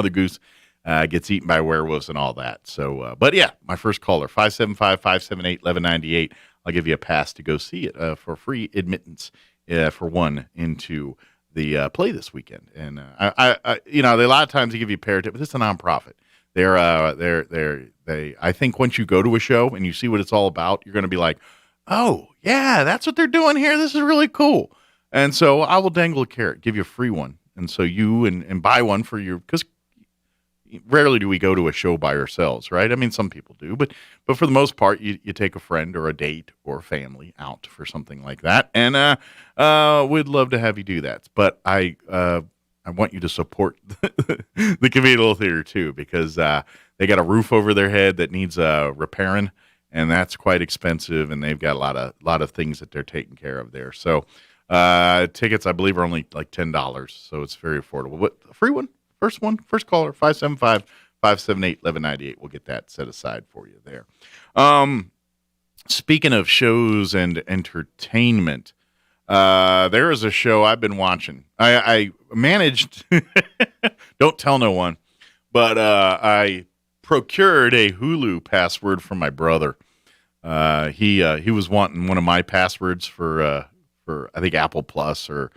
Goose Gets Eaten by Werewolves and all that. So, but yeah, my first caller, 575-578-1198. I'll give you a pass to go see it for free admittance for one into the play this weekend. And I you know, a lot of times they give you a pair tip, but it's a nonprofit. I think once you go to a show and you see what it's all about, you're going to be like, oh yeah, that's what they're doing here. This is really cool. And so I will dangle a carrot, give you a free one. And so you and buy one for your, because rarely do we go to a show by ourselves, right? I mean, some people do, but for the most part, you take a friend or a date or a family out for something like that. And we'd love to have you do that. But I want you to support the Communal Theater too, because they got a roof over their head that needs repairing, and that's quite expensive. And they've got a lot of things that they're taking care of there. So tickets, I believe, are only like $10, so it's very affordable. But a free one, first caller, 575-578-1198. We'll get that set aside for you there. Speaking of shows and entertainment. There is a show I've been watching. I managed, don't tell no one, but I procured a Hulu password from my brother. He was wanting one of my passwords for I think Apple Plus, or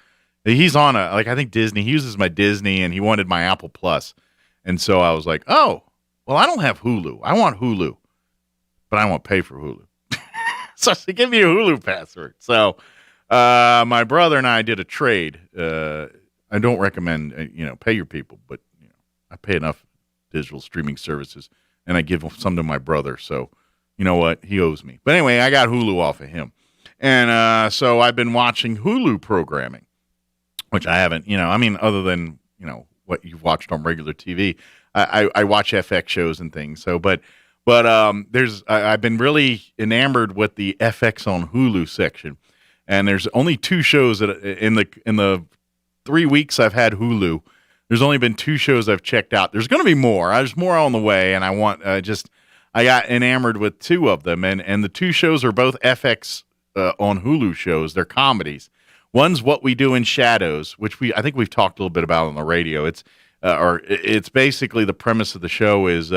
he's on I think Disney. He uses my Disney, and he wanted my Apple Plus. And so I was like, oh, well, I don't have Hulu. I want Hulu, but I won't pay for Hulu. So I said, give me a Hulu password. So my brother and I did a trade. I don't recommend, pay your people, but I pay enough digital streaming services, and I give some to my brother. So you know what? He owes me. But anyway, I got Hulu off of him. And so I've been watching Hulu programming, which I haven't, other than, what you've watched on regular TV. I watch FX shows and things. So, but I've been really enamored with the FX on Hulu section. And there's only two shows that in the 3 weeks I've had Hulu, there's only been two shows I've checked out. There's going to be more. There's more on the way, and I got enamored with two of them, and the two shows are both FX on Hulu shows. They're comedies. One's What We Do in Shadows, which I think we've talked a little bit about on the radio. It's basically the premise of the show is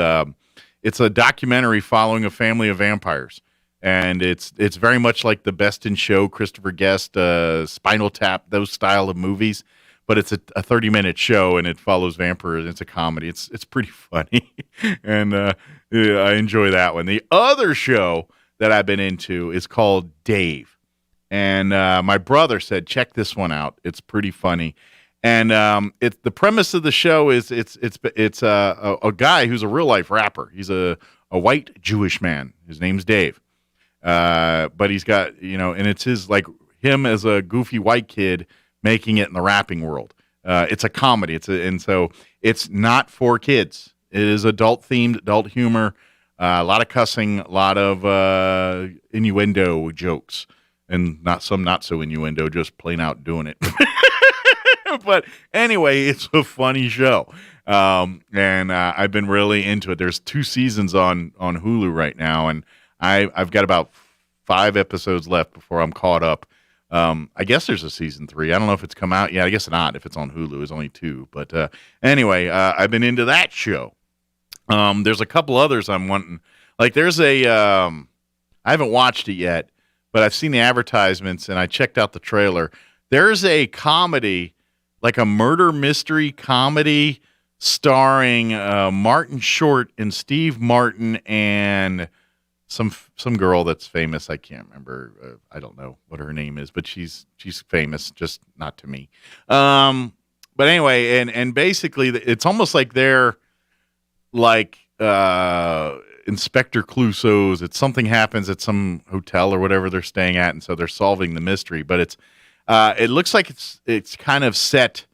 it's a documentary following a family of vampires. And it's very much like the Best in Show, Christopher Guest, Spinal Tap, those style of movies. But it's a 30-minute show, and it follows vampires. It's a comedy. It's pretty funny, and I enjoy that one. The other show that I've been into is called Dave, and my brother said, check this one out. It's pretty funny, and the premise of the show is it's a guy who's a real life rapper. He's a white Jewish man. His name's Dave. But he's got, and it's him as a goofy white kid making it in the rapping world. It's a comedy. So it's not for kids. It is adult themed, adult humor, a lot of cussing, a lot of innuendo jokes, and not so innuendo, just plain out doing it. But anyway, it's a funny show. And I've been really into it. There's 2 seasons on Hulu right now, and I've got about 5 episodes left before I'm caught up. I guess there's a season 3. I don't know if it's come out yet. I guess not. If it's on Hulu, it's only 2. But anyway, I've been into that show. There's a couple others I'm wanting. Like there's I haven't watched it yet, but I've seen the advertisements and I checked out the trailer. There's a comedy, like a murder mystery comedy starring Martin Short and Steve Martin and some girl that's famous. I can't remember. I don't know what her name is, but she's famous, just not to me. But anyway, and basically it's almost like they're like Inspector Clouseau's. It's something happens at some hotel or whatever they're staying at, and so they're solving the mystery. But it looks like it's kind of set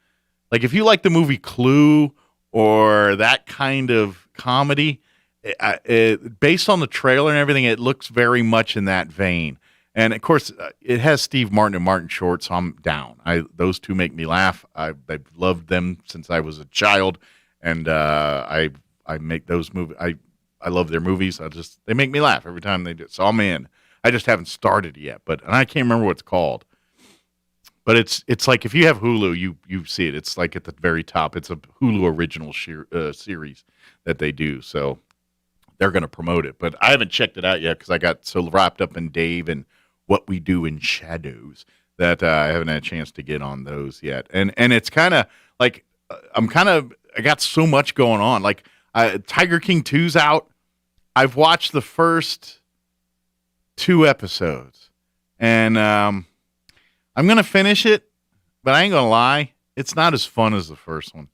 like if you like the movie Clue or that kind of comedy. Based on the trailer and everything, it looks very much in that vein. And of course, it has Steve Martin and Martin Short, so I'm down. Those two make me laugh. I've loved them since I was a child, and I make those movies. I love their movies. They make me laugh every time they do. So I'm in. I just haven't started yet, and I can't remember what it's called. But it's like if you have Hulu, you see it. It's like at the very top. It's a Hulu original series that they do. So they're going to promote it, but I haven't checked it out yet because I got so wrapped up in Dave and What We Do in Shadows that I haven't had a chance to get on those yet. And it's kind of like I got so much going on. Like Tiger King 2's out. I've watched the first 2 episodes, and I'm going to finish it, but I ain't going to lie. It's not as fun as the first one.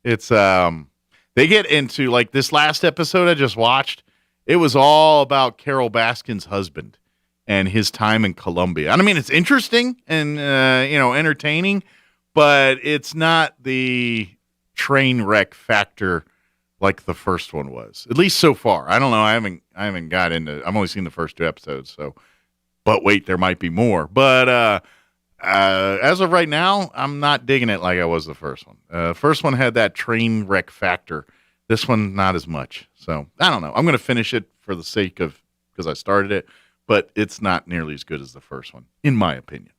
It's they get into, like, this last episode I just watched, it was all about Carol Baskin's husband and his time in Colombia. And I mean, it's interesting and, entertaining, but it's not the train wreck factor like the first one was, at least so far. I don't know. I haven't got into, I've only seen the first 2 episodes. So, but wait, there might be more. But, as of right now, I'm not digging it like I was the first one. First one had that train wreck factor. This one, not as much. So I don't know. I'm going to finish it for the sake of, because I started it, but it's not nearly as good as the first one, in my opinion.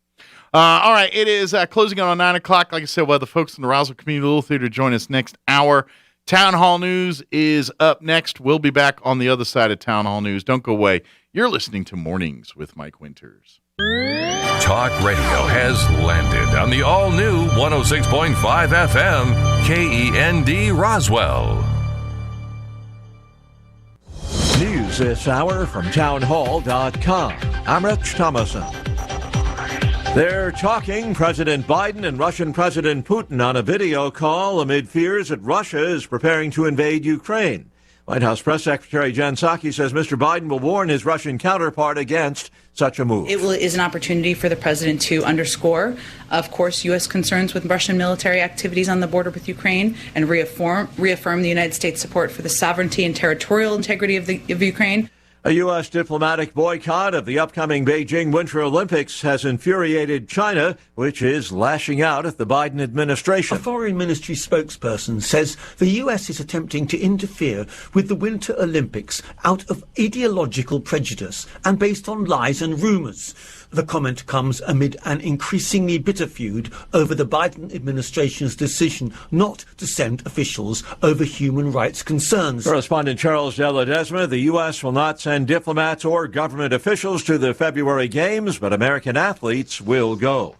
All right. It is closing on 9 o'clock. Like I said, we'll have the folks in the Roswell Community Little Theater join us next hour. Town Hall News is up next. We'll be back on the other side of Town Hall News. Don't go away. You're listening to Mornings with Mike Winters. Talk radio has landed on the all-new 106.5 FM KEND Roswell. News this hour from townhall.com. I'm Rich Thomason. They're talking President Biden and Russian President Putin on a video call amid fears that Russia is preparing to invade Ukraine. White House Press Secretary Jen Psaki says Mr. Biden will warn his Russian counterpart against such a move. It is an opportunity for the president to underscore, of course, U.S. concerns with Russian military activities on the border with Ukraine and reaffirm the United States support for the sovereignty and territorial integrity of Ukraine. A U.S. diplomatic boycott of the upcoming Beijing Winter Olympics has infuriated China, which is lashing out at the Biden administration. A foreign ministry spokesperson says the U.S. is attempting to interfere with the Winter Olympics out of ideological prejudice and based on lies and rumors. The comment comes amid an increasingly bitter feud over the Biden administration's decision not to send officials over human rights concerns. Correspondent Charles De Ledesma, the U.S. will not send diplomats or government officials to the February Games, but American athletes will go.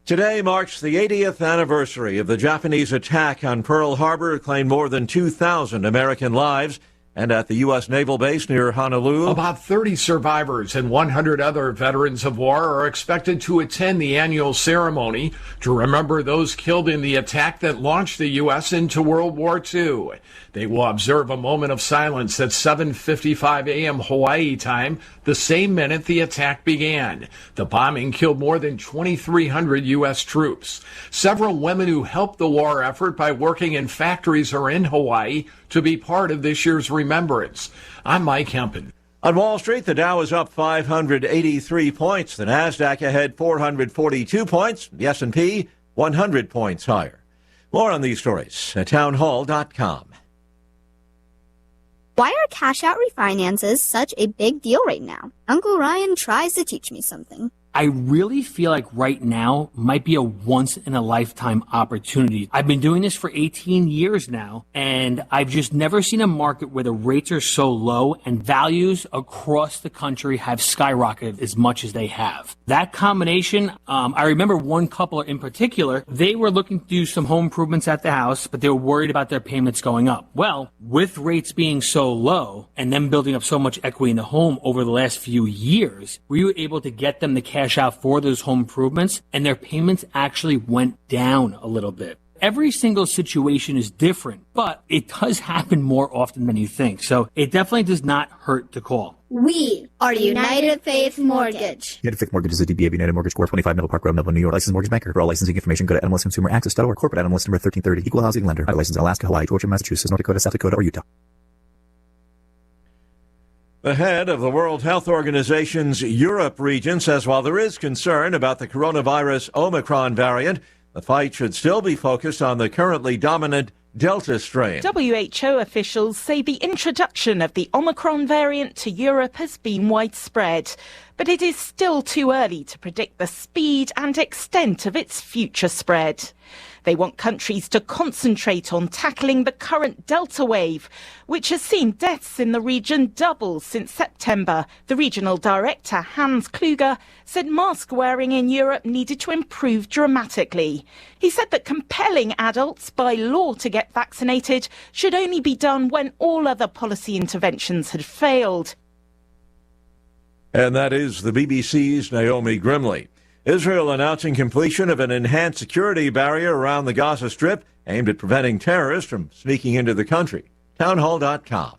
Today marks the 80th anniversary of the Japanese attack on Pearl Harbor. It claimed more than 2,000 American lives. And at the U.S. Naval Base near Honolulu, about 30 survivors and 100 other veterans of war are expected to attend the annual ceremony to remember those killed in the attack that launched the U.S. into World War II. They will observe a moment of silence at 7:55 a.m. Hawaii time, the same minute the attack began. The bombing killed more than 2,300 U.S. troops. Several women who helped the war effort by working in factories are in Hawaii to be part of this year's remembrance. I'm Mike Hempen. On Wall Street, the Dow is up 583 points. The Nasdaq ahead 442 points. The S&P 100 points higher. More on these stories at townhall.com. Why are cash-out refinances such a big deal right now? Uncle Ryan tries to teach me something. I really feel like right now might be a once-in-a-lifetime opportunity. I've been doing this for 18 years now, and I've just never seen a market where the rates are so low and values across the country have skyrocketed as much as they have. That combination, I remember one couple in particular, they were looking to do some home improvements at the house, but they were worried about their payments going up. Well, with rates being so low and them building up so much equity in the home over the last few years, we were able to get them the cash out for those home improvements, and their payments actually went down a little bit. Every single situation is different, but it does happen more often than you think. So it definitely does not hurt to call. We are United Faith Mortgage. United Faith Mortgage is a DBA of United Mortgage Corp. 25 Melville Park Road, Melville, New York. Licensed mortgage banker. For all licensing information, go to NMLSConsumerAccess.org. Corporate NMLS number 1330. Equal housing lender. License in Alaska, Hawaii, Georgia, Massachusetts, North Dakota, South Dakota, or Utah. The head of the World Health Organization's Europe region says while there is concern about the coronavirus Omicron variant, the fight should still be focused on the currently dominant Delta strain. WHO officials say the introduction of the Omicron variant to Europe has been widespread, but it is still too early to predict the speed and extent of its future spread. They want countries to concentrate on tackling the current Delta wave, which has seen deaths in the region double since September. The regional director, Hans Kluger, said mask wearing in Europe needed to improve dramatically. He said that compelling adults by law to get vaccinated should only be done when all other policy interventions had failed. And that is the BBC's Naomi Grimley. Israel announcing completion of an enhanced security barrier around the Gaza Strip aimed at preventing terrorists from sneaking into the country. Townhall.com.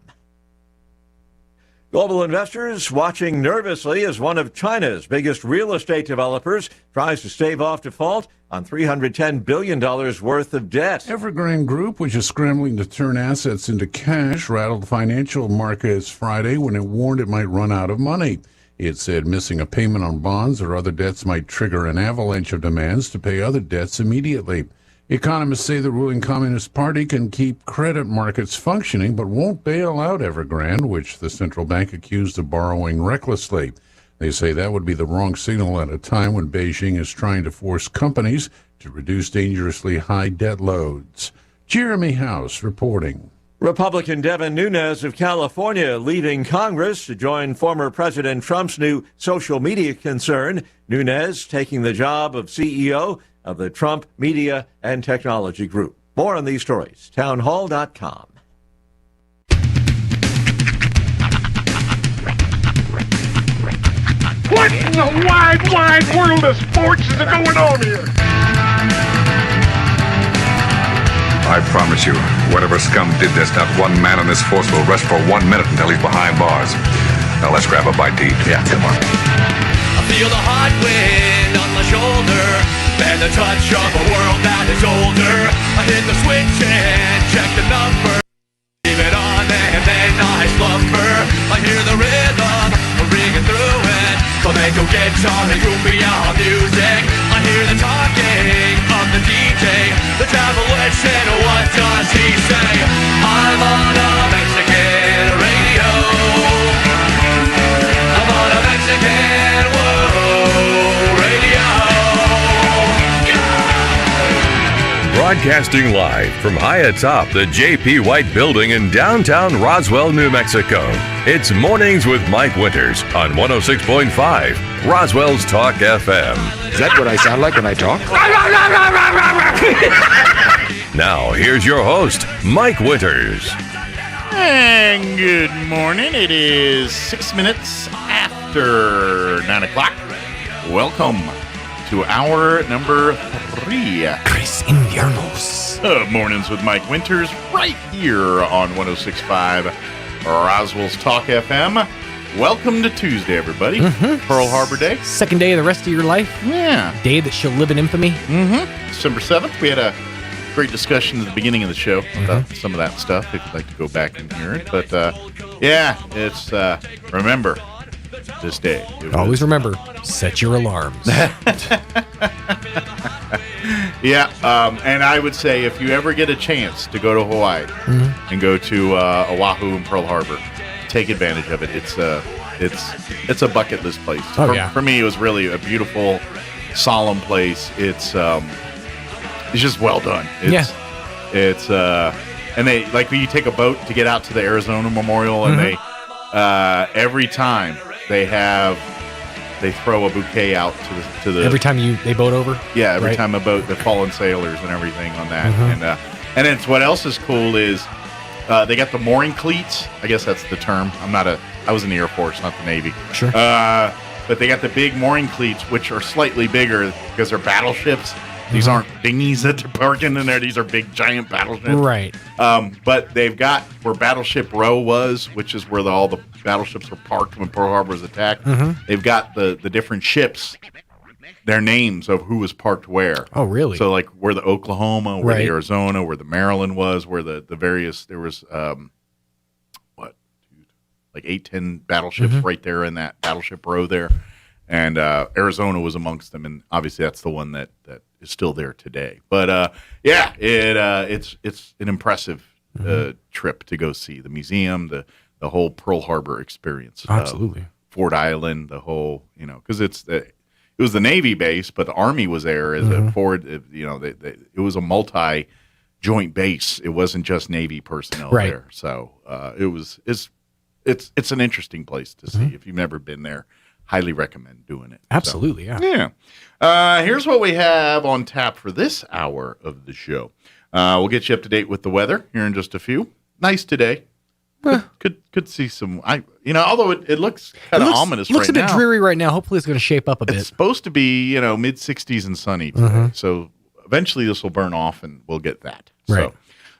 Global investors watching nervously as one of China's biggest real estate developers tries to stave off default on $310 billion worth of debt. Evergrande Group, which is scrambling to turn assets into cash, rattled financial markets Friday when it warned it might run out of money. It said missing a payment on bonds or other debts might trigger an avalanche of demands to pay other debts immediately. Economists say the ruling Communist Party can keep credit markets functioning but won't bail out Evergrande, which the central bank accused of borrowing recklessly. They say that would be the wrong signal at a time when Beijing is trying to force companies to reduce dangerously high debt loads. Jeremy House reporting. Republican Devin Nunes of California leaving Congress to join former President Trump's new social media concern. Nunes taking the job of CEO of the Trump Media and Technology Group. More on these stories. Townhall.com. What in the wide world of sports is going on here? I promise you, whatever scum did this, not one man on this force will rest for 1 minute until he's behind bars. Now let's grab a bite to eat. Yeah, come on. I feel the hot wind on my shoulder and the touch of a world that is older. I hit the switch and check the number. Leave it on and then I slumber. I hear the rhythm ringing through it. Flamenco guitar and cumbia music. I hear the talking of the DJ. The travel said, what does he say? I'm on a Mexican radio. I'm on a Mexican radio. Broadcasting live from high atop the J.P. White Building in downtown Roswell, New Mexico. It's Mornings with Mike Winters on 106.5 Roswell's Talk FM. Is that what I sound like when I talk? Now, here's your host, Mike Winters. And good morning. It is 6 minutes after 9 o'clock. Welcome to hour number 3. Chris Inviernos. Mornings with Mike Winters right here on 106.5 Roswell's Talk FM. Welcome to Tuesday, everybody. Pearl Harbor Day. Second day of the rest of your life. Yeah. Day that shall live in infamy. December 7th, we had a great discussion at the beginning of the show about some of that stuff, if you'd like to go back and hear it. But, yeah, it's, remember this day. Always remember, set your alarms. Yeah, and I would say if you ever get a chance to go to Hawaii and go to Oahu and Pearl Harbor, take advantage of it. It's a bucket list place. For me, it was really a beautiful, solemn place. It's just well done. It's and they like when you take a boat to get out to the Arizona Memorial, and they every time they throw a bouquet out to the every time they boat over. Yeah, every time a boat, the fallen sailors and everything on that, and it's what else is cool is. They got the mooring cleats. I guess that's the term. I was in the Air Force, not the Navy. Sure. But they got the big mooring cleats, which are slightly bigger because they're battleships. These aren't dinghies that they're parking in there. These are big, giant battleships. Right. But they've got where Battleship Row was, which is where all the battleships were parked when Pearl Harbor was attacked. They've got the different ships, their names of who was parked where. Oh, really? So, like, where the Oklahoma, where the Arizona, where the Maryland was, where the various, there was, like 8-10 battleships right there in that Battleship Row there. And Arizona was amongst them, and obviously that's the one that is still there today. But, yeah, it's an impressive trip to go see the museum, the whole Pearl Harbor experience. Absolutely. Ford Island, the whole, because it was the Navy base, but the Army was there as a forward. It was a multi-joint base. It wasn't just Navy personnel there. So it's an interesting place to see. If you've never been there, highly recommend doing it. Absolutely, so, yeah. Here's what we have on tap for this hour of the show. We'll get you up to date with the weather here in just a few. Nice today. Could see some. Although it looks kind of ominous. Looks right a bit now. dreary right now. Hopefully, it's going to shape up a bit. It's supposed to be mid 60s and sunny today. So eventually, this will burn off, and we'll get that. Right.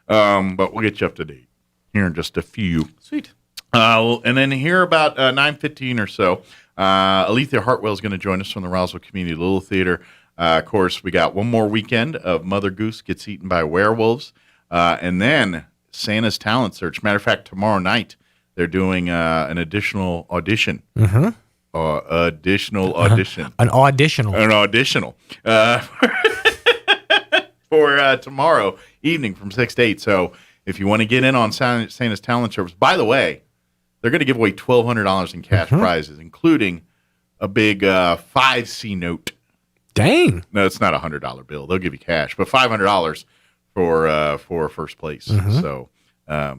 So, but we'll get you up to date here in just a few. Sweet. And then here about 9:15 or so, Alethea Hartwell is going to join us from the Roswell Community Little Theater. Of course, we got one more weekend of Mother Goose Gets Eaten by Werewolves, and then Santa's Talent Search. Matter of fact, tomorrow night they're doing an additional audition. Additional audition. An auditional. For tomorrow evening from 6 to 8. So if you want to get in on Santa's Talent Search, by the way, they're going to give away $1,200 in cash prizes, including a big 5C note. Dang. No, it's not a $100 bill. They'll give you cash, but $500 for first place. So, I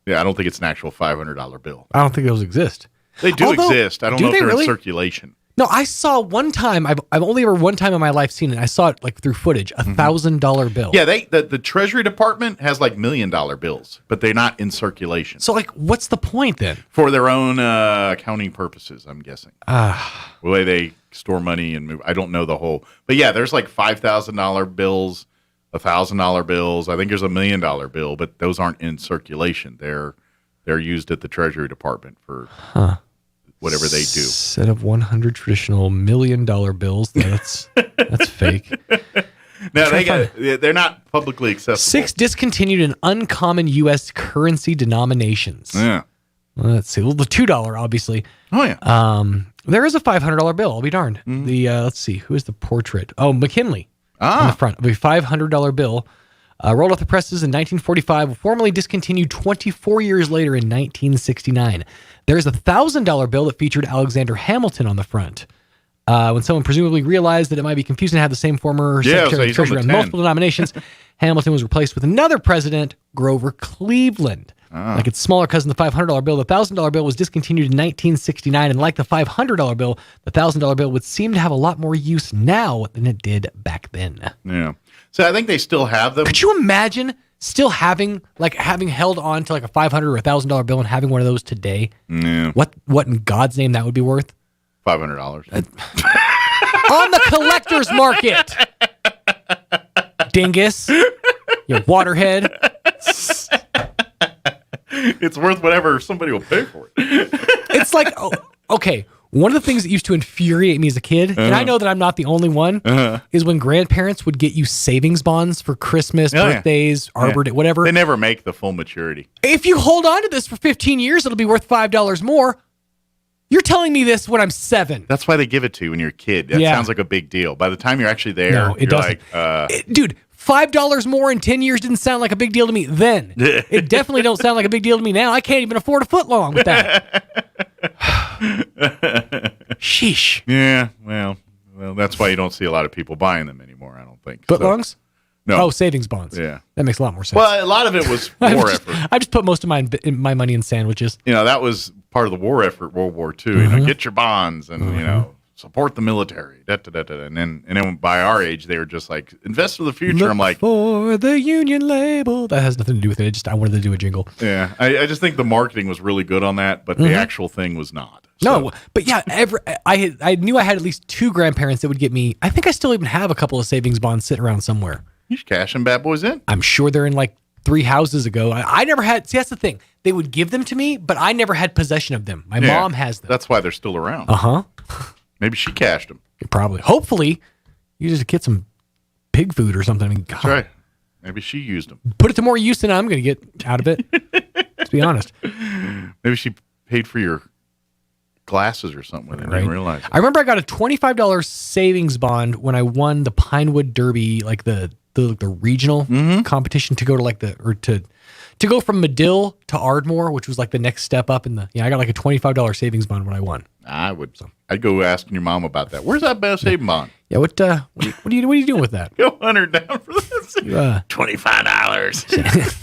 don't think it's an actual $500 bill. I don't think those exist. They do exist. I don't know if they're in circulation. No, I saw one time. I've only ever one time in my life seen it. I saw it like through footage. $1,000 bill. Yeah, the Treasury Department has like $1 million bills, but they're not in circulation. So, like, what's the point then? For their own accounting purposes, I'm guessing. The way they store money and move. I don't know the whole, but yeah, there's like $5,000 bills, $1,000 bills. I think there's $1 million bill, but those aren't in circulation. They're used at the Treasury Department for whatever they do. Set of 100 traditional $1 million bills. That's fake. No, they're not publicly accessible. 6 discontinued and uncommon U.S. currency denominations. Yeah. Let's see. Well, the $2, obviously. Oh yeah. There is a $500 bill. I'll be darned. Let's see. Who is the portrait? Oh, McKinley. On the front of a $500 bill. Rolled off the presses in 1945, formally discontinued 24 years later in 1969. There's a $1,000 bill that featured Alexander Hamilton on the front. When someone presumably realized that it might be confusing to have the same former Secretary of Treasury on multiple denominations, Hamilton was replaced with another president, Grover Cleveland. Like its smaller cousin, the $500 bill, the $1,000 bill was discontinued in 1969, and like the $500 bill, the $1,000 bill would seem to have a lot more use now than it did back then. Yeah. So I think they still have them. Could you imagine still having held on to like a $500 or $1,000 bill and having one of those today? Yeah. What in God's name that would be worth? $500. On the collector's market. Dingus. You waterhead. It's worth whatever somebody will pay for it. It's like, okay, one of the things that used to infuriate me as a kid, and I know that I'm not the only one, is when grandparents would get you savings bonds for Christmas, birthdays, Arbor Day, whatever. They never make the full maturity. If you hold on to this for 15 years, it'll be worth $5 more. You're telling me this when I'm 7. That's why they give it to you when you're a kid. That sounds like a big deal. By the time you're actually there, no, it doesn't. Dude, $5 more in 10 years didn't sound like a big deal to me then. It definitely don't sound like a big deal to me now. I can't even afford a foot long with that. Sheesh. Yeah, well, that's why you don't see a lot of people buying them anymore, I don't think. Footlongs? No. Oh, savings bonds. Yeah. That makes a lot more sense. Well, a lot of it was war effort. I just put most of my money in sandwiches. That was part of the war effort, World War II. Get your bonds and, support the military. And then by our age, they were just like, invest for the future. Look I'm like, for the Union label. That has nothing to do with it. I wanted to do a jingle. Yeah. I just think the marketing was really good on that, but the actual thing was not. No, but yeah, I knew I had at least 2 grandparents that would get me. I think I still even have a couple of savings bonds sitting around somewhere. You should cash them bad boys in. I'm sure they're in like 3 houses ago. I never had. See, that's the thing. They would give them to me, but I never had possession of them. My mom has them. That's why they're still around. Maybe she cashed them. Probably. Hopefully, you just get some pig food or something. I mean, God. That's right. Maybe she used them. Put it to more use than I'm going to get out of it. Let's be honest. Maybe she paid for your glasses or something. I didn't realize that. I remember I got a $25 savings bond when I won the Pinewood Derby, like the regional competition to go to to go from Medill to Ardmore, which was like the next step up in the. I got like a $25 savings bond when I won. I'd go asking your mom about that. Where's that best saving bond? Yeah, what are you doing with that? Go hunt her down for this. $25.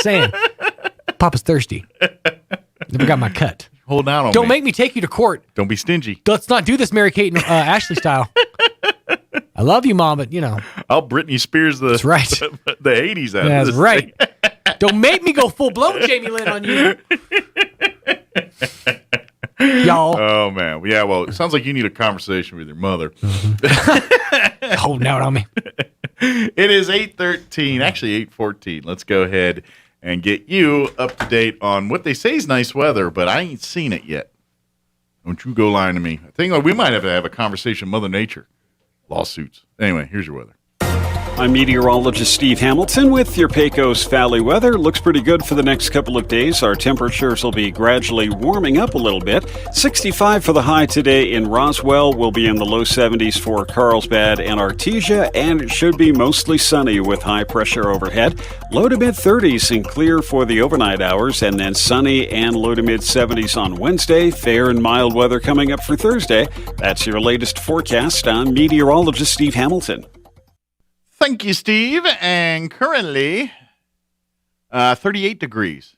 Saying, Papa's thirsty. Never got my cut. Hold out on me. Don't make me take you to court. Don't be stingy. Let's not do this Mary Kate and Ashley style. I love you, Mom, but I'll Britney Spears that's right. the 80s out That's of this right. thing. Don't make me go full blown Jamie Lynn on you. Y'all. Oh, man. Yeah, well, it sounds like you need a conversation with your mother. Holding out on me. It is 8:13, actually 8:14. Let's go ahead and get you up to date on what they say is nice weather, but I ain't seen it yet. Don't you go lying to me. I think we might have to have a conversation with Mother Nature. Lawsuits. Anyway, here's your weather. I'm meteorologist Steve Hamilton with your Pecos Valley weather. Looks pretty good for the next couple of days. Our temperatures will be gradually warming up a little bit. 65 for the high today in Roswell. We'll be in the low 70s for Carlsbad and Artesia, and it should be mostly sunny with high pressure overhead. Low to mid 30s and clear for the overnight hours, and then sunny and low to mid 70s on Wednesday. Fair and mild weather coming up for Thursday. That's your latest forecast. I'm meteorologist Steve Hamilton. Thank you, Steve. And currently, 38 degrees.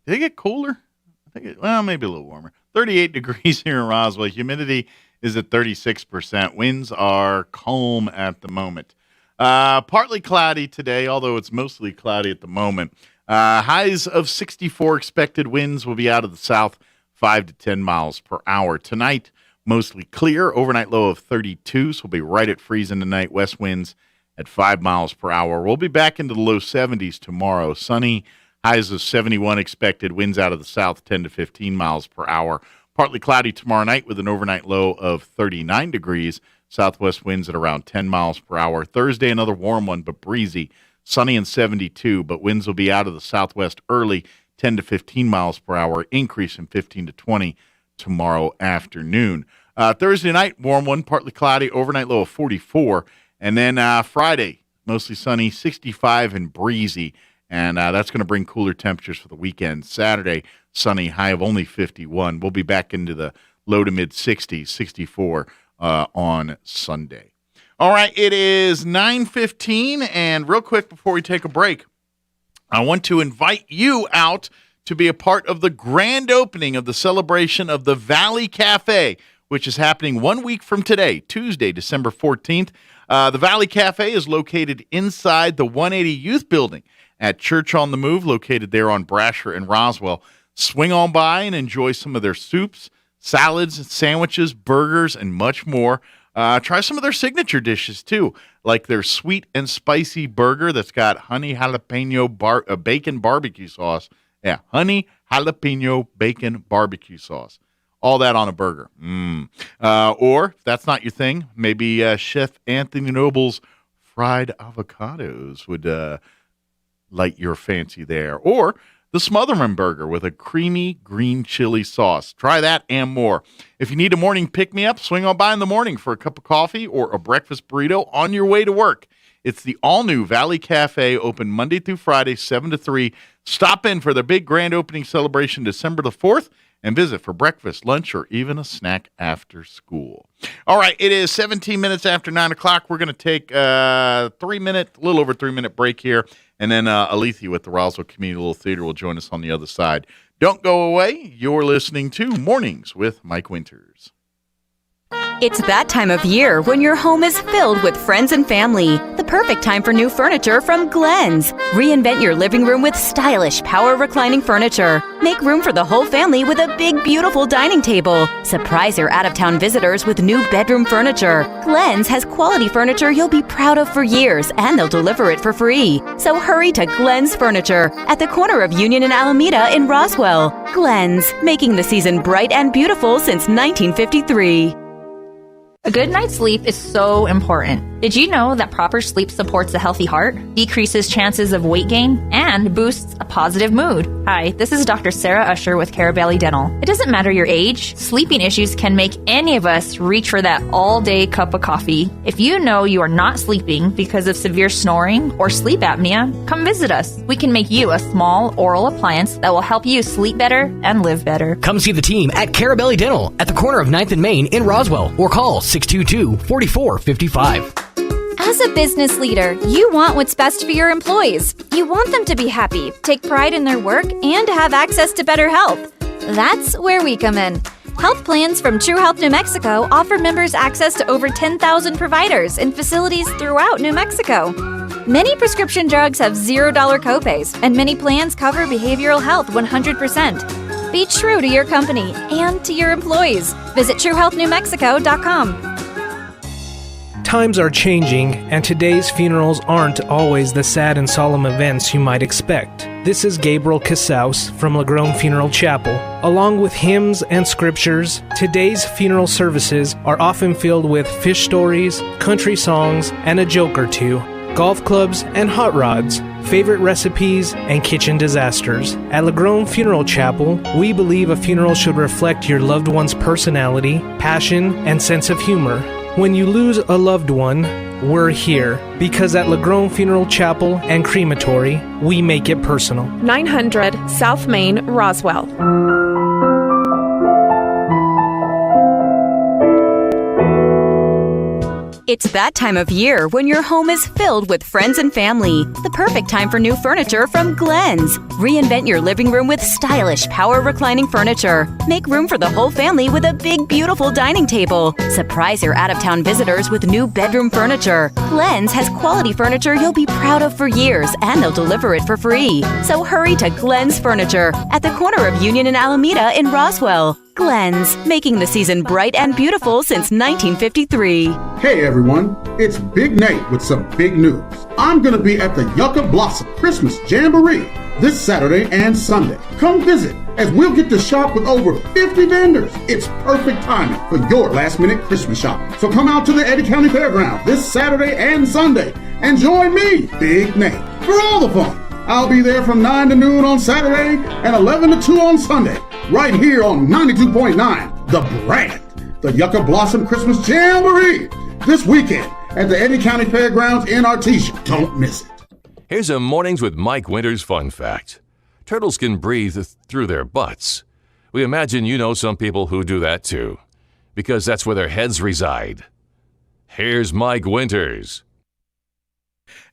Did it get cooler? I think maybe a little warmer. 38 degrees here in Roswell. Humidity is at 36%. Winds are calm at the moment. Partly cloudy today, although it's mostly cloudy at the moment. Highs of 64 expected. Winds will be out of the south, 5 to 10 miles per hour. Tonight, mostly clear. Overnight low of 32, so we'll be right at freezing tonight. West winds at 5 miles per hour. We'll be back into the low 70s tomorrow. Sunny, highs of 71 expected. Winds out of the south, 10 to 15 miles per hour. Partly cloudy tomorrow night with an overnight low of 39 degrees. Southwest winds at around 10 miles per hour. Thursday, another warm one, but breezy. Sunny and 72, but winds will be out of the southwest early, 10 to 15 miles per hour. Increase in 15 to 20 tomorrow afternoon. Thursday night, warm one, partly cloudy. Overnight low of 44. And then Friday, mostly sunny, 65 and breezy. And that's going to bring cooler temperatures for the weekend. Saturday, sunny, high of only 51. We'll be back into the low to mid 60s, 64 on Sunday. All right, it is 9:15. And real quick before we take a break, I want to invite you out to be a part of the grand opening of the celebration of the Valley Cafe, which is happening 1 week from today, Tuesday, December 14th. The Valley Cafe is located inside the 180 Youth Building at Church on the Move, located there on Brasher and Roswell. Swing on by and enjoy some of their soups, salads, sandwiches, burgers, and much more. Try some of their signature dishes, too, like their sweet and spicy burger that's got honey jalapeno bacon barbecue sauce. Yeah, honey jalapeno bacon barbecue sauce. All that on a burger. Or, if that's not your thing, maybe Chef Anthony Noble's fried avocados would light your fancy there. Or the Smotherman Burger with a creamy green chili sauce. Try that and more. If you need a morning pick-me-up, swing on by in the morning for a cup of coffee or a breakfast burrito on your way to work. It's the all-new Valley Cafe, open Monday through Friday, 7 to 3. Stop in for the big grand opening celebration December the 4th. And visit for breakfast, lunch, or even a snack after school. All right, it is 17 minutes after 9 o'clock. We're going to take a little over 3 minute break here. And then Alethea with the Roswell Community Little Theater will join us on the other side. Don't go away. You're listening to Mornings with Mike Winters. It's that time of year when your home is filled with friends and family. The perfect time for new furniture from Glenn's. Reinvent your living room with stylish power reclining furniture. Make room for the whole family with a big, beautiful dining table. Surprise your out-of-town visitors with new bedroom furniture. Glenn's has quality furniture you'll be proud of for years, and they'll deliver it for free. So hurry to Glenn's Furniture at the corner of Union and Alameda in Roswell. Glenn's, making the season bright and beautiful since 1953. A good night's sleep is so important. Did you know that proper sleep supports a healthy heart, decreases chances of weight gain, and and boosts a positive mood. Hi, this is Dr. Sarah Usher with Carabelli Dental. It doesn't matter your age, sleeping issues can make any of us reach for that all-day cup of coffee. If you know you are not sleeping because of severe snoring or sleep apnea, come visit us. We can make you a small oral appliance that will help you sleep better and live better. Come see the team at Carabelli Dental at the corner of 9th and Main in Roswell or call 622-4455. As a business leader, you want what's best for your employees. You want them to be happy, take pride in their work, and have access to better health. That's where we come in. Health plans from True Health New Mexico offer members access to over 10,000 providers in facilities throughout New Mexico. Many prescription drugs have $0 copays, and many plans cover behavioral health 100%. Be true to your company and to your employees. Visit TrueHealthNewMexico.com. Times are changing, and today's funerals aren't always the sad and solemn events you might expect. This is Gabriel Casaus from Lagrone Funeral Chapel. Along with hymns and scriptures, today's funeral services are often filled with fish stories, country songs, and a joke or two, golf clubs and hot rods, favorite recipes, and kitchen disasters. At Lagrone Funeral Chapel, we believe a funeral should reflect your loved one's personality, passion, and sense of humor. When you lose a loved one, we're here, because at Lagrone Funeral Chapel and Crematory, we make it personal. 900 South Main, Roswell. It's that time of year when your home is filled with friends and family. The perfect time for new furniture from Glenn's. Reinvent your living room with stylish power reclining furniture. Make room for the whole family with a big, beautiful dining table. Surprise your out-of-town visitors with new bedroom furniture. Glenn's has quality furniture you'll be proud of for years, and they'll deliver it for free. So hurry to Glenn's Furniture at the corner of Union and Alameda in Roswell. Glenn's, making the season bright and beautiful since 1953. Hey everyone, it's Big Nate with some big news. I'm going to be at the Yucca Blossom Christmas Jamboree this Saturday and Sunday. Come visit as we'll get to shop with over 50 vendors. It's perfect timing for your last minute Christmas shopping. So come out to the Eddy County Fairgrounds this Saturday and Sunday and join me, Big Nate, for all the fun. I'll be there from 9 to noon on Saturday and 11 to 2 on Sunday, right here on 92.9, The Brand, the Yucca Blossom Christmas Jamboree, this weekend at the Eddy County Fairgrounds in Artesia. Don't miss it. Here's a Mornings with Mike Winters fun fact. Turtles can breathe through their butts. We imagine you know some people who do that too, because that's where their heads reside. Here's Mike Winters.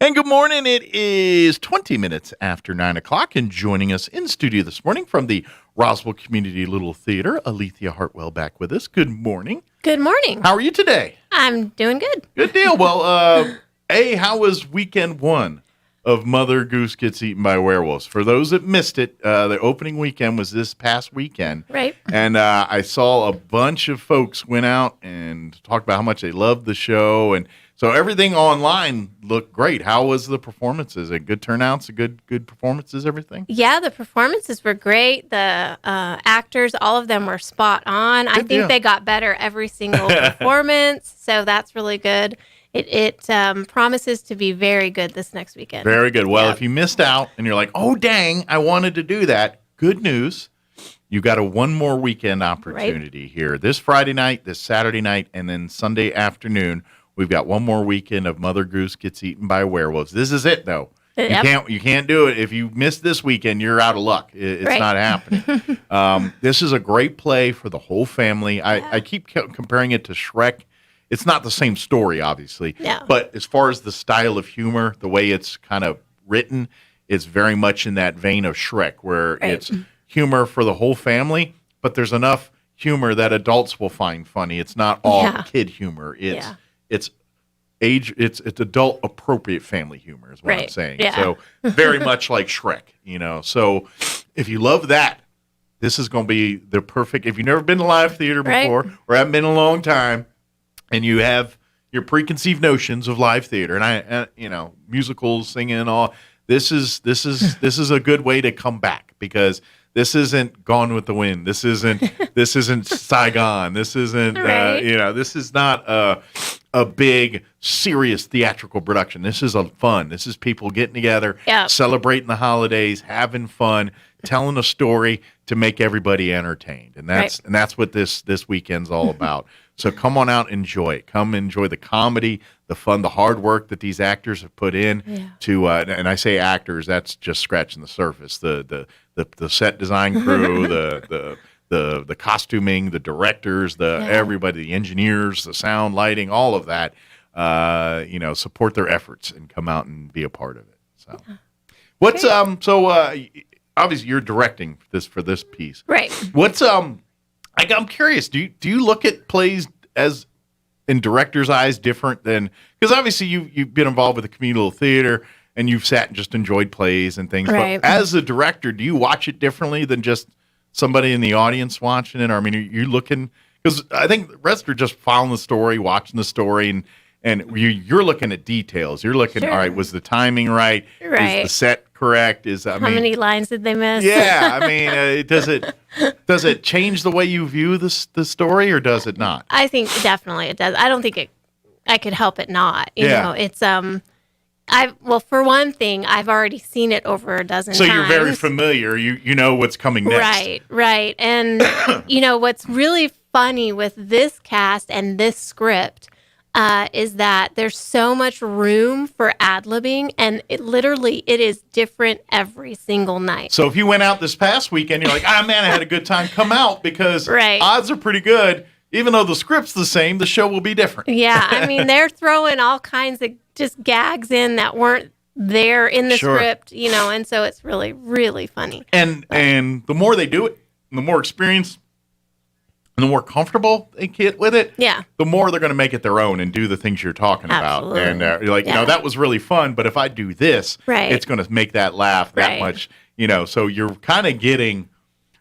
And good morning. It is 20 minutes after 9 o'clock, and joining us in studio this morning from the Roswell Community Little Theater, Alethea Hartwell back with us. Good morning. Good morning. How are you today? I'm doing good. Good deal. Well, how was weekend one of Mother Goose Gets Eaten by Werewolves? For those that missed it, the opening weekend was this past weekend. Right. And I saw a bunch of folks went out and talked about how much they loved the show, and so everything online looked great. How was the performances? A good turnouts, good performances, everything? Yeah, the performances were great. The actors, all of them were spot on. I think they got better every single performance, so that's really good. It promises to be very good this next weekend. Very good. Well, if you missed out and you're like, oh, dang, I wanted to do that, good news. You got a one more weekend opportunity here. This Friday night, this Saturday night, and then Sunday afternoon. We've got one more weekend of Mother Goose Gets Eaten by Werewolves. This is it, though. Yep. You can't do it. If you miss this weekend, you're out of luck. It's not happening. This is a great play for the whole family. I keep comparing it to Shrek. It's not the same story, obviously. Yeah. But as far as the style of humor, the way it's kind of written, it's very much in that vein of Shrek, where it's humor for the whole family, but there's enough humor that adults will find funny. It's not all kid humor. It's adult appropriate family humor is what I'm saying. Yeah. So very much like Shrek, So if you love that, this is going to be the perfect. If you've never been to live theater before or haven't been in a long time, and you have your preconceived notions of live theater and musicals, singing, all this is a good way to come back, because this isn't Gone with the Wind. This isn't Saigon. This isn't this is not a big, serious theatrical production. This is fun. This is people getting together, celebrating the holidays, having fun, telling a story to make everybody entertained. And that's what this weekend's all about. So come on out and enjoy it. Come enjoy the comedy, the fun, the hard work that these actors have put in to and I say actors, that's just scratching the surface. The set design crew, the costuming, the directors, everybody, the engineers, the sound, lighting, all of that, support their efforts and come out and be a part of it. So what's obviously you're directing for this piece. Right. What's I'm curious, do you look at plays as in director's eyes different than, because obviously you've been involved with the communal theater and you've sat and just enjoyed plays and things. Right. But as a director, do you watch it differently than just somebody in the audience watching it? Or, I mean, are you looking, because I think the rest are just following the story, watching the story, and you're looking at details. You're looking, all right, was the timing right? Right. Is the set correct? How many lines did they miss? Yeah, I mean, does it change the way you view the story, or does it not? I think definitely it does. I don't think I could help it not. You know, it's for one thing, I've already seen it over a dozen times. So you're very familiar. You know what's coming next. Right. And what's really funny with this cast and this script is that there's so much room for ad-libbing, and it is different every single night. So if you went out this past weekend, you're like, man, I had a good time. Come out, because odds are pretty good. Even though the script's the same, the show will be different. Yeah, I mean, they're throwing all kinds of just gags in that weren't there in the script, and so it's really, really funny. And the more they do it, the more experience and the more comfortable they get with it, the more they're going to make it their own and do the things you're talking about. And you're like, that was really fun, but if I do this, it's going to make that laugh that much, So you're kind of getting,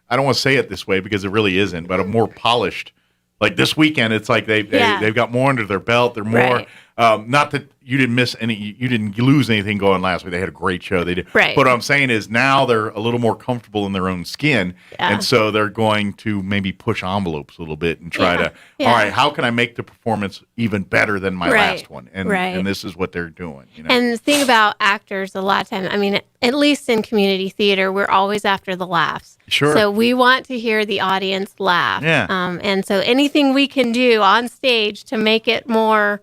I don't want to say it this way because it really isn't, but a more polished. Like this weekend, it's like they've got more under their belt. They're more not that you didn't miss any, you didn't lose anything going last week. They had a great show. They did. Right. But what I'm saying is now they're a little more comfortable in their own skin, and so they're going to maybe push envelopes a little bit and try to. All right, how can I make the performance even better than my last one? And this is what they're doing. And the thing about actors, a lot of times, I mean, at least in community theater, we're always after the laughs. Sure. So we want to hear the audience laugh. Yeah. And so anything we can do on stage to make it more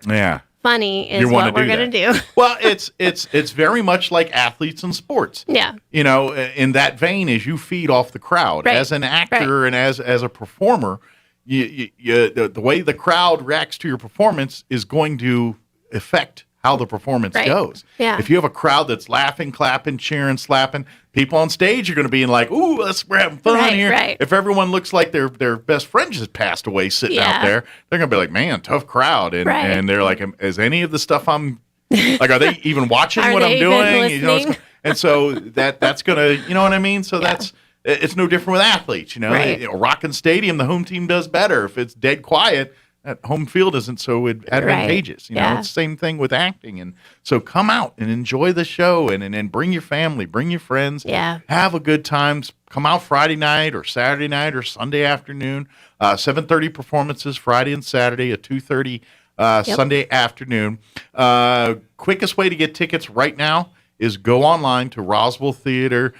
funny is what we're going to do. Well, it's very much like athletes in sports. Yeah. In that vein, as you feed off the crowd as an actor and as a performer, the way the crowd reacts to your performance is going to affect how the performance goes. Yeah. If you have a crowd that's laughing, clapping, cheering, slapping, people on stage are going to be like, "Ooh, we're having fun here." Right. If everyone looks like their best friend just passed away sitting out there, they're going to be like, "Man, tough crowd." And they're like, "Is any of the stuff I'm like, are they even watching what I'm doing?" And so that's going to, you know what I mean? So it's no different with athletes, Rockin' Stadium, the home team does better. If it's dead quiet, that home field isn't so advantageous. It's the same thing with acting. And so come out and enjoy the show and bring your family, bring your friends. Yeah. Have a good time. Come out Friday night or Saturday night or Sunday afternoon. 7:30 performances Friday and Saturday, a 2:30 Sunday afternoon. Quickest way to get tickets right now is go online to Roswell Theater.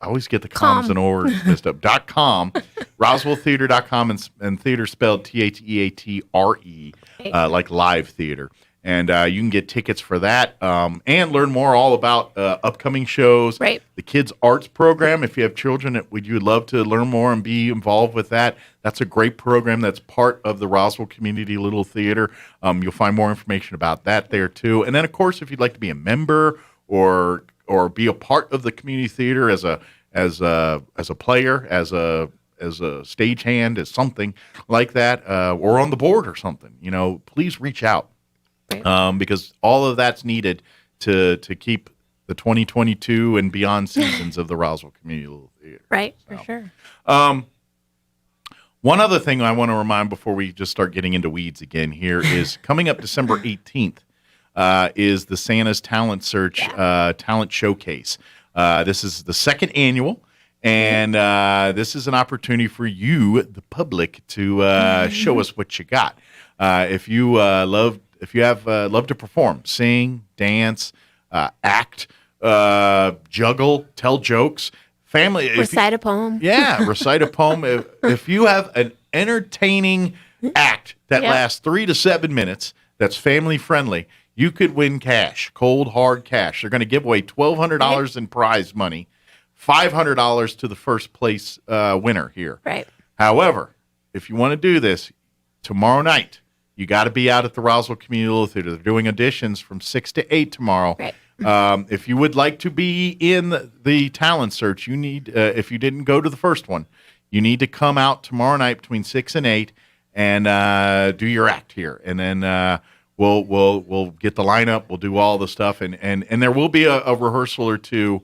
I always get the comms and ors messed up. .com, RoswellTheater.com, and theater spelled THEATRE, like live theater. And you can get tickets for that and learn more all about upcoming shows. Right. The Kids Arts Program, if you have children, you would love to learn more and be involved with that. That's a great program that's part of the Roswell Community Little Theater. You'll find more information about that there, too. And then, of course, if you'd like to be a member or be a part of the community theater as a player, as a stagehand, as something like that, or on the board or something, please reach out because all of that's needed to keep the 2022 and beyond seasons of the Roswell Community Theater. Right, for sure. One other thing I want to remind before we just start getting into weeds again here is coming up December 18th. Is the Santa's Talent Search Talent Showcase. This is the second annual, and this is an opportunity for you, the public, to show us what you got. If you love to perform, sing, dance, act, juggle, tell jokes, family, Recite a poem. Yeah, recite a poem. If you have an entertaining act that lasts 3 to 7 minutes, that's family friendly, you could win cash, cold hard cash. They're going to give away $1,200 in prize money, $500 to the first place winner here. Right. However, if you want to do this tomorrow night, you got to be out at the Roswell Community Little Theater. They're doing auditions from 6 to 8 tomorrow. Right. If you would like to be in the talent search, you need, if you didn't go to the first one, you need to come out tomorrow night between 6 and 8 and do your act here. And then we'll get the lineup. We'll do all the stuff. And there will be a rehearsal or two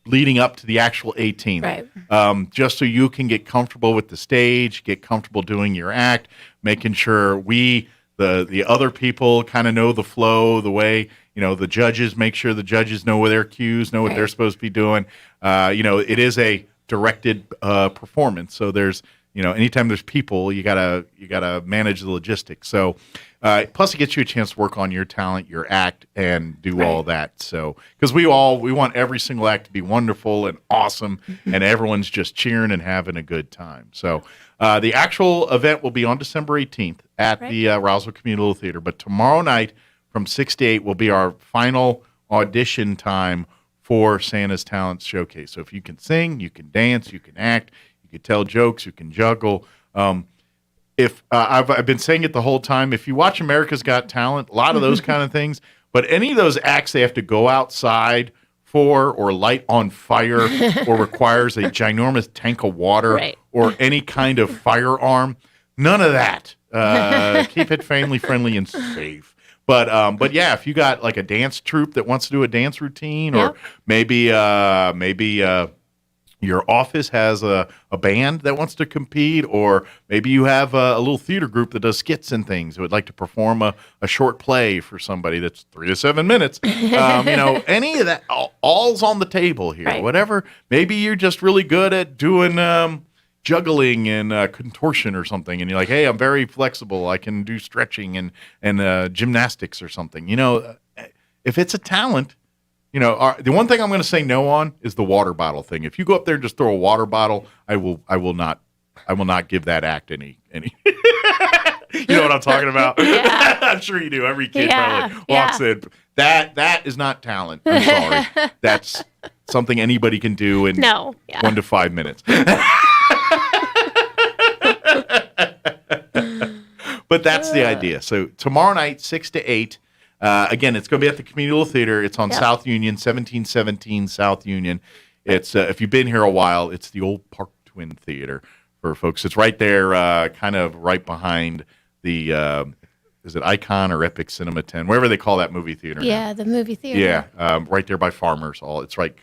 leading up to the actual 18th. Right. Just so you can get comfortable with the stage, get comfortable doing your act, making sure the other people kind of know the flow, the way, the judges, make sure the judges know their cues, know what they're supposed to be doing. It is a directed performance. So there's, anytime there's people, you gotta manage the logistics. So plus it gets you a chance to work on your talent, your act, and do all that. So because we want every single act to be wonderful and awesome, and everyone's just cheering and having a good time. So the actual event will be on December 18th at the Roswell Community Little Theater. But tomorrow night from 6 to 8 will be our final audition time for Santa's Talent Showcase. So if you can sing, you can dance, you can act, you can tell jokes, you can juggle. I've been saying it the whole time. If you watch America's Got Talent, a lot of those kind of things, but any of those acts they have to go outside for or light on fire or requires a ginormous tank of water or any kind of firearm, none of that. Keep it family friendly and safe. But yeah, if you got like a dance troupe that wants to do a dance routine, or maybe your office has a band that wants to compete, or maybe you have a little theater group that does skits and things that would like to perform a short play for somebody that's 3 to 7 minutes. Any of that, all's on the table here. Right. Whatever. Maybe you're just really good at doing juggling and contortion or something, and you're like, hey, I'm very flexible. I can do stretching and gymnastics or something. If it's a talent, the one thing I'm going to say no on is the water bottle thing. If you go up there and just throw a water bottle, I will not give that act any. You know what I'm talking about? Yeah. I'm sure you do. Every kid probably walks in. That is not talent. I'm sorry. That's something anybody can do in 1 to 5 minutes. But that's the idea. So tomorrow night, 6 to 8. Again, it's going to be at the Community Little Theater. It's on South Union, 1717 South Union. It's if you've been here a while, it's the old Park Twin Theater for folks. It's right there, kind of right behind the is it Icon or Epic Cinema 10, wherever they call that movie theater. Yeah, the movie theater. Yeah, right there by Farmers. It's right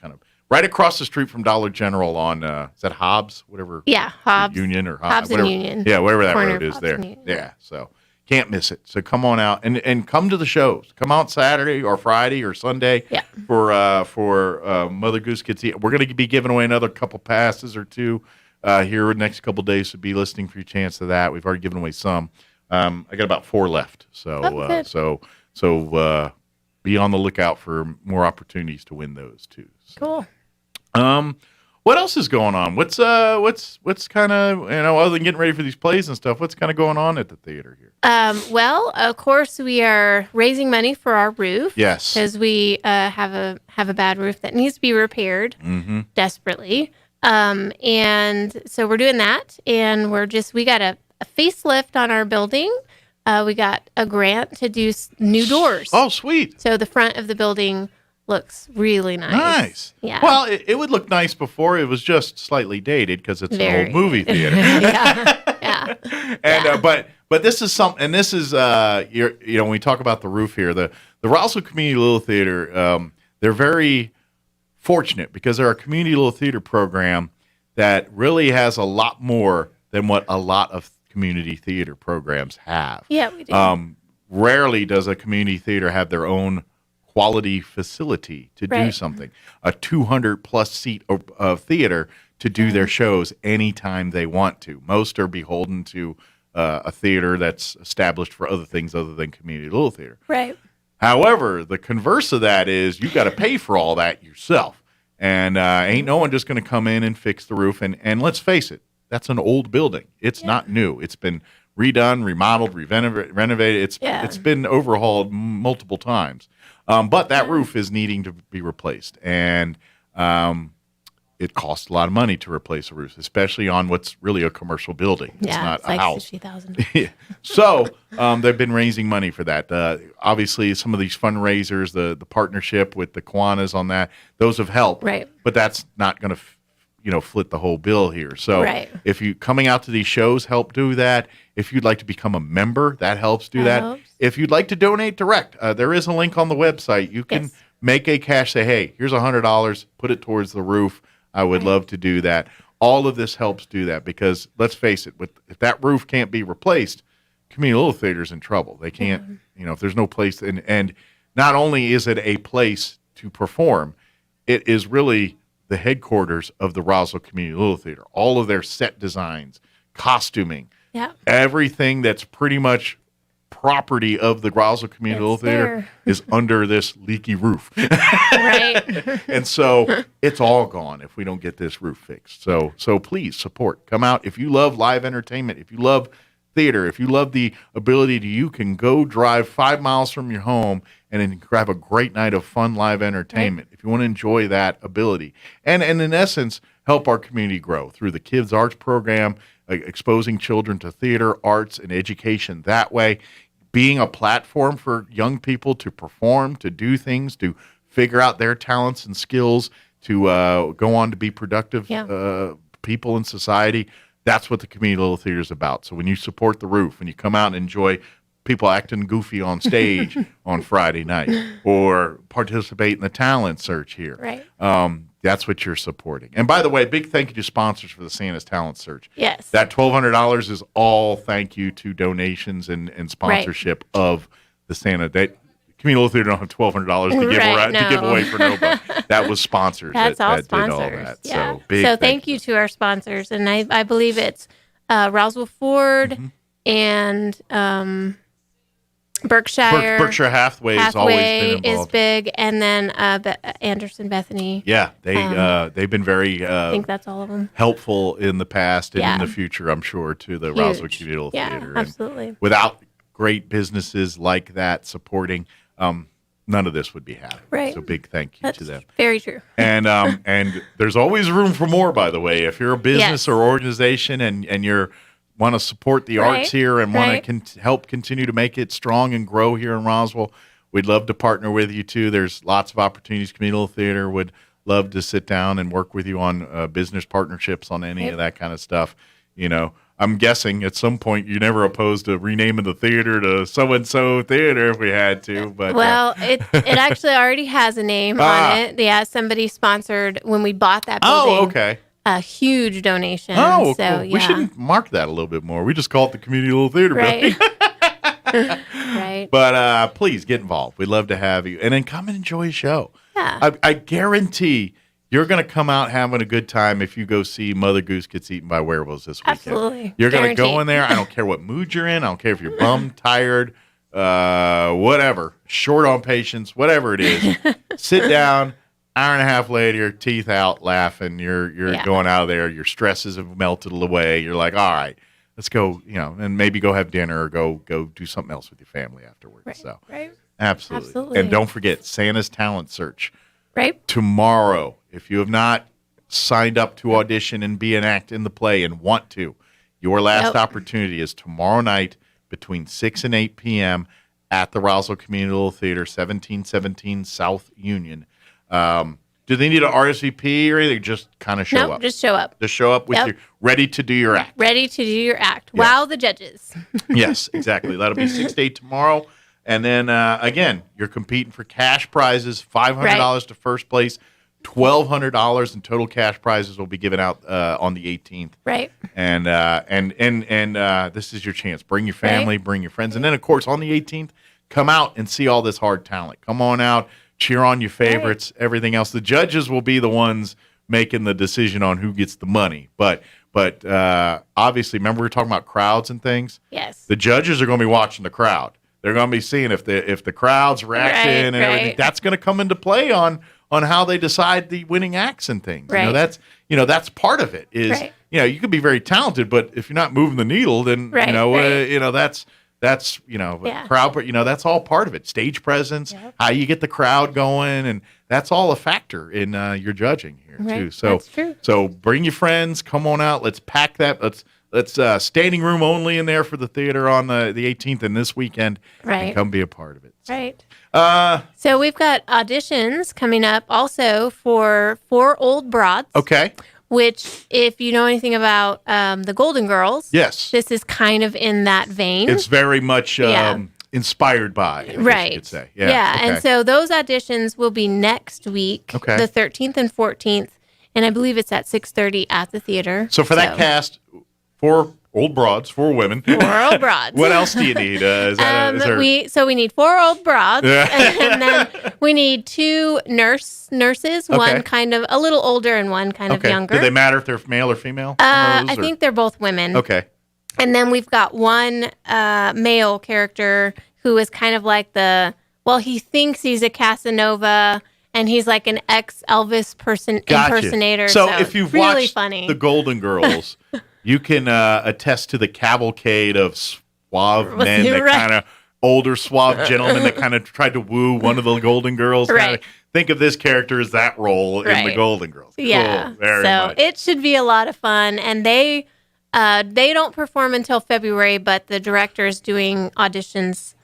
across the street from Dollar General on is that Hobbs, whatever. Yeah, Hobbs. Union or Hobbs whatever. and Union. Yeah, whatever that Corner road is Hobbs there. and Union. Yeah, so can't miss it. So come on out and come to the shows. Come out Saturday or Friday or Sunday for Mother Goose Kids. We're going to be giving away another couple passes or two here in the next couple days. So be listening for your chance of that. We've already given away some. I got about 4 left. So be on the lookout for more opportunities to win those too. So. Cool. What else is going on? What's kind of, other than getting ready for these plays and stuff, what's kind of going on at the theater here? Well, of course, we are raising money for our roof. Yes. Because we have a bad roof that needs to be repaired desperately. And so we're doing that, and we got a facelift on our building. We got a grant to do new doors. Oh, sweet. So the front of the building looks really nice. Nice. Yeah. Well, it would look nice before. It was just slightly dated because it's an old movie theater. Yeah. And but this is something, and this is when we talk about the roof here, the Roswell Community Little Theater, they're very fortunate because they're a community little theater program that really has a lot more than what a lot of community theater programs have. Yeah, we do. Rarely does a community theater have their own quality facility to do something. A 200-plus seat theater to do their shows anytime they want to. Most are beholden to a theater that's established for other things other than community little theater. Right. However, the converse of that is you got to pay for all that yourself. And ain't no one just going to come in and fix the roof. And let's face it, that's an old building. It's not new. It's been redone, remodeled, renovated. It's been overhauled multiple times. But that roof is needing to be replaced. And it costs a lot of money to replace a roof, especially on what's really a commercial building. It's not it's a like house. $60,000. So they've been raising money for that. Obviously, some of these fundraisers, the partnership with the Kiwanis on that, those have helped. Right. But that's not going to foot the whole bill here. So if you coming out to these shows help do that. If you'd like to become a member, that helps do that. Helps. If you'd like to donate direct, there is a link on the website. You can make a cash, say, hey, here's $100, put it towards the roof. I would love to do that. All of this helps do that because let's face it, if that roof can't be replaced, community little theater's in trouble. They can't, if there's no place, and not only is it a place to perform, it is really the headquarters of the Roswell Community Little Theater. All of their set designs, costuming, everything that's pretty much property of the Roswell Community Little Theater is under this leaky roof. Right. And so it's all gone if we don't get this roof fixed. So please support. Come out. If you love live entertainment, if you love theater, if you love the ability you can go drive 5 miles from your home and then grab a great night of fun live entertainment. If you want to enjoy that ability. And in essence, help our community grow through the Kids Arts Program, exposing children to theater, arts, and education that way. Being a platform for young people to perform, to do things, to figure out their talents and skills, to go on to be productive people in society. That's what the Community Little Theater is about. So when you support the roof, when you come out and enjoy people acting goofy on stage on Friday night or participate in the talent search here, that's what you're supporting. And by the way, big thank you to sponsors for the Santa's Talent Search. Yes. That $1,200 is all thank you to donations and sponsorship of the Santa. That Community Little Theater don't have $1,200 to give away for nobody. That was sponsors. That's all that sponsors. Did all that. Yeah. So big thank you to our sponsors. And I believe it's Roswell Ford and Berkshire. Berkshire Hathaway has always been involved. Is big, and then Anderson Bethany. Yeah, they've been very I think that's all of them. Helpful in the past and in the future, I'm sure, to the Roswell Community Little Theater. Absolutely. And without great businesses like that supporting, none of this would be happening. Right. So big thank you to them. Very true. And there's always room for more, by the way. If you're a business or organization and you're want to support the arts here and want to help continue to make it strong and grow here in Roswell, we'd love to partner with you too. There's lots of opportunities. Community Little Theater would love to sit down and work with you on business partnerships on any of that kind of stuff. I'm guessing at some point you're never opposed to renaming the theater to so-and-so theater if we had to. But it actually already has a name on it. Yeah, somebody sponsored when we bought that building. Oh, okay. A huge donation. Oh, so, cool. We should mark that a little bit more. We just call it the Community Little Theater building. Right. But please get involved. We'd love to have you. And then come and enjoy a show. Yeah. I guarantee you're going to come out having a good time if you go see Mother Goose Gets Eaten by Werewolves this weekend. Absolutely. You're going to go in there. I don't care what mood you're in. I don't care if you're bummed, tired, whatever, short on patience, whatever it is. Sit down. Hour and a half later, teeth out, laughing. You're going out of there. Your stresses have melted away. You're like, all right, let's go. And maybe go have dinner or go do something else with your family afterwards. Absolutely. And don't forget Santa's Talent Search. Right. Tomorrow, if you have not signed up to audition and be an act in the play and want to, your last opportunity is tomorrow night between 6 and 8 p.m. at the Roswell Community Little Theater, 1717 South Union. Do they need an RSVP or anything? Just kind of show up. Just show up. Just show up with your ready to do your act. Ready to do your act. Yeah. Wow, the judges. Yes, exactly. That'll be 6 to 8 tomorrow. And then, again, you're competing for cash prizes, $500 to first place, $1,200 in total cash prizes will be given out on the 18th. Right. And this is your chance. Bring your family, bring your friends. And then, of course, on the 18th, come out and see all this hard talent. Come on out. Cheer on your favorites, everything else. The judges will be the ones making the decision on who gets the money. But But obviously, remember we were talking about crowds and things? Yes. The judges are going to be watching the crowd. They're going to be seeing if the crowd's reacting and everything. That's going to come into play on how they decide the winning acts and things. Right. That's part of it. Is you could be very talented, but if you're not moving the needle, then that's crowd. That's all part of it. Stage presence, how you get the crowd going, and that's all a factor in your judging here too. So that's true. So bring your friends, come on out. Let's pack that. Let's standing room only in there for the theater on the 18th and this weekend. Right. And come be a part of it. Right. So we've got auditions coming up also for 4 Old Broads. Okay. Which, if you know anything about the Golden Girls, yes, this is kind of in that vein. It's very much inspired by, I guess you could say. Yeah. Okay. And so those auditions will be next week, the 13th and 14th, and I believe it's at 6:30 at the theater. So for that cast, 4 old broads, 4 women. 4 old broads. What else do you need? We need 4 old broads, and then we need 2 nurses. Okay. One kind of a little older and one kind of younger. Do they matter if they're male or female? I think they're both women. Okay. And then we've got one male character who is kind of like he thinks he's a Casanova. And he's like an ex-Elvis impersonator. So if you've really watched funny. The Golden Girls, you can attest to the cavalcade of suave men, that kind of older suave gentlemen that kind of tried to woo one of the Golden Girls. Right. Think of this character as that role in the Golden Girls. Yeah. Cool. Very so much. it should be a lot of fun. And they don't perform until February, but the director is doing auditions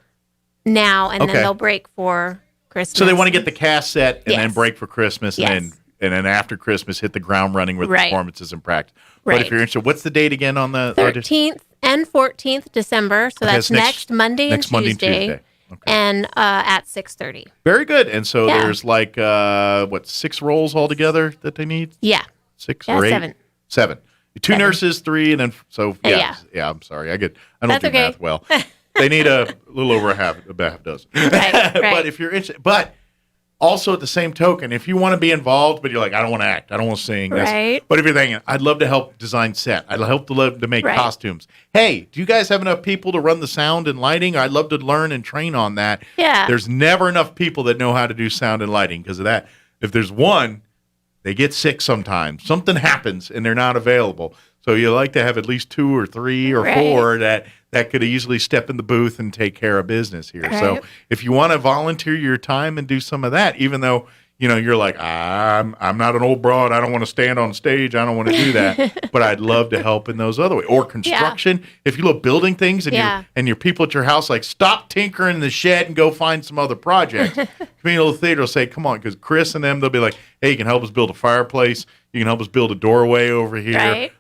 now, and then they'll break for Christmas. So they want to get the cast set and then break for Christmas, and then after Christmas hit the ground running with performances and practice. But if you're interested, what's the date again on the 13th and 14th December? So that's next Monday and Tuesday. Okay. And at 6:30. Very good. And so there's 6 roles altogether that they need? Yeah. 6 or 8? 7. 7. 2 nurses, 3, and then yeah. I'm sorry. I don't do math well. They need a little over a half dozen. Right. But if you're interested, but also at the same token, if you want to be involved, but you're like, I don't want to act, I don't want to sing. Right. But if you're thinking, I'd love to help design set, I'd love to make costumes. Hey, do you guys have enough people to run the sound and lighting? I'd love to learn and train on that. Yeah. There's never enough people that know how to do sound and lighting because of that. If there's one, they get sick sometimes. Something happens and they're not available. So you like to have at least 2 or 3 or 4 that could easily step in the booth and take care of business here. Right. So if you want to volunteer your time and do some of that, even though you're like, I'm not an old broad, I don't want to stand on stage, I don't want to do that, but I'd love to help in those other ways. Or construction, if you love building things and your people at your house like, stop tinkering in the shed and go find some other projects. Communal theater will say, come on, because Chris and them, they'll be like, hey, you can help us build a fireplace. You can help us build a doorway over here. Right.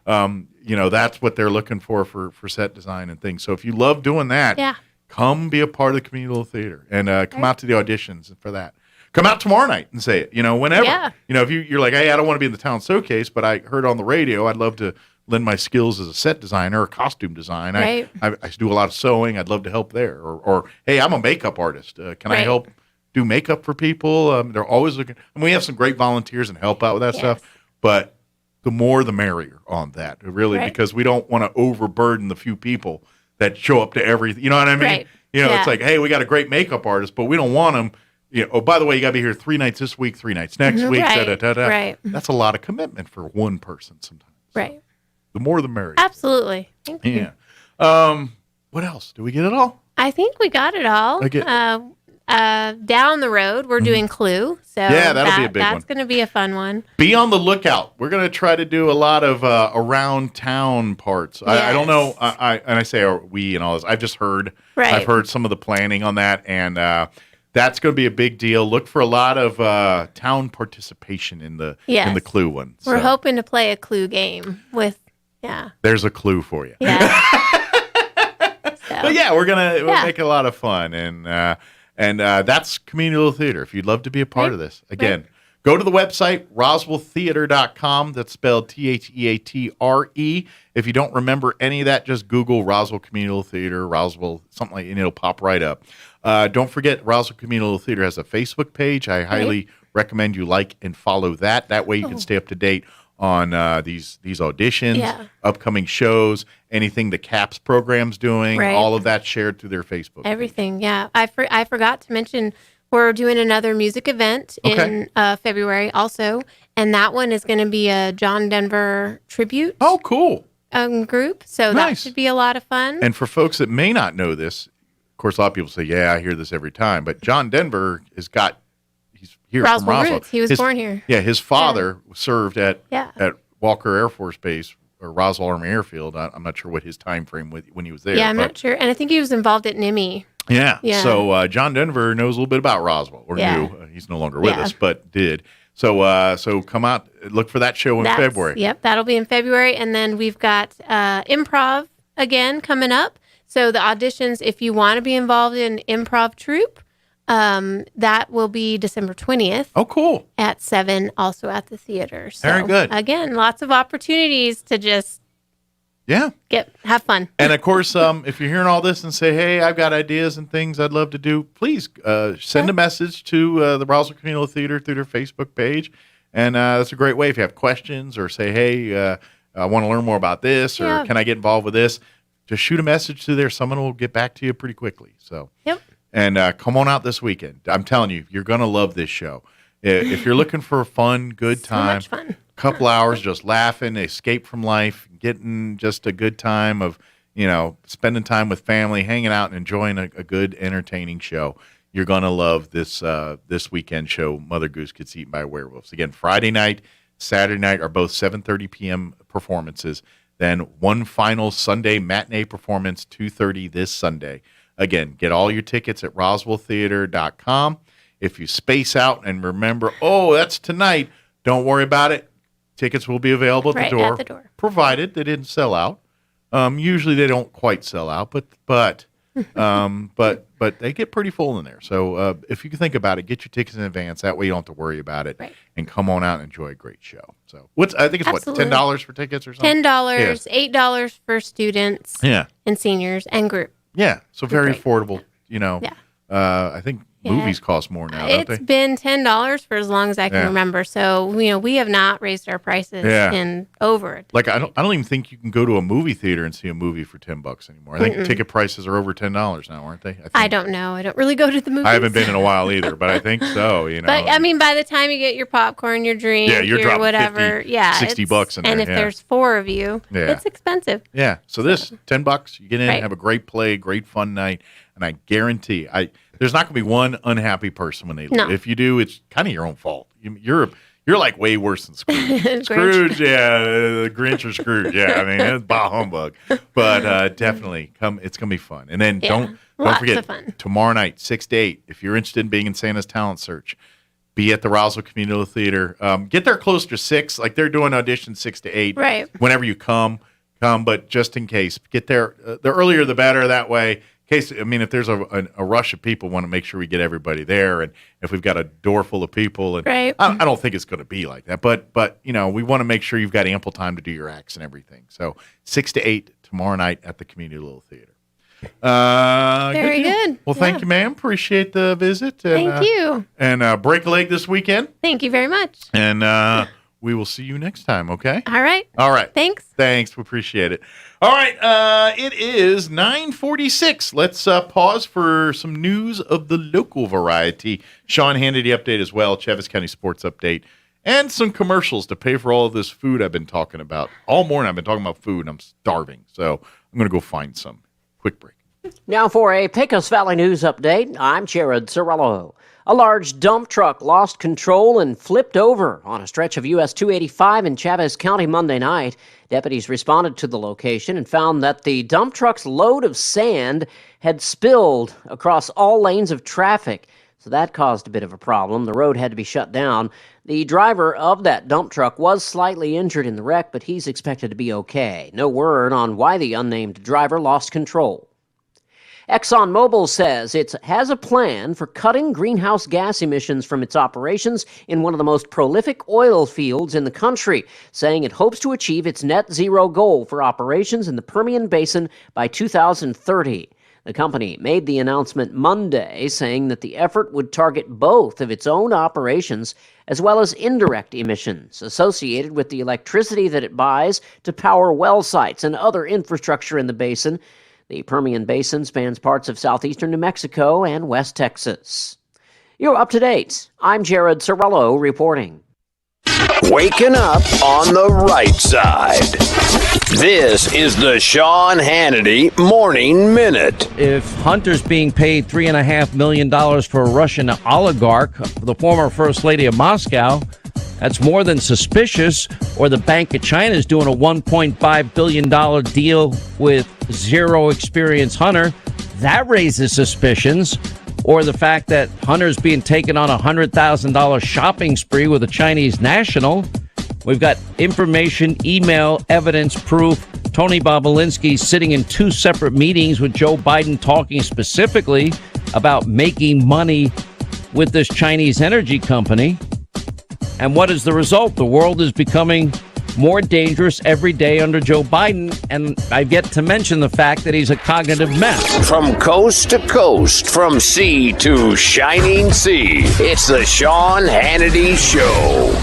That's what they're looking for set design and things. So if you love doing that, come be a part of the communal theater and come out to the auditions for that. Come out tomorrow night and say it, whenever. Yeah. If you're like, hey, I don't want to be in the town showcase, but I heard on the radio, I'd love to lend my skills as a set designer or costume design. Right. I do a lot of sewing. I'd love to help there. Or hey, I'm a makeup artist. Can I help do makeup for people? They're always looking. And we have some great volunteers and help out with that stuff. But the more the merrier on that, really, because we don't want to overburden the few people that show up to everything. You know what I mean? Right. It's like, hey, we got a great makeup artist, but we don't want them. Oh, by the way, you got to be here 3 nights this week, 3 nights next week. Right. That's a lot of commitment for one person sometimes. Right. The more the merrier. Absolutely. Thank you. Yeah. What else? Do we get it all? I think we got it all. Down the road, we're doing Clue. So that'll be a big one. That's going to be a fun one. Be on the lookout. We're going to try to do a lot of around town parts. Yes. I don't know. I say we and all this. I've just heard. Right. I've heard some of the planning on that, and that's going to be a big deal. Look for a lot of town participation in the Clue one. We're hoping to play a Clue game with. Yeah. There's a clue for you. Yeah. But we'll make it a lot of fun, and that's communal theater. If you'd love to be a part of this, again, go to the website roswelltheater.com. That's spelled Theatre. If you don't remember any of that, just Google Roswell Communal Theater, Roswell, something like, and it'll pop right up. Don't forget, Roswell Communal Theater has a Facebook page. I highly recommend you like and follow that. That way you can stay up to date these auditions, Yeah. upcoming shows, anything the CAPS program's doing, Right. all of that shared through their Facebook. Everything, yeah. I forgot to mention we're doing another music event in February also, and that one is going to be a John Denver tribute. Oh, cool. Group. So that should be a lot of fun. And for folks that may not know this, of course, a lot of people say, "Yeah, I hear this every time." But John Denver he's here Roswell from Roswell. roots. He was born here. Yeah, his father served at Yeah. Walker Air Force Base or Roswell Army Airfield. I'm not sure what his time frame when he was there. Yeah, I'm not sure. And I think he was involved at NIMI. Yeah. Yeah. So John Denver knows a little bit about Roswell, or knew. He's no longer with us, but did. So come out, look for that show in February. Yep, that'll be in February. And then we've got improv again coming up. So the auditions, if you want to be involved in improv troupe, that will be December 20th. Oh, cool. At 7, also at the theater. So, very good. Again, lots of opportunities to just have fun. And of course, if you're hearing all this and say, "Hey, I've got ideas and things I'd love to do," please send a message to the Roswell Community Theater through their Facebook page. And that's a great way if you have questions or say, "Hey, I want to learn more about this," or "Can I get involved with this?" Just shoot a message to there. Someone will get back to you pretty quickly. So, and come on out this weekend. I'm telling you, you're going to love this show. If you're looking for a fun, good time, so much fun. Couple hours just laughing, escape from life, getting just a good time of, spending time with family, hanging out and enjoying a good, entertaining show. You're going to love this weekend show, Mother Goose Gets Eaten by Werewolves. Again, Friday night, Saturday night are both 7:30 p.m. performances. Then one final Sunday matinee performance, 2:30 this Sunday. Again, get all your tickets at roswelltheater.com. If you space out and remember, that's tonight, don't worry about it. Tickets will be available at the door, provided they didn't sell out. Usually they don't quite sell out, but they get pretty full in there. So if you can think about it, get your tickets in advance. That way you don't have to worry about it, and come on out and enjoy a great show. So I think it's $10 for tickets or something. $10, $8 for students, and seniors and group. Yeah, so very affordable. I think movies cost more now, don't they? It's been $10 for as long as I can remember. So we have not raised our prices in over. Like I don't even think you can go to a movie theater and see a movie for $10 anymore. I think ticket prices are over $10 now, aren't they? I don't know. I don't really go to the movies. I haven't been in a while either, but I think so. But I mean, by the time you get your popcorn, your drink, you're dropping whatever, $60 in there. And if there's 4 of you, it's expensive. Yeah. So this $10, you get in, have a great play, great fun night, and I guarantee there's not going to be one unhappy person when they leave. No. If you do, it's kind of your own fault. You're like way worse than Scrooge. Scrooge, the Grinch or Scrooge. Yeah, I mean, it's bah humbug. But definitely come. It's going to be fun. And then don't forget, tomorrow night, 6 to 8, if you're interested in being in Santa's Talent Search, be at the Roswell Community Theater. Get there close to 6. Like they're doing auditions 6 to 8. Right. Whenever you come. But just in case, get there. The earlier, the better. That way. Case, I mean, if there's a rush of people, want to make sure we get everybody there, and if we've got a door full of people, and I don't think it's going to be like that, but we want to make sure you've got ample time to do your acts and everything. So 6 to 8 tomorrow night at the Community Little Theater. Very good. Well, thank you, ma'am. Appreciate the visit. And, thank you. And break a leg this weekend. Thank you very much. And we will see you next time. Okay. All right. Thanks. We appreciate it. All right, it is 9:46. Let's pause for some news of the local variety. Sean Hannity update as well, Chavis County Sports update, and some commercials to pay for all of this food I've been talking about. All morning I've been talking about food, and I'm starving, so I'm going to go find some. Quick break. Now for a Pecos Valley News update, I'm Jared Cirillo. A large dump truck lost control and flipped over on a stretch of US 285 in Chaves County Monday night. Deputies responded to the location and found that the dump truck's load of sand had spilled across all lanes of traffic. So that caused a bit of a problem. The road had to be shut down. The driver of that dump truck was slightly injured in the wreck, but he's expected to be okay. No word on why the unnamed driver lost control. ExxonMobil says it has a plan for cutting greenhouse gas emissions from its operations in one of the most prolific oil fields in the country, saying it hopes to achieve its net zero goal for operations in the Permian Basin by 2030. The company made the announcement Monday, saying that the effort would target both of its own operations as well as indirect emissions associated with the electricity that it buys to power well sites and other infrastructure in the basin. The Permian Basin spans parts of southeastern New Mexico and West Texas. You're up to date. I'm Jared Sorello reporting. Waking up on the right side. This is the Sean Hannity Morning Minute. If Hunter's being paid $3.5 million for a Russian oligarch, the former First Lady of Moscow, that's more than suspicious. Or the Bank of China is doing a $1.5 billion deal with zero experience Hunter, that raises suspicions. Or the fact that Hunter's being taken on a $100,000 shopping spree with a Chinese national. We've got information, email, evidence, proof. Tony Bobolinsky sitting in two separate meetings with Joe Biden talking specifically about making money with this Chinese energy company. And what is the result? The world is becoming more dangerous every day under Joe Biden, and I've yet to mention the fact that he's a cognitive mess. From coast to coast, from sea to shining sea, it's the Sean Hannity Show.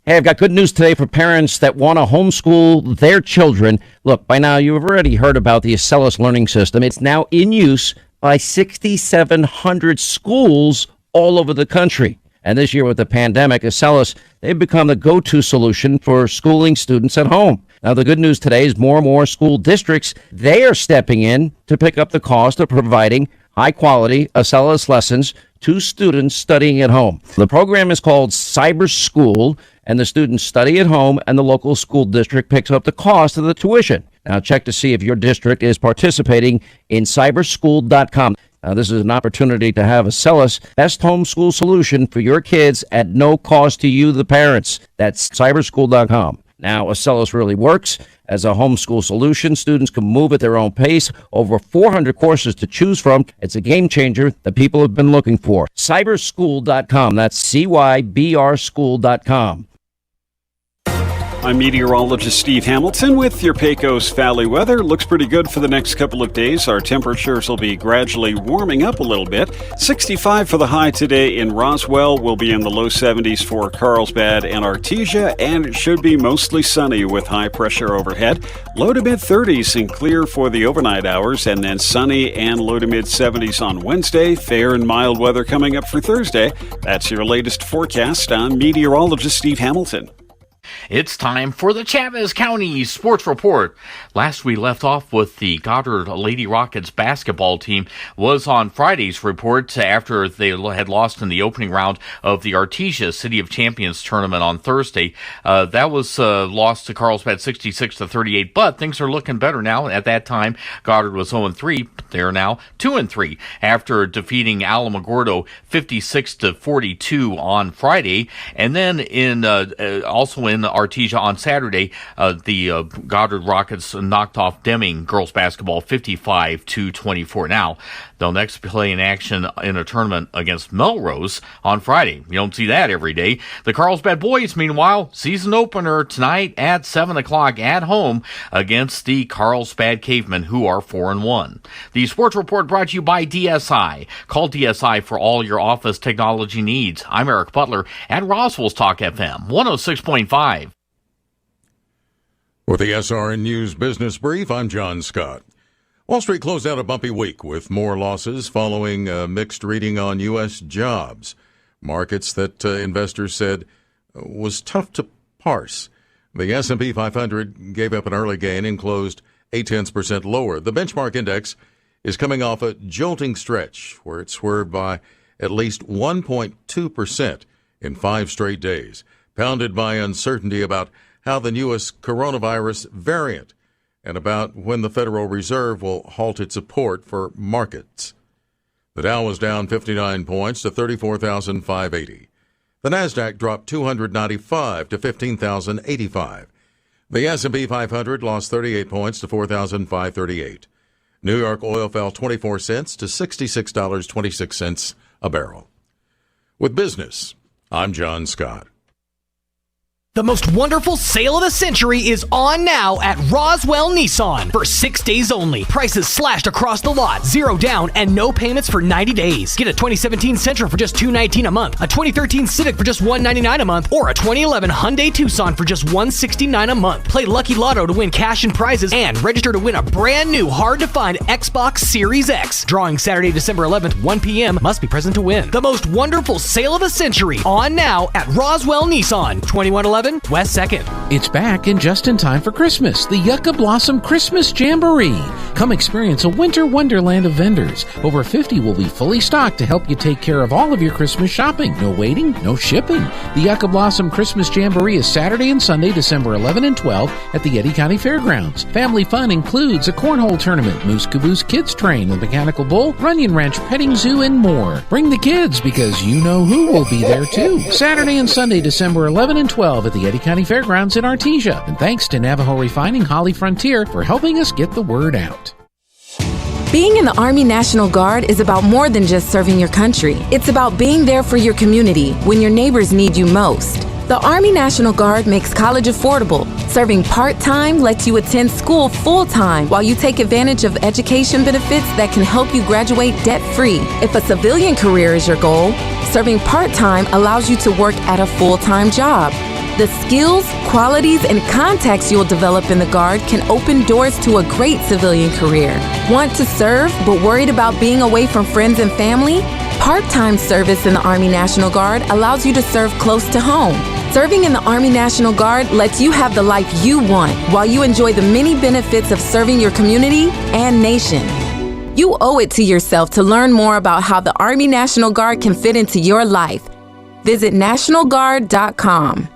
Hey, I've got good news today for parents that want to homeschool their children. Look, by now you've already heard about the Acellus learning system. It's now in use by 6,700 schools all over the country. And this year with the pandemic, Acellus, they've become the go-to solution for schooling students at home. Now, the good news today is more and more school districts, they are stepping in to pick up the cost of providing high-quality Acellus lessons to students studying at home. The program is called Cyber School, and the students study at home, and the local school district picks up the cost of the tuition. Now, check to see if your district is participating in cyberschool.com. This is an opportunity to have Acellus best homeschool solution for your kids at no cost to you, the parents. That's cyberschool.com. Now, Acellus really works as a homeschool solution. Students can move at their own pace. Over 400 courses to choose from. It's a game changer that people have been looking for. Cyberschool.com. That's cyberschool.com. I'm meteorologist Steve Hamilton with your Pecos Valley weather. Looks pretty good for the next couple of days. Our temperatures will be gradually warming up a little bit. 65 for the high today in Roswell. We'll be in the low 70s for Carlsbad and Artesia, and it should be mostly sunny with high pressure overhead. Low to mid 30s and clear for the overnight hours, and then sunny and low to mid 70s on Wednesday. Fair and mild weather coming up for Thursday. That's your latest forecast. I'm meteorologist Steve Hamilton. It's time for the Chavez County Sports Report. Last we left off with the Goddard Lady Rockets basketball team was on Friday's report after they had lost in the opening round of the Artesia City of Champions tournament on Thursday. That was lost to Carlsbad 66-38, but things are looking better now. At that time, Goddard was 0-3. They're now 2-3 after defeating Alamogordo 56-42 on Friday. And then also in Artesia on Saturday, the Goddard Rockets knocked off Deming girls basketball 55-24. Now, they'll next play in action in a tournament against Melrose on Friday. You don't see that every day. The Carlsbad boys, meanwhile, season opener tonight at 7 o'clock at home against the Carlsbad Cavemen, who are 4-1. The Sports Report brought to you by DSI. Call DSI for all your office technology needs. I'm Eric Butler at Roswell Talk FM 106.5. With the SRN News Business Brief, I'm John Scott. Wall Street closed out a bumpy week with more losses following a mixed reading on U.S. jobs. Markets that investors said was tough to parse. The S&P 500 gave up an early gain and closed 0.8% lower. The benchmark index is coming off a jolting stretch where it swerved by at least 1.2% in 5 straight days, pounded by uncertainty about how the newest coronavirus variant and about when the Federal Reserve will halt its support for markets. The Dow was down 59 points to 34,580. The Nasdaq dropped 295 to 15,085. The S&P 500 lost 38 points to 4,538. New York oil fell 24 cents to $66.26 a barrel. With business, I'm John Scott. The most wonderful sale of the century is on now at Roswell Nissan for 6 days only. Prices slashed across the lot, 0 down and no payments for 90 days. Get a 2017 Sentra for just $219 a month, a 2013 Civic for just $199 a month, or a 2011 Hyundai Tucson for just $169 a month. Play Lucky Lotto to win cash and prizes and register to win a brand new hard-to-find Xbox Series X. Drawing Saturday, December 11th, 1 p.m. Must be present to win. The most wonderful sale of the century on now at Roswell Nissan, 2111 West 2nd. It's back and just in time for Christmas, the Yucca Blossom Christmas Jamboree. Come experience a winter wonderland of vendors. Over 50 will be fully stocked to help you take care of all of your Christmas shopping. No waiting, no shipping. The Yucca Blossom Christmas Jamboree is Saturday and Sunday, December 11 and 12 at the Eddy County Fairgrounds. Family fun includes a cornhole tournament, Moose Caboose Kids Train, a mechanical bull, Runyon Ranch Petting Zoo, and more. Bring the kids because you know who will be there too. Saturday and Sunday, December 11 and 12 at the Eddy County Fairgrounds in Artesia. And thanks to Navajo Refining Holly Frontier for helping us get the word out. Being in the Army National Guard is about more than just serving your country. It's about being there for your community when your neighbors need you most. The Army National Guard makes college affordable. Serving part-time lets you attend school full-time while you take advantage of education benefits that can help you graduate debt-free. If a civilian career is your goal, serving part-time allows you to work at a full-time job. The skills, qualities, and contacts you'll develop in the Guard can open doors to a great civilian career. Want to serve but worried about being away from friends and family? Part-time service in the Army National Guard allows you to serve close to home. Serving in the Army National Guard lets you have the life you want while you enjoy the many benefits of serving your community and nation. You owe it to yourself to learn more about how the Army National Guard can fit into your life. Visit NationalGuard.com.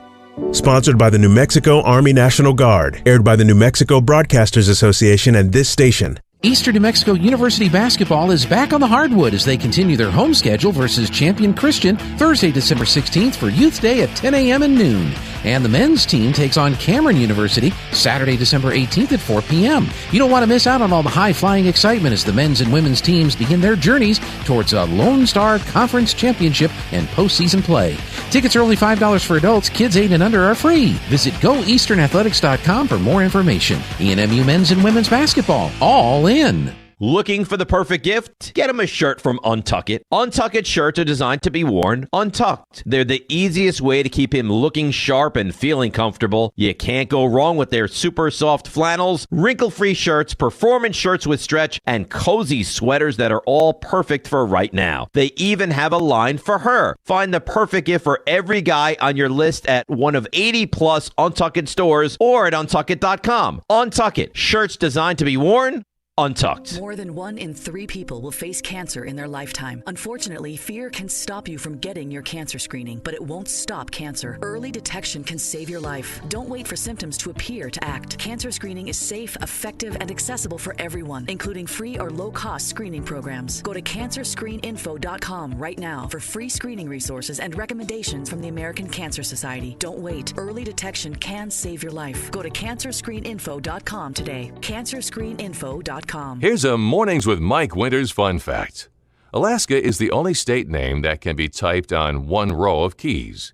Sponsored by the New Mexico Army National Guard. Aired by the New Mexico Broadcasters Association and this station. Eastern New Mexico University basketball is back on the hardwood as they continue their home schedule versus Champion Christian Thursday, December 16th for Youth Day at 10 a.m. and noon. And the men's team takes on Cameron University Saturday, December 18th at 4 p.m. You don't want to miss out on all the high-flying excitement as the men's and women's teams begin their journeys towards a Lone Star Conference Championship and postseason play. Tickets are only $5 for adults. Kids 8 and under are free. Visit GoEasternAthletics.com for more information. ENMU men's and women's basketball, all in. Looking for the perfect gift? Get them a shirt from Untuck It. Untuck It shirts are designed to be worn untucked. They're the easiest way to keep him looking sharp and feeling comfortable. You can't go wrong with their super soft flannels, wrinkle-free shirts, performance shirts with stretch, and cozy sweaters that are all perfect for right now. They even have a line for her. Find the perfect gift for every guy on your list at one of 80-plus Untuck It stores or at untuckit.com. Untuck It. Shirts designed to be worn untucked. More than 1 in 3 people will face cancer in their lifetime. Unfortunately, fear can stop you from getting your cancer screening, but it won't stop cancer. Early detection can save your life. Don't wait for symptoms to appear to act. Cancer screening is safe, effective, and accessible for everyone, including free or low-cost screening programs. Go to cancerscreeninfo.com right now for free screening resources and recommendations from the American Cancer Society. Don't wait. Early detection can save your life. Go to cancerscreeninfo.com today. cancerscreeninfo.com. Here's a Mornings with Mike Winters fun fact. Alaska is the only state name that can be typed on one row of keys.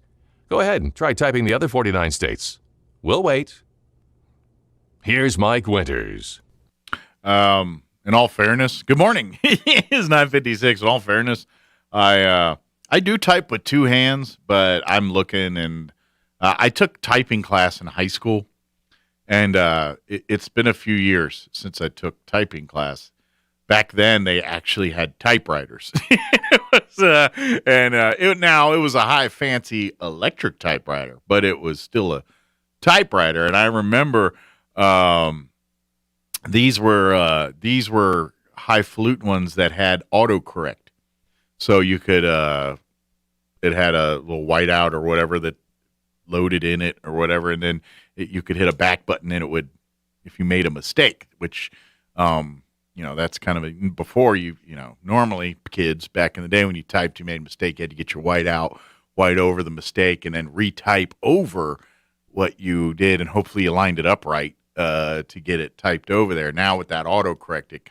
Go ahead and try typing the other 49 states. We'll wait. Here's Mike Winters. In all fairness, good morning. It's 9:56. In all fairness, I do type with 2 hands, but I'm looking and I took typing class in high school. And it's been a few years since I took typing class. Back then, they actually had typewriters. It was a high fancy electric typewriter, but it was still a typewriter. And I remember these were highfalutin ones that had autocorrect, so you could it had a little whiteout or whatever that loaded in it or whatever, and then you could hit a back button and it would, if you made a mistake, which, that's kind of before normally kids back in the day when you typed, you made a mistake, you had to get your white over the mistake and then retype over what you did. And hopefully you lined it up right to get it typed over there. Now with that autocorrect, it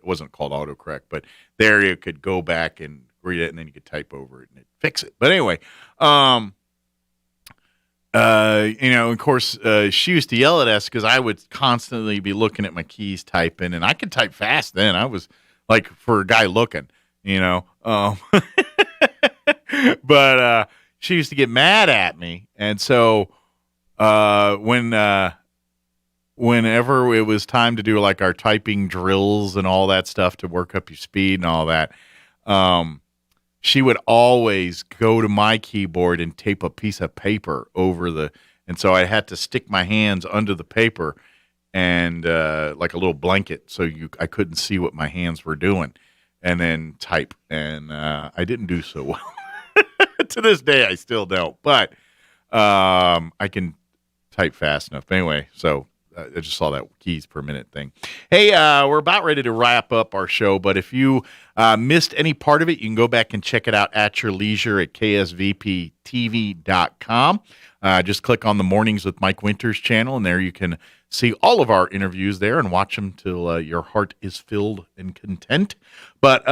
wasn't called autocorrect, but there you could go back and read it and then you could type over it and fix it. But anyway, Of course, she used to yell at us because I would constantly be looking at my keys typing, and I could type fast then. I was like, for a guy looking, but she used to get mad at me. And so whenever it was time to do like our typing drills and all that stuff to work up your speed and all that, she would always go to my keyboard and tape a piece of paper over and so I had to stick my hands under the paper and like a little blanket so I couldn't see what my hands were doing, and then type. And I didn't do so well. To this day, I still don't, but I can type fast enough. Anyway, so I just saw that keys per minute thing. Hey, we're about ready to wrap up our show, but if you missed any part of it, you can go back and check it out at your leisure at ksvptv.com. Just click on the Mornings with Mike Winters channel, and there you can see all of our interviews there and watch them till your heart is filled and content. But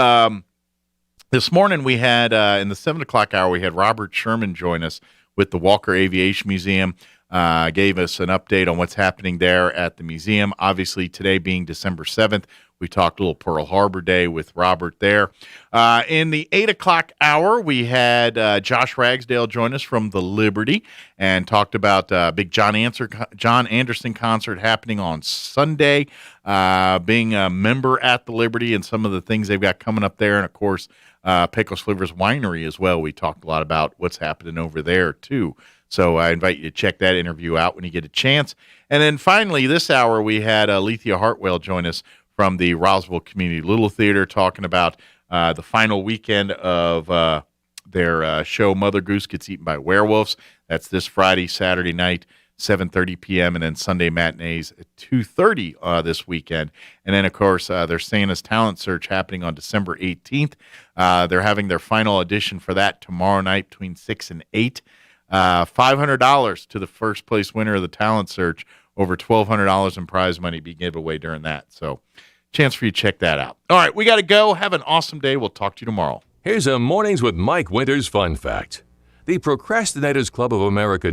this morning we had, in the 7 o'clock hour, we had Robert Sherman join us with the Walker Aviation Museum. Gave us an update on what's happening there at the museum. Obviously, today being December 7th, we talked a little Pearl Harbor Day with Robert there. In the 8 o'clock hour, we had Josh Ragsdale join us from the Liberty and talked about big John Anderson concert happening on Sunday, being a member at the Liberty and some of the things they've got coming up there. And, of course, Pecos Slivers Winery as well. We talked a lot about what's happening over there, too. So I invite you to check that interview out when you get a chance. And then finally, this hour, we had Lethea Hartwell join us from the Roswell Community Little Theater talking about the final weekend of their show, Mother Goose Gets Eaten by Werewolves. That's this Friday, Saturday night, 7:30 p.m., and then Sunday matinees at 2:30 this weekend. And then, of course, their Santa's Talent Search happening on December 18th. They're having their final audition for that tomorrow night between 6 and 8. $500 to the first place winner of the talent search, over $1,200 in prize money be given away during that. So chance for you to check that out. All right, we got to go. Have an awesome day. We'll talk to you tomorrow. Here's a Mornings with Mike Winters fun fact. The Procrastinators Club of America